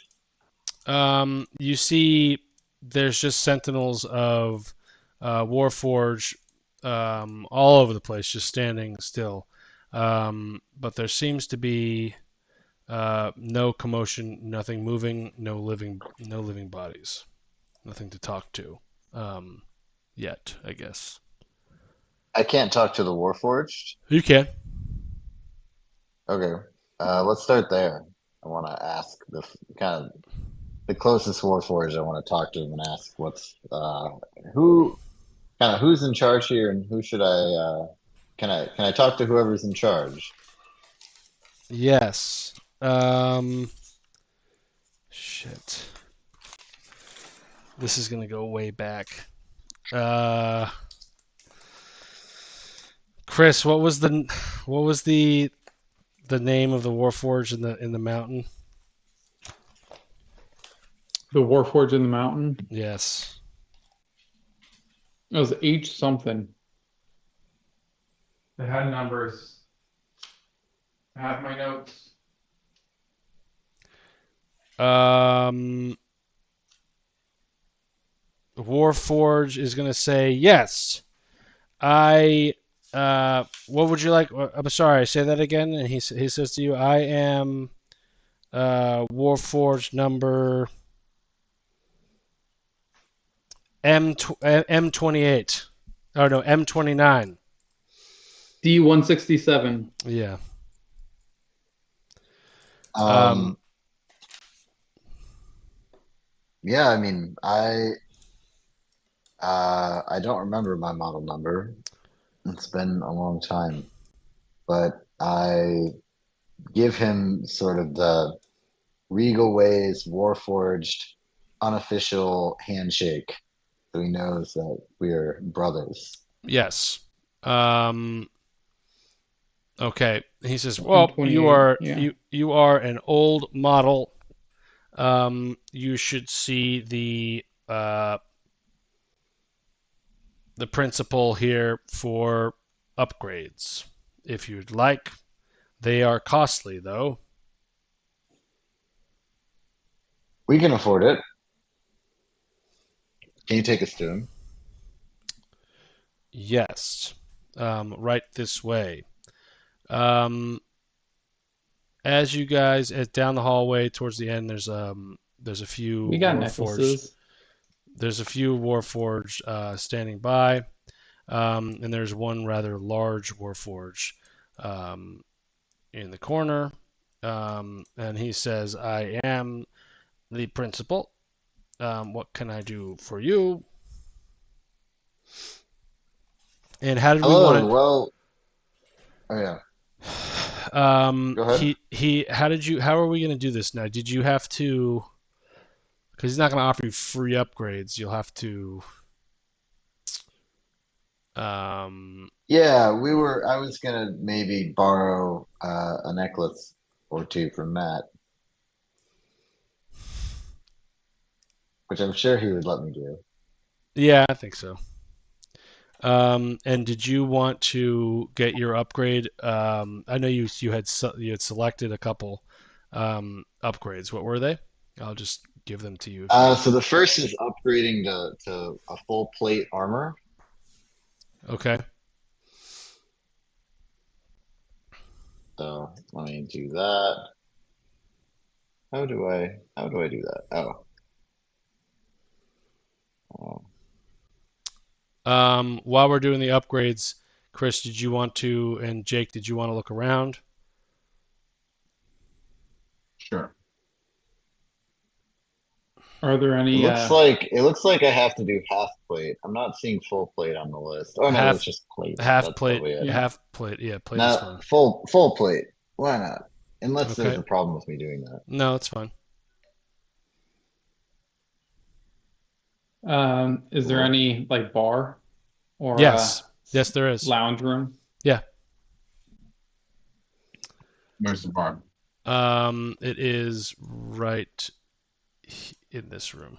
You see there's just sentinels of Warforged all over the place, just standing still. But there seems to be no commotion, nothing moving, no living bodies, nothing to talk to yet, I guess.
I can't talk to the Warforged.
You can.
Okay, let's start there. I want to ask the closest Warforged. I want to talk to them and ask who's in charge here, and who should I can I talk to whoever's in charge?
Yes. Shit. This is gonna go way back. Chris, what was the name of the Warforged in the mountain?
The Warforged in the mountain?
Yes.
It was H something. It had numbers. I have my notes.
Warforge is going to say yes. What would you like? I'm sorry, say that again. And he says to you, I am Warforged number M28. Oh no, M29.
D167.
Yeah.
Yeah, I mean, I don't remember my model number. It's been a long time, but I give him sort of the Regal Ways Warforged unofficial handshake, so he knows that we're brothers.
Yes. Okay. He says, "Well, you
28,
are
yeah.
you are an old model. You should see the principal here for upgrades, if you'd like. They are costly, though."
We can afford it. Can you take us to him?
Yes. Right this way. As you guys down the hallway towards the end, there's a few
We got
Warforged.
necklaces.
There's a few Warforged standing by, and there's one rather large Warforged in the corner. And he says, "I am the principal. What can I do for you?" And how did we
Hello.
want
Well, oh yeah.
to?
Go ahead.
How are we going to do this now? Did you have to? Because he's not going to offer you free upgrades. You'll have to.
Yeah, I was gonna maybe borrow a necklace or two from Matt, which I'm sure he would let me do.
Yeah, I think so. And did you want to get your upgrade? I know you had selected a couple upgrades. What were they? I'll just give them to you.
So the first is upgrading to a full plate armor.
Okay.
So let me do that. How do I do that?
While we're doing the upgrades, Chris, did you want to, and Jake, did you want to look around?
Sure.
Are there any?
It looks like I have to do half plate. I'm not seeing full plate on the list. Oh no, it's just plate.
Half
That's
plate.
probably it.
Half plate. Yeah, plate is fine.
No, full plate. Why not? Unless there's
Okay.
a problem with me doing that.
No, it's fine.
Is there any like bar or
Yes. Yes, there is.
lounge room?
Yeah.
Where's the bar?
It is right in this room.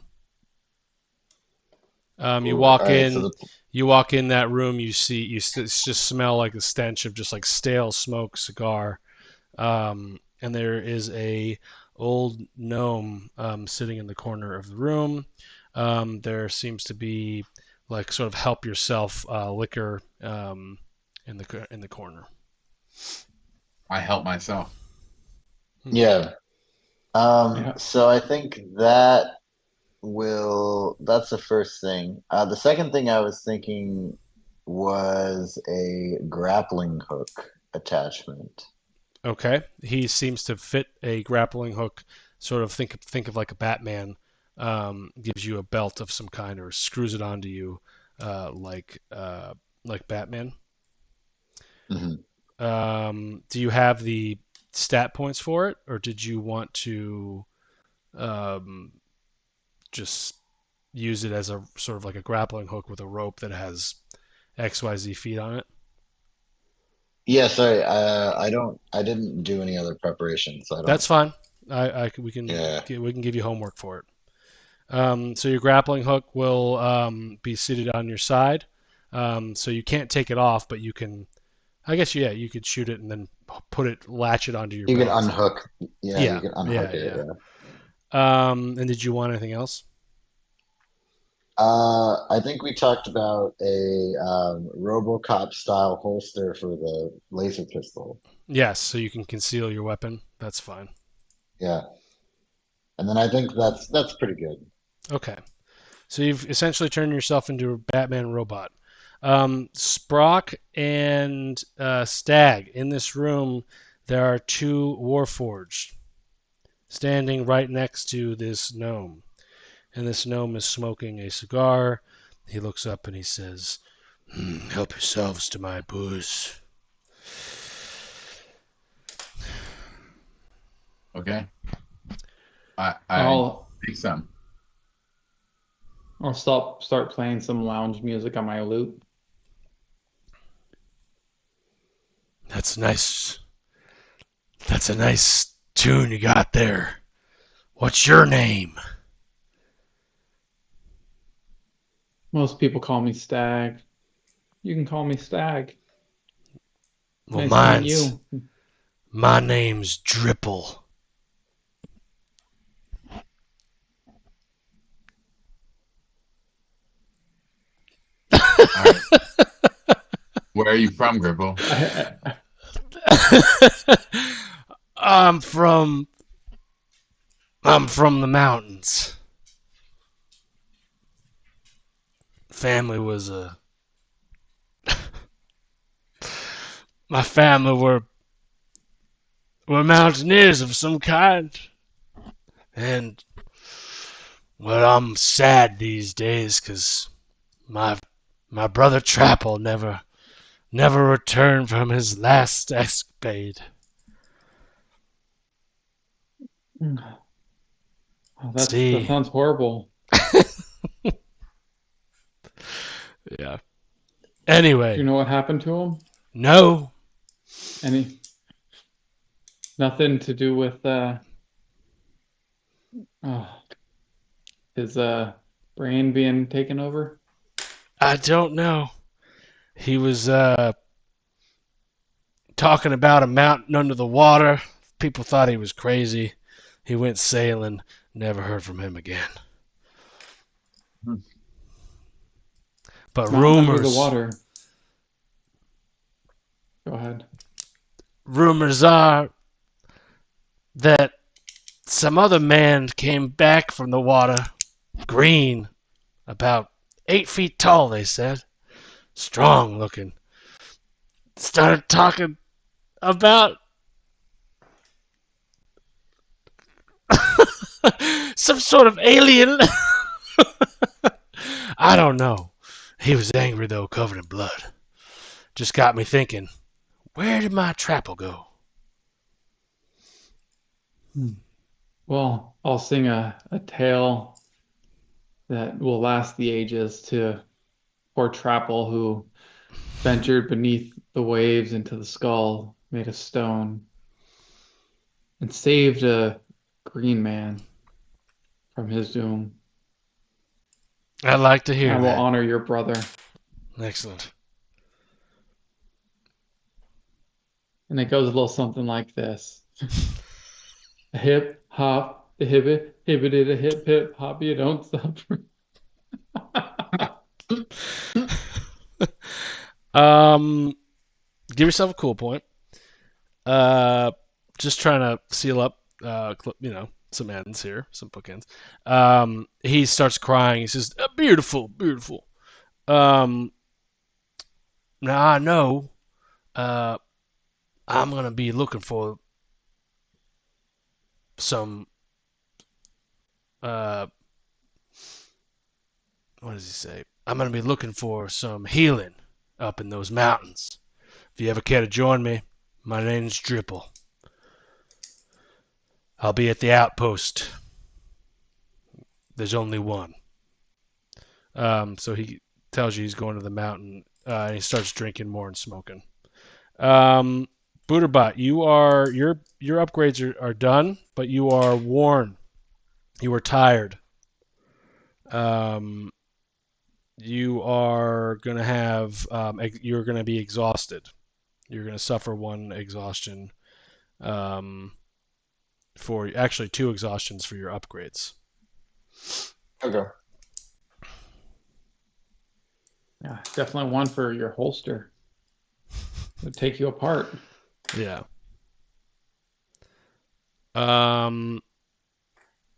You walk
All right,
in.
so
You walk in that room. You just smell like the stench of just like stale smoke, cigar, and there is a old gnome sitting in the corner of the room. There seems to be like sort of help yourself liquor in the corner.
I help myself.
yeah.
Yeah.
So I think that's the first thing. The second thing I was thinking was a grappling hook attachment.
Okay, he seems to fit a grappling hook. Sort of think of like a Batman. Gives you a belt of some kind or screws it onto you, like Batman. Do you have the stat points for it, or did you want to just use it as a sort of like a grappling hook with a rope that has XYZ feet on it?
Yeah, sorry. I didn't do any other preparation, so I don't.
That's fine. We
Yeah.
can give you homework for it. So your grappling hook will be seated on your side, so you can't take it off, but you can I guess you could shoot it and then latch it onto your
You can
belt.
unhook. Yeah,
Yeah,
you can unhook
yeah,
it.
yeah.
Yeah.
And did you want anything else?
I think we talked about a RoboCop style holster for the laser pistol.
Yes, so you can conceal your weapon. That's fine.
Yeah, and then I think that's pretty good.
Okay. So you've essentially turned yourself into a Batman robot. Sprock and Stag, in this room, there are two Warforged standing right next to this gnome. And this gnome is smoking a cigar. He looks up and he says, help yourselves to my booze.
Okay. I
I'll
think some.
I'll start playing some lounge music on my lute.
That's nice. That's a nice tune you got there. What's your name?
Most people call me Stag. You can call me Stag.
Well,
Nice meeting you.
my name's Dripple.
All right. Where are you from, Gribble?
I'm from the mountains. Family was my family were mountaineers of some kind. And well, I'm sad these days because my brother Trapple never returned from his last escapade.
Oh, that
See.
sounds horrible.
Yeah.
Do
Anyway,
you know what happened to him?
no.
Nothing to do with his brain being taken over?
I don't know. He was talking about a mountain under the water. People thought he was crazy. He went sailing. Never heard from him again. But
Mountain
rumors
under the water. Go ahead.
Rumors are that some other man came back from the water, green, about 8 feet tall, they said, strong looking. Started talking about some sort of alien. I don't know. He was angry though, covered in blood. Just got me thinking, where did my Trapple go?
Well, I'll sing a tale that will last the ages to poor Trapple who ventured beneath the waves into the skull made of stone and saved a green man from his doom.
I'd like to hear
I will
that.
honor your brother.
Excellent.
And it goes a little something like this. A hip hop, a hibbit, hibbity, a hip hip hop, you don't stop.
Give yourself a cool point. Just trying to seal up, some ends here, some bookends. He starts crying. He says, "Beautiful, beautiful." Now I know. I'm gonna be looking for some. What does he say? I'm gonna be looking for some healing up in those mountains. If you ever care to join me, my name's Dripple. I'll be at the outpost. There's only one. So he tells you he's going to the mountain. And he starts drinking more and smoking. Booterbot, your upgrades are done, but you are worn. You are tired. You are gonna have you're gonna be exhausted. You're going to suffer 1 exhaustion for actually 2 exhaustions for your upgrades.
Okay.
Yeah, definitely one for your holster. Would take you apart.
Yeah.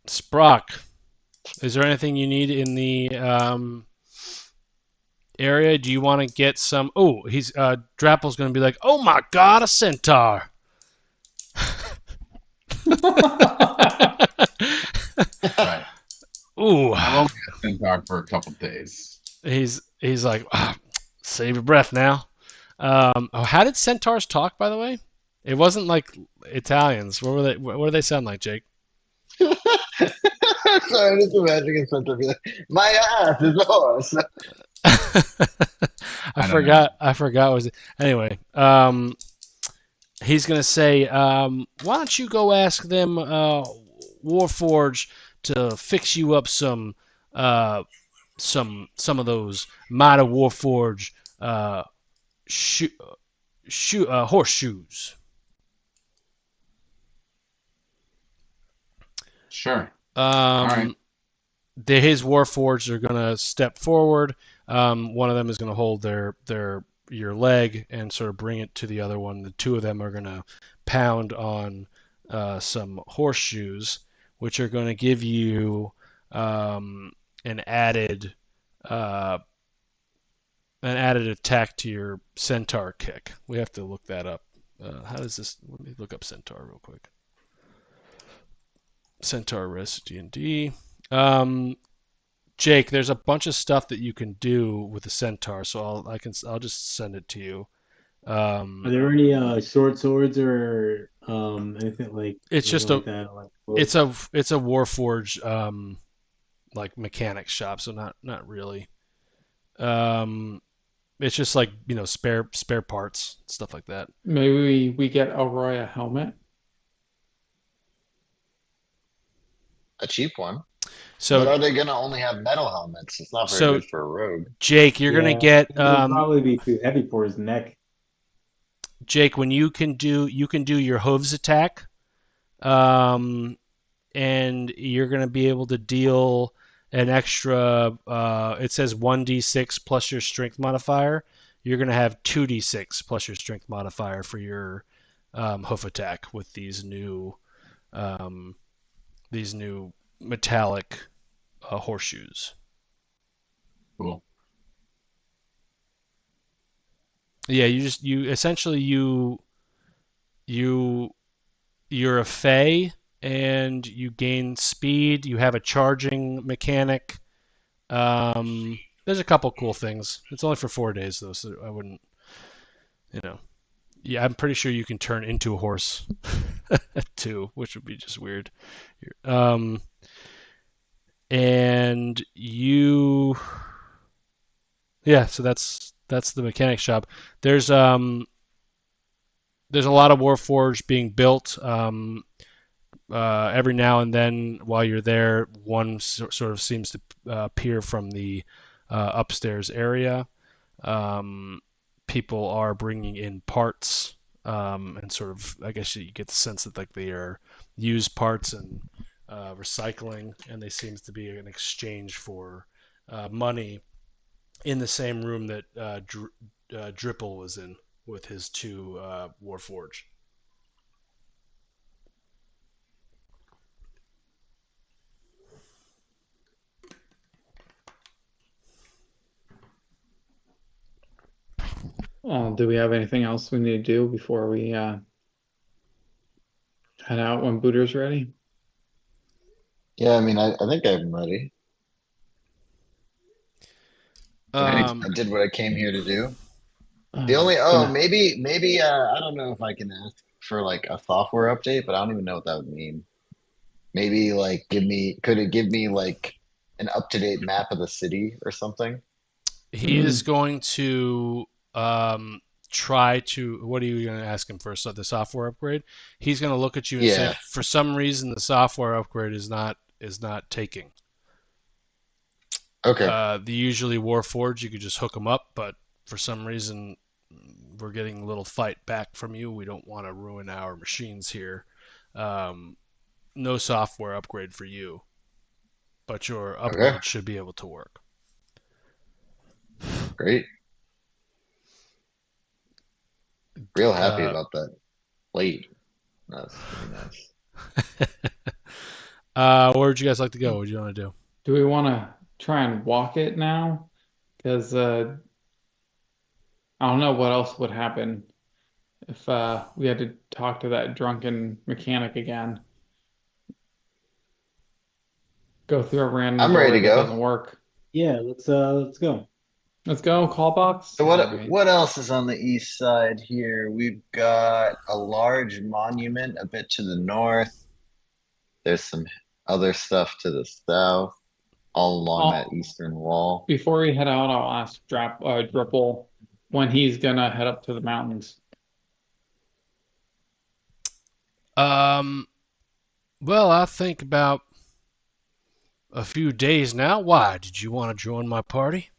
Sprock, is there anything you need in the area? Do you want to get some? Oh, he's Drapple's going to be like, oh my god, a centaur.
Right.
Ooh,
I've only had Centaur for a couple days.
he's like, save your breath now. How did centaurs talk, by the way? It wasn't like Italians. What were they? What do they sound like, Jake?
So I'm just imagining something be like, my ass is horse.
I forgot was it. Anyway, he's gonna say, why don't you go ask them Warforge to fix you up some of those Mighty Warforge horseshoes.
Sure. right.
His Warforged are gonna step forward. One of them is gonna hold your leg and sort of bring it to the other one. The 2 of them are gonna pound on some horseshoes, which are gonna give you an added attack to your centaur kick. We have to look that up. How does this? Let me look up centaur real quick. Centaur Risk D&D. Jake, there's a bunch of stuff that you can do with the centaur, so I'll just send it to you.
Are there any short swords or anything like?
It's just
like that?
it's a Warforged like mechanics shop, so not really. It's just like spare parts, stuff like that.
Maybe we get Elroy a helmet.
A cheap one.
So,
but are they gonna only have metal helmets? It's not very good for a rogue.
Jake, you're gonna get.
It'll probably be too heavy for his neck.
Jake, when you can do your hooves attack, and you're gonna be able to deal an extra. It says 1d6 plus your strength modifier. You're gonna have 2d6 plus your strength modifier for your hoof attack with these new metallic horseshoes.
Cool.
Yeah, you're a Fey and you gain speed. You have a charging mechanic. There's a couple cool things. It's only for 4 days though, so I wouldn't. Yeah, I'm pretty sure you can turn into a horse too, which would be just weird. And so that's the mechanic shop. There's a lot of Warforged being built. Every now and then, while you're there, one sort of seems to appear from the upstairs area. People are bringing in parts, and sort of, I guess you get the sense that like they are used parts and recycling, and they seems to be an exchange for money in the same room that Dripple was in with his 2 Warforged.
Do we have anything else we need to do before we head out when Booter's ready?
Yeah, I mean, I think I'm ready. I did what I came here to do. The only maybe I don't know if I can ask for like a software update, but I don't even know what that would mean. Maybe like could it give me like an up-to-date map of the city or something?
He is going to try to. What are you going to ask him for? So the software upgrade? He's going to look at you and say, for some reason, the software upgrade is not taking.
Okay.
The usually Warforged, you could just hook them up, but for some reason, we're getting a little fight back from you. We don't want to ruin our machines here. No software upgrade for you, but your
Okay,
upload should be able to work.
great. Real happy
Uh,
about that plate. That's pretty nice.
where would you guys like to go? What do you want to do?
Do we want to try and walk it now? Because I don't know what else would happen if we had to talk to that drunken mechanic again. Go through a random
I'm ready
doorway
to
that
go.
doesn't work.
Yeah, let's go.
Let's go, call box.
So
All right.
what else is on the east side here? We've got a large monument a bit to the north. There's some other stuff to the south, all along that eastern wall.
Before we head out, I'll ask Dripple when he's gonna head up to the mountains.
Well, I think about a few days now. Why? Did you want to join my party?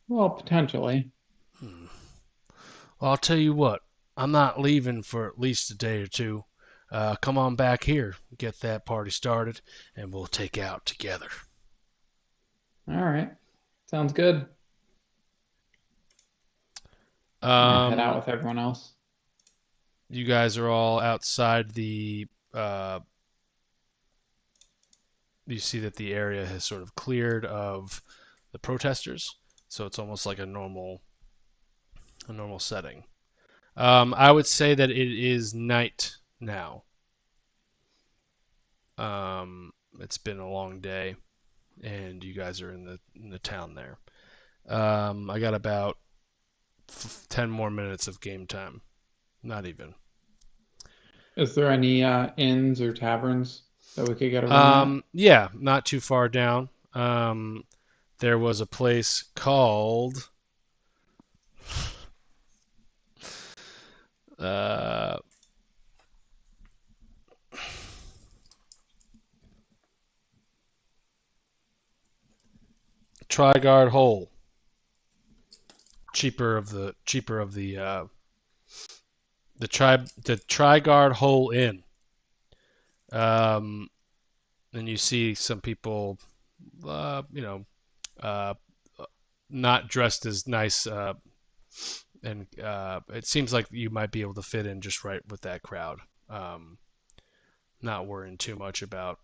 Well, potentially.
Well, I'll tell you what. I'm not leaving for at least a day or two. Come on back here, get that party started, and we'll take out together.
All right. Sounds good. I'll head out with everyone else.
You guys are all outside the. You see that the area has sort of cleared of the protesters, so it's almost like a normal setting. I would say that it is night now. It's been a long day, and you guys are in the town there. I got about 10 more minutes of game time. Not even.
Is there any inns or taverns that we could get a room at?
Yeah, not too far down. There was a place called Triguard Hole. Cheaper of the Triguard Hole Inn. And you see some people, not dressed as nice, and it seems like you might be able to fit in just right with that crowd. Not worrying too much about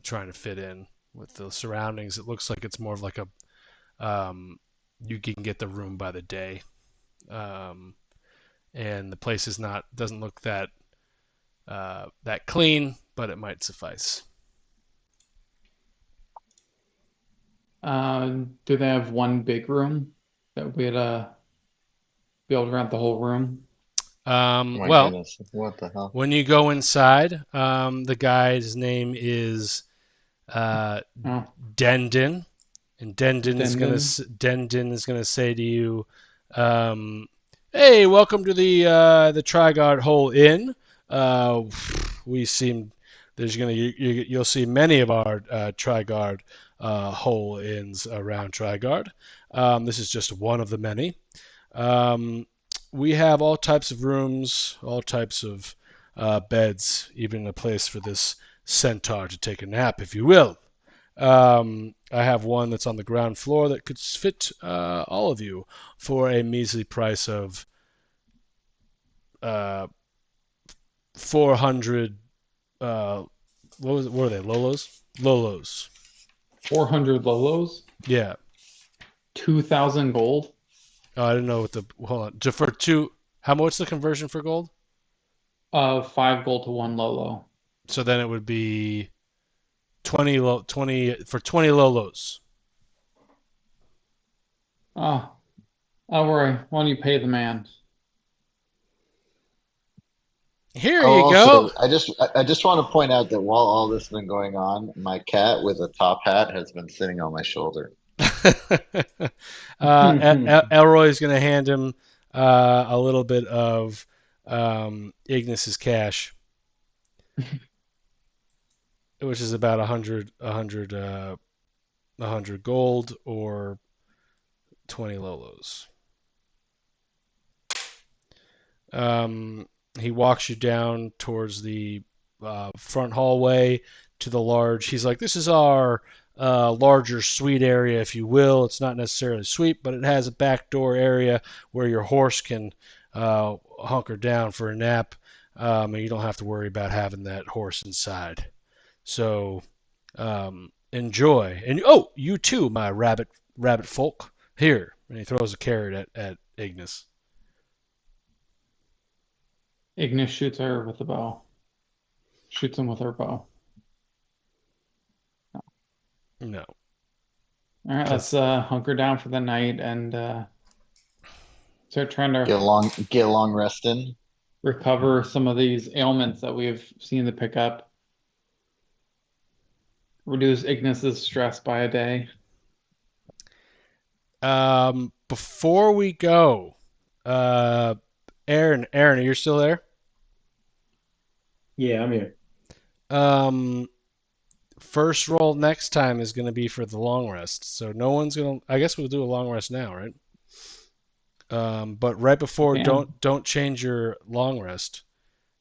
trying to fit in with the surroundings. It looks like it's more of like a you can get the room by the day, and the place doesn't look that clean, but it might suffice.
Do they have one big room that we'd be able to rent the whole room?
My
Well,
goodness, what the hell?
when you go inside, the guy's name is
Oh,
Dendon, and Dendon
Dendon?
is gonna say to you, "Hey, welcome to the Triguard Hole Inn. We seem you'll see many of our Triguard Hole Inns around Triguard. This is just one of the many. We have all types of rooms, all types of beds, even a place for this centaur to take a nap, if you will. I have one that's on the ground floor that could fit all of you for a measly price of 400. What were they? Lolos? Lolos.
400 Lolos?
Yeah.
2,000 gold?
Oh, I didn't know what the. Hold on. For two. How much the conversion for gold?
5 gold to 1 Lolo.
So then it would be 20 for 20 Lolos.
Oh, don't worry. Why don't you pay the man?
Here
Oh,
you go.
also, I just want to point out that while all this has been going on, my cat with a top hat has been sitting on my shoulder.
Elroy's going to hand him a little bit of Ignis's cash, which is about 100 gold or 20 Lolos. He walks you down towards the front hallway to the large. He's like, "This is our larger suite area, if you will. It's not necessarily a suite, but it has a back door area where your horse can hunker down for a nap, and you don't have to worry about having that horse inside. So enjoy. And oh, you too, my rabbit folk. Here." And he throws a carrot at Ignis.
Ignis shoots her with the bow. Shoots him with her bow.
No.
All right, let's hunker down for the night and start trying to
Get a long rest in.
recover some of these ailments that we've seen to pick up. Reduce Ignis's stress by a day.
Before we go, Aaron, are you still there?
Yeah, I'm here.
First roll next time is going to be for the long rest. So no one's going to, I guess we'll do a long rest now, right? But right before,
Yeah.
don't change your long rest.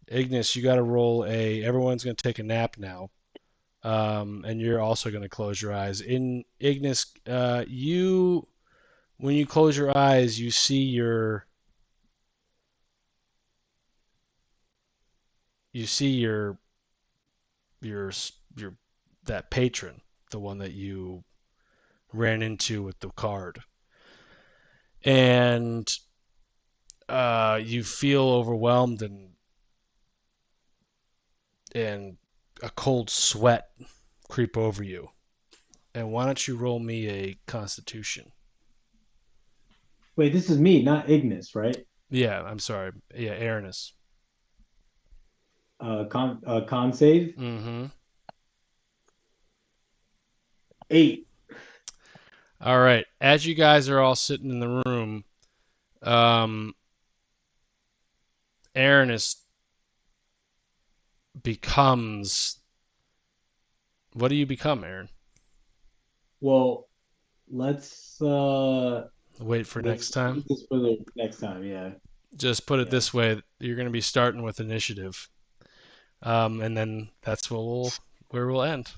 Ignis, you got to roll everyone's going to take a nap now. And you're also going to close your eyes. In Ignis, when you close your eyes, you see your that patron, the one that you ran into with the card, and you feel overwhelmed and a cold sweat creep over you. And why don't you roll me a Constitution?
Wait, this is me, not Ignis, right?
Yeah, I'm sorry. Yeah, Aranis.
Con save
Mm-hmm.
8.
All right. As you guys are all sitting in the room, Aranis becomes. What do you become, Aaron?
Well, let's
Wait for next time.
This for the next time, yeah.
Just put it
Yeah.
this way: you're going to be starting with initiative, and then that's where we'll end.